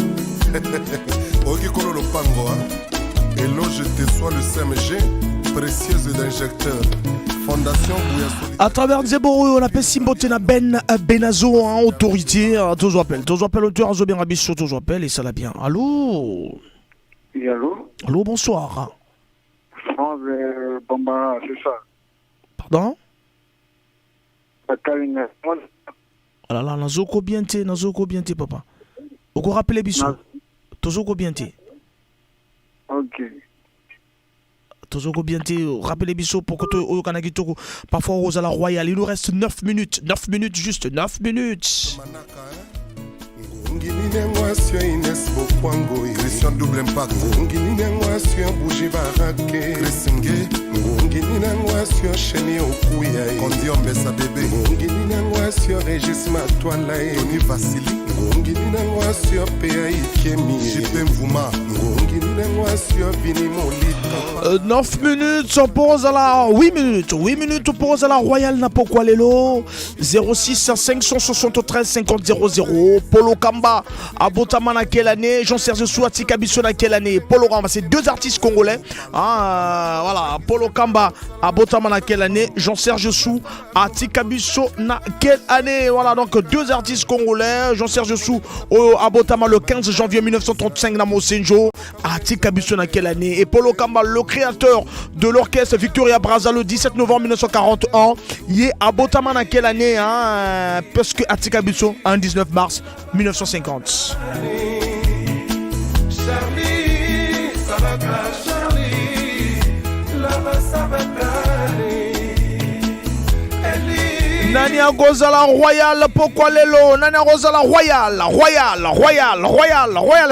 Oki Kolo Lopango Hello je te sois le CMG précieuse d'injecteur Fondation à travers Nzeboro on appelle Simbote na Ben Benazo en autorité toujours appelle auteur Azo bien Rabicho toujours appelle et ça l'a bien allô oui allô bonsoir France Bambara c'est ça pardon alors là nazoko bien te papa oko rappeler biso tozoko bien te ok tozoko bien te rappeler biso pour que to kanaki toko parfois aux à la Royale il nous reste 9 minutes juste 9 minutes Ngini Ines Bokwango Christian double impact Ngini Ngwasio Bougie Barake Chrisinge Ngini Ngwasio Cheni Okuya Kondi Ombesa bébé Ngini Ngwasio Régis Matoila Tony Vassili Ngini Ngwasio Pea Ikemi JP Mvuma Ngini Ngwasio Vini Molito 9 minutes on pose à la 8 minutes on pose à la Royale na pokwa lelo 06 573 50 00 Polo Kamba Abotama na quelle année Jean-Serge Souati Kabiso na quelle année Polo Kamba c'est deux artistes congolais voilà Polo Kamba Abotama na quelle année Jean-Serge Sou Atikabiso na quelle année voilà donc deux artistes congolais Jean-Serge Sou Abotama le 15 janvier 1935 na Mosenjo Atikabiso na quelle année et Polo Kamba le créateur de l'orchestre Victoria Braza le 17 novembre 1941 il est Abotama na quelle année parce que Atikabiso en 19 mars 1950 Charlie Salaka Charlie Lava Sabatani Nani Agozala Royal pourquoi lelo Nani Agozala Royal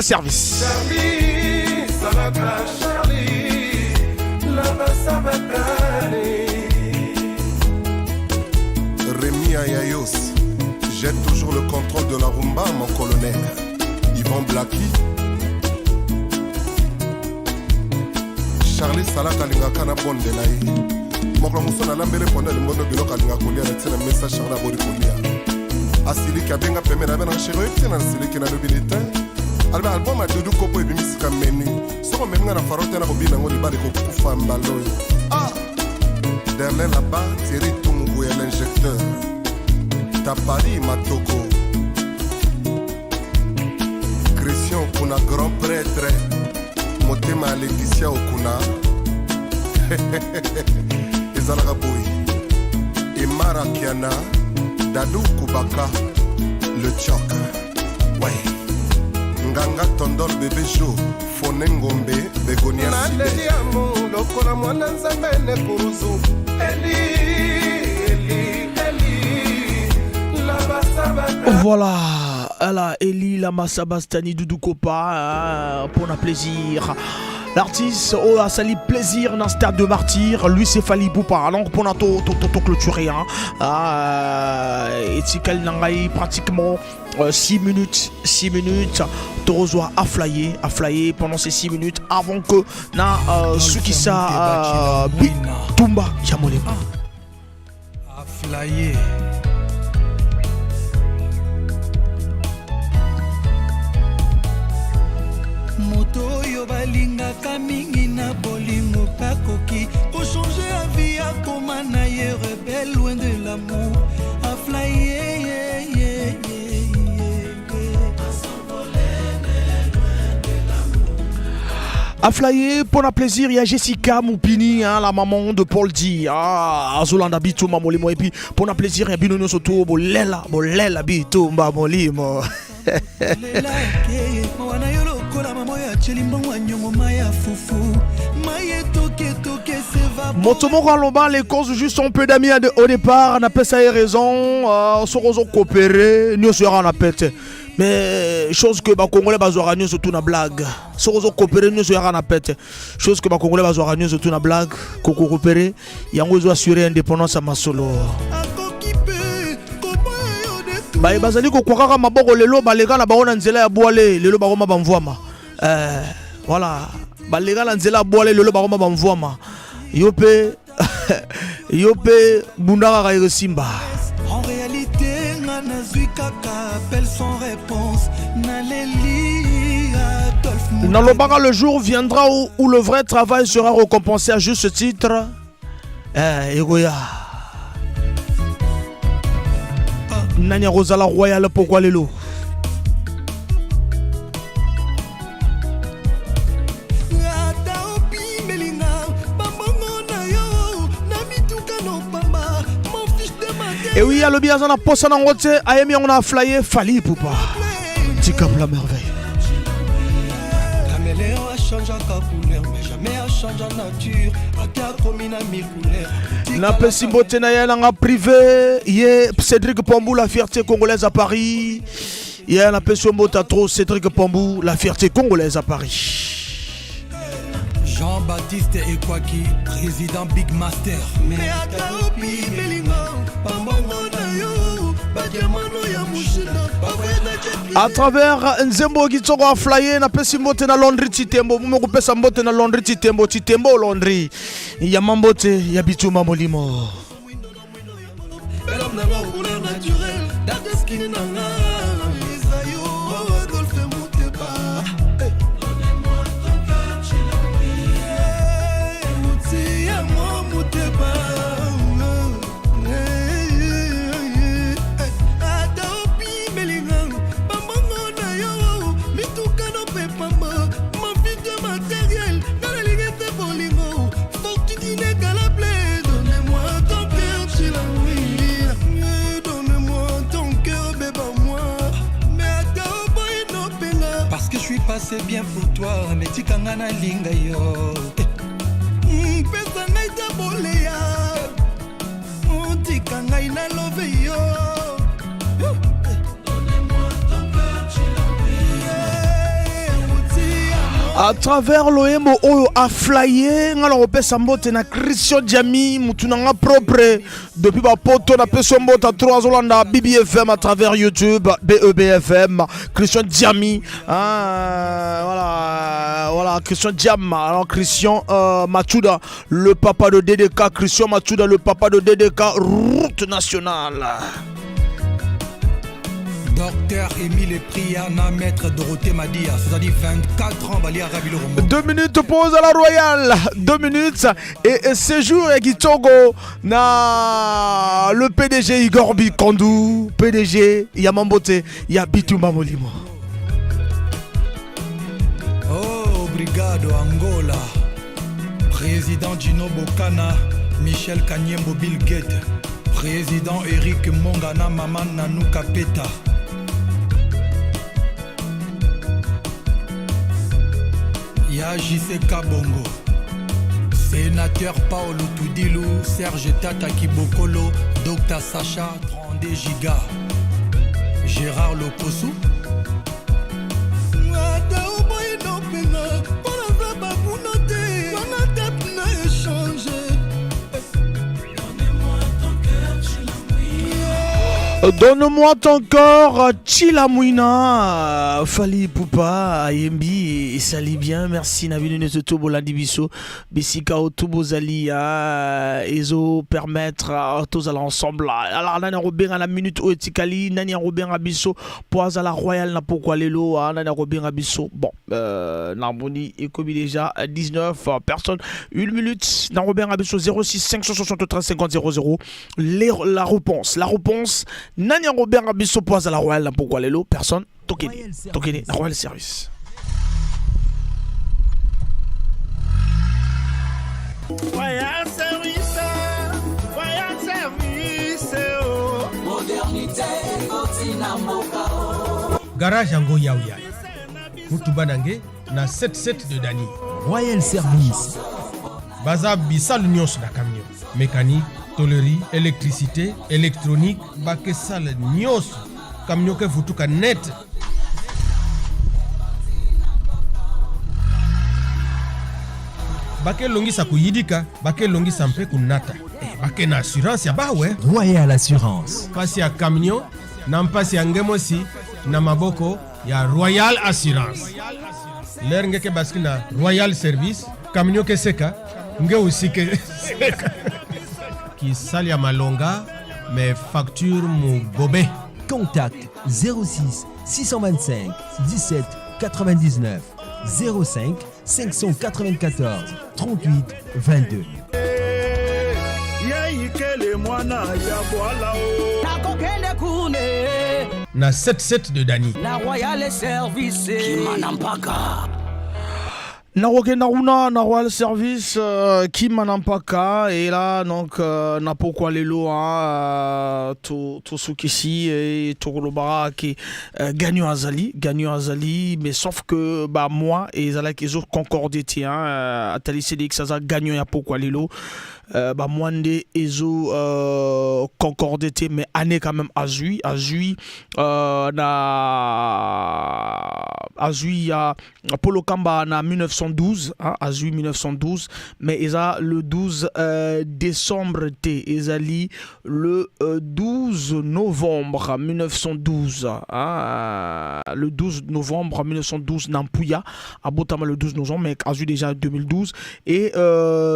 service Charlie Salaka Charlie Lava Sabatani Rémi Ayayos j'ai toujours le contrôle de la rumba, mon colonel. Yvon Blacky. Charlie Salaka Lingakana Bondelaï. mokolo mosu nalambeli mpondo alingondo biloko alinga kolia na ntina message yango nabodi kolia asiliki abenga peme na benanga sheri oyebi te na asiliki nalobi te albe album a dudu kopo ebimisika meni soko memi nga na faro te na kobina yango libali kokufa mbaloyo derle là-bas Thierry Tungu et l'injecteur Tapari Matoko Christian Okuna grand prêtre Motema Laetitia Okuna Ezalaka Boy Emara Kiana Dadou Kubaka Le Tchok Ouais Nganga Tondor Bébé Jo Fonengombe Begonia Sile Naledi Amo Lokola Mwana Nzambe Ne Puruzu Eli Voilà, elle Eli Lamassa Bastani Doudou Kopa pour un plaisir. L'artiste a sali plaisir dans le stade de martyr. Lui c'est Fali Poupa. Alors pour notre clôturer, et Tikal Nangai pratiquement 6 minutes. Torozoa a flyé pendant ces 6 minutes avant que na Sukisa Tumba Jamolema a flyé. Moto yo balingaka mingi na bolingo kakoki changer la vie a koma na ye rebelle loin de l'amour a flyer A flyer pour un plaisir, il y a Jessica Moupini, la maman de Paul D. Azolanda Bitou Mamolimo et puis pour un plaisir, il y a Binono Soto Bolela Bitou Mamolimo. Motomoko Alomba, les causes juste un peu d'amis au départ, on a pas ça raison, Sorozo coopérer, nous sera en appel. Mais chose que les Congolais bazouara nous surtout na blague. Sorozo coopérer nous sera en appel. Chose que les Congolais bazouara nous surtout na blague, koko coopérer, yango zo assurer indépendance à Masolo. Ba bazali ko kwaka maboko lelo balega na baona nzela ya boale lelo bakoma bamvwama. Voilà, balega na nzela ya boale lelo bakoma bamvwama. Yope bundaka ka Simba. En réalité, Nanazui Kaka appelle sans réponse. Naleli Adolphe. Nalobaka, le jour viendra où le vrai travail sera récompensé à juste titre. Egoya. Nanya Rosala Royal, pourquoi les lots? Et oui, à le bien, on a posé en route, Aemi, on a flyé, Fali Poupa. Tika la merveille. La mêlée a changé à couleur, mais jamais a changé en nature. A commis à mille couleurs. Na pesi mbote na ye nanga privé, ye Cédric Pambou, la fierté congolaise à Paris. Ye na pesi mbote trop Cédric Pambou, la fierté congolaise à Paris. Jean-Baptiste Ekwaki, président Big Master. À travers Nzembo Gitsoko a flyé na pesi mbote na Londres Titembo, mume kupesa mbote na Londres Titembo Londres. Ya mambote ya Bituma Molimo. C'est bien pour toi, mais tu can't gana linga yo. Pesa ngai ta boleya, tu can't gana love yo. à travers l'OM oyo a flyé ngala opesa mbote na Christian Diami mutunanga propre depuis ba poto na peso mbote 3 Holanda BBFM à travers YouTube BEBFM Christian Diami voilà Christian Diam. Alors Christian Machuda le papa de DDK, Christian Machuda le papa de DDK route nationale. Docteur Émile Priana, maître Dorothée Madia, c'est-à-dire 24 ans, Balia Rabilo. 2 minutes pause à la Royale, 2 minutes et séjour à Gitogo na le PDG Igor Bikondou, PDG Yamambote, Yabitumba Molimo. Oh, Brigado Angola, président Gino Bokana, Michel Kanyembo Bill Gates, président Eric Mongana, Maman Nanou Kapeta. Ya JC Kabongo, sénateur Paolo Toudilou, Serge Tata Kibokolo, Dr Sacha 32 Giga, Gérard Lokosu. Donne-moi ton corps, Chilamouina, Fali Poupa, Yembi, Sali bien, merci Navinu Nesotobo Landibiso, Bessika Otubozali, Ezo permettre à tous à l'ensemble. Alors, Nana Robin à la minute Oetikali, Nani Robin Abisso, Poise à la Royale, Napokwa Lelo, Nana Robin Abisso. Bon, Narboni et comme déjà 19 personnes, 1 minute, Nana Robin Abisso 06 573 50 00. La réponse. Nani Robert Abisso Poise à la Royale, pourquoi les lots, personne, Tokeni, la Royal Service. Royal Service, oh. Modernité, Kotina Moka. Garage Ango Yaouya. Mutubanange, na 77 de Dani. Royal Service. Baza Bissal Nyos na camion. Mécanique, tôlerie, électricité, électronique, baké sale Nyos. Camion que futuka net. Baké longi sa kuyidika, baké longi sampe kunata. Baké na assurance ya bawe. Royal Assurance. Pasi ya camion, na mpasi ya ngemosi, na maboko ya Royal Assurance. L'air ngeke baski na Royal Service, camion ke seka, nge aussi ke seka. Qui sali ya malonga, mais facture mu gobe. Contact 06 625 17 99 05 594 38 22. Na 77 de Dani. La Royal Service Kimanampaka. Naroke Naruna, na Royal Service, Kimanampaka, et là, donc, n'a pas quoi les lots, tout ce qui ici, et tout le bara qui gagne Azali, mais sauf que, bah, moi, et Zala qui ont concordé, à Talisé ça gagne à pourquoi les lots. Bah moi des ezo concordé mais année quand même azui ya Polo Kamba na 1912 azui 1912 mais ils le 12 décembre ezali le 12 novembre 1912 le 12 novembre 1912 Nampouya à Botama le 12 novembre mais azui déjà 2012 et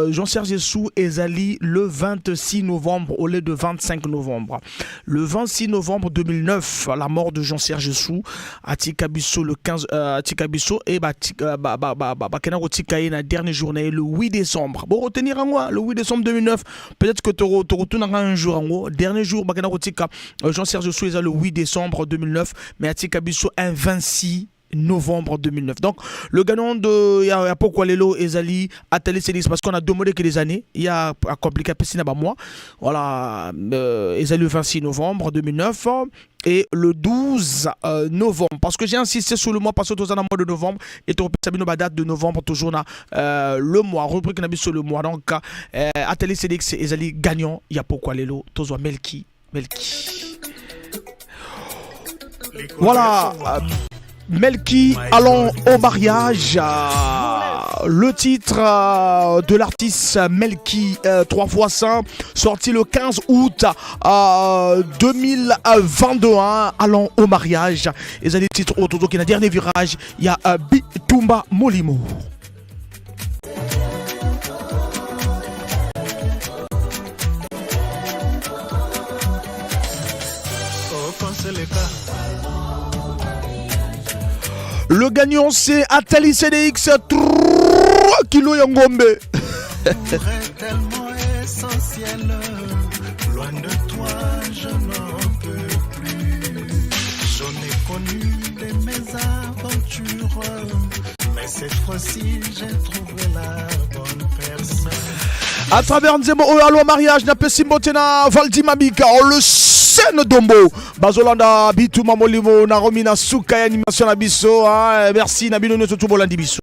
Jean-Serge Sou ezali le 26 novembre au lieu de 25 novembre. Le 26 novembre 2009, la mort de Jean-Serge Sou à Tikabiso le 15 Tikabiso et la dernière journée le 8 décembre. Bon retenir en moi le 8 décembre 2009, peut-être que tu retournes un jour en haut. Dernier jour Jean-Serge Sou est le 8 décembre 2009 mais à Tikabiso un 26 novembre 2009. Donc le gagnant de ya pourquoi Lelo Ezali Atali Cédix parce qu'on a demandé que des années il y a compliqué piscine à moi voilà Ezali le 26 novembre 2009 et le 12 novembre parce que j'ai insisté sur le mois parce que tous en mois de novembre et tu repères la date de novembre toujours na le mois rubrique na sur le mois donc Atali Cédix Ezali gagnant il y a pourquoi Lelo tous Melki voilà Melki, allons au mariage. Le titre de l'artiste Melky 3x5, sorti le 15 août 2022, allant au mariage. Et ça des titres autour qui est le dernier virage, il y a Bitumba Molimo. Le gagnant c'est Atali CDX 3 kg Yangombe. Tellement essentiel, loin de toi je n'en peux plus. J'en ai connu des mésaventures, mais cette fois-ci j'ai trouvé la bonne personne. À travers Nzembo Allo mariage na Pesimbotena Valdimabika le scène Dombo Bazolanda Bituma Molimo na Romina Souka animation na biso merci na bino no tout bolandi biso.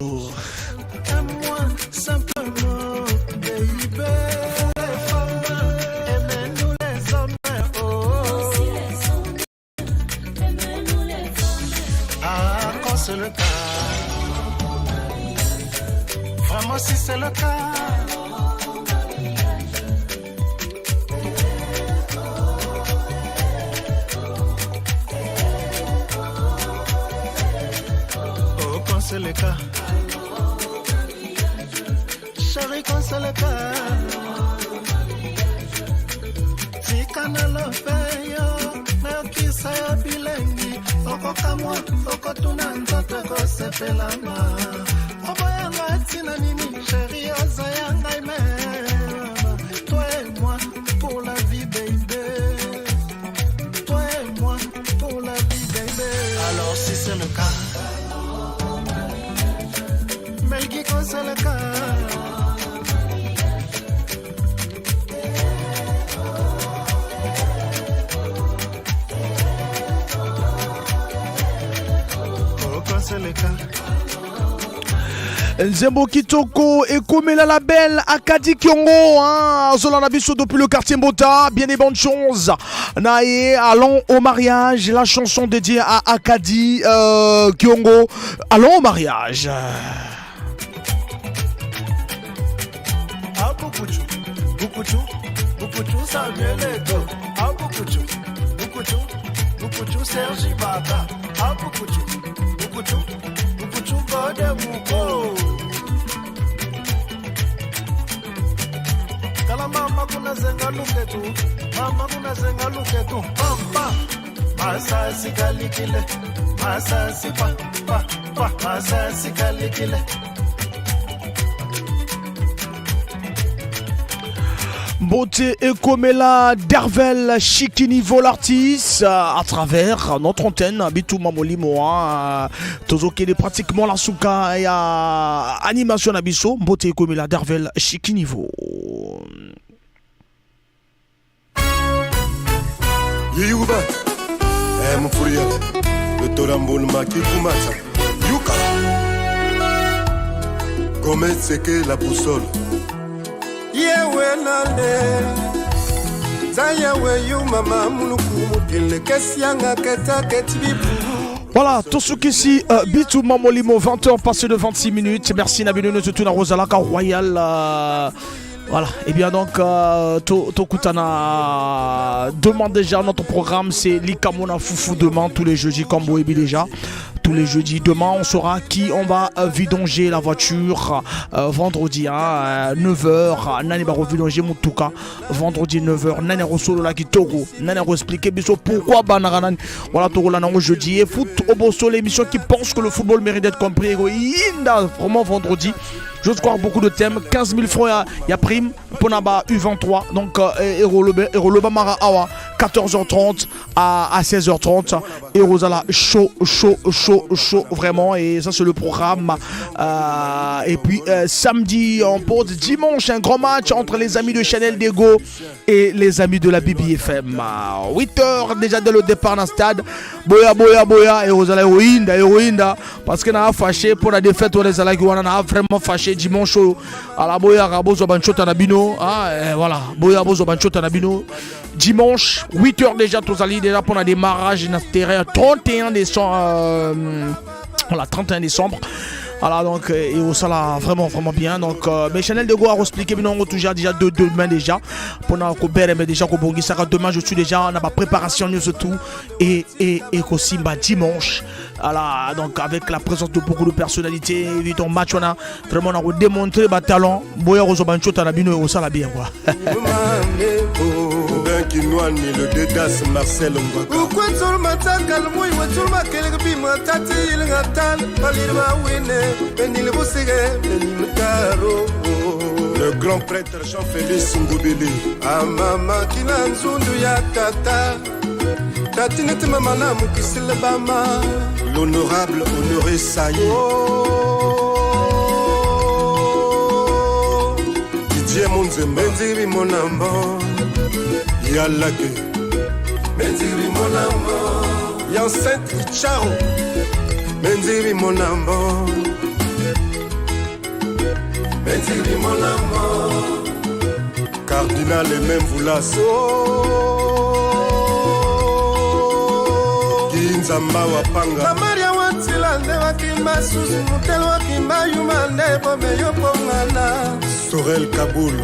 C'est le cas, vraiment si c'est le cas. Oh quand c'est le cas, chérie quand c'est le cas. Tikana lo feyo, na kisa ya bilengi. Oko kamwa, oko tunanza toko sepelama. Obo yanga tina nini, chérie oza yanga ime. Toi et moi, pour la vie baby. Toi et moi, pour la vie baby. Alors si c'est le cas, Melky quand c'est le cas. C'est le cas. Nzembo Kitoko et Komela la belle Akadi Kyongo Zolana Bisso depuis le quartier Mbota. Bien des bonnes choses. Nae allons au mariage. La chanson dédiée à Akadi Kyongo. Allons au mariage. Sergi Bata. Bukuchu Bode Muko. Kala mama kuna zenga luketu, mama kuna zenga luketu. Pampa, masasi kalikile, masasi pa, masasi kalikile. Beauté et Komela Dervel Chikinivo l'artiste à travers notre antenne Bituma Molimo Tozoke est pratiquement la souka et animation Nabiso. Beauté et Komela Dervel Chikinivo. Yuba Mfuria le Torambol Maki Kumata Yuka Comme c'est que la boussole Voilà, tout ce qui ici, Bituma Molimo, 20h passé de 26 minutes. Merci Nabino Tutuna Rosalaka Royal. Voilà, et bien donc, Tokutana demande déjà notre programme, c'est Likamona Foufou demain, tous les jeudis, comme vous déjà. Tous les jeudis, demain, on saura qui on va vidanger la voiture. Vendredi, 9h, Nani va vidanger Moutuka. Vendredi, 9h, Nani Rosolo la Kitoro. Nani va expliquer pourquoi Banaranan. Voilà, Toro la jeudi. Et foot au Bosso, l'émission qui pense que le football mérite d'être compris. Vraiment vendredi. J'ose croire beaucoup de thèmes. 15 000 francs, il y a prime. Ponaba U23. Donc, Eroloba Mara Awa, 14h30 à 16h30. Et Rosala, chaud, vraiment. Et ça, c'est le programme. Et puis, samedi, on pose. Dimanche, un grand match entre les amis de Chanel Dego et les amis de la BBFM. 8h déjà dès le départ dans le stade. Boya. Et Rosala, héroïnda. Parce qu'on a fâché pour la défaite. On a vraiment fâché. Dimanche à la Boya Rabozo Banchota Nabino. Voilà, Boya Rabozo Banchota Nabino. Dimanche, 8h déjà, tous allés déjà pour un démarrage dans ce terrain. 31 décembre. Voilà, 31 décembre. Voilà, donc, et au sala vraiment bien. Donc, mais Chanel de Go a expliqué, mais non, déjà demain déjà. Pendant qu'on bère, mais déjà qu'on bongi ça, demain, je suis déjà, on a ma préparation, nous tout. Et aussi, dimanche. Voilà, donc, avec la présence de beaucoup de personnalités, vite en match, on a vraiment démontré ma talent. Boya Rosobancho, t'en as bien au sala bien, quoi. Kinwani le dédas Marcel Ngwaka ukwetul mataka lmui wetul makelek bi matati ilngatan balirma wine benil busige benil karo le grand prêtre Jean-Félix Ngoubili amama kila nzundu ya tata tatinet mamana mukisile bama l'honorable Honoré Saï Didier Monzemba Benziri monambo Yalake Benziri monambo Yancette Icharo Benziri monambo Benziri monambo Cardinal et même Voulas Kinzamba Wapanga Maria Watsila ne wakimba susu mutel wakimba yuma ne bombe yopongana Sorel Kaboul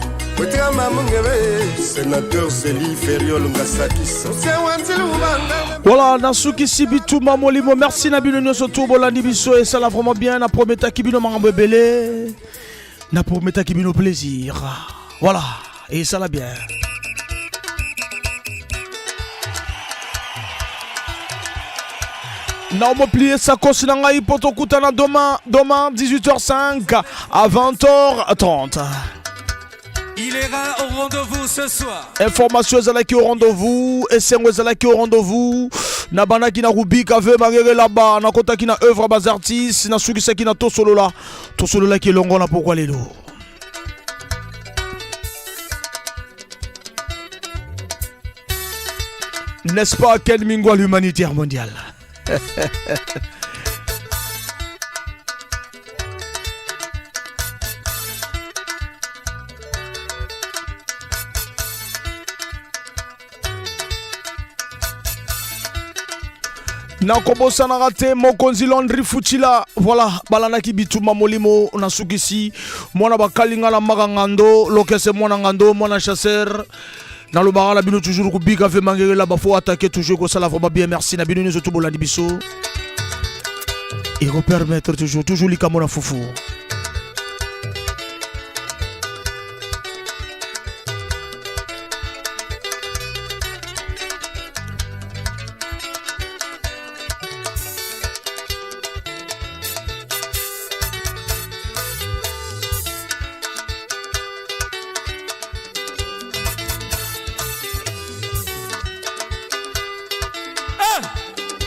Sénateur Zélie Feriol Ngasakis Voilà, Nasuki Sibituma Molimo, merci Nabino Nyoso Toubola Nibiso et ça l'a vraiment bien. Na prometa Kibino Mangambele, na prometa Kibino plaisir. Voilà, et ça l'a bien. Na on plié sa kosinanga ipoto kutana demain 18h05 à 20h30. Il ira au rendez-vous ce soir. Information ezalaki au rendez-vous, esengo ezalaki au rendez-vous. Na banaki na Rubik ave magere là-bas, na kotaki na œuvre bas artistes, na sukisaki na tosolola ki longo na pourquoi lelo. N'est-ce pas Ken Mingwa l'humanitaire mondial? Nakobosa na raté mokonzi Landry Fuchila. Voilà, balanaki bituma molimo na sukisi mwana bakalinga la magangando lokese mwana ngando mwana chasseur. Dans le bar la bino toujours kubika fait mangere là bas faut attaquer toujours comme ça la vraiment bien merci na bino nous tout bolandi biso. Et repermettre toujours li kamona foufou.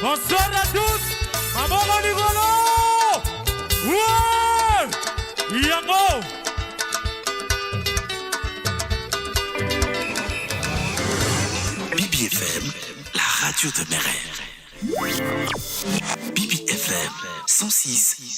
Bonsoir à tous, maman Rigolo. Ouais, Yango. Bibi FM, la radio de mes rêves. Bibi FM 106.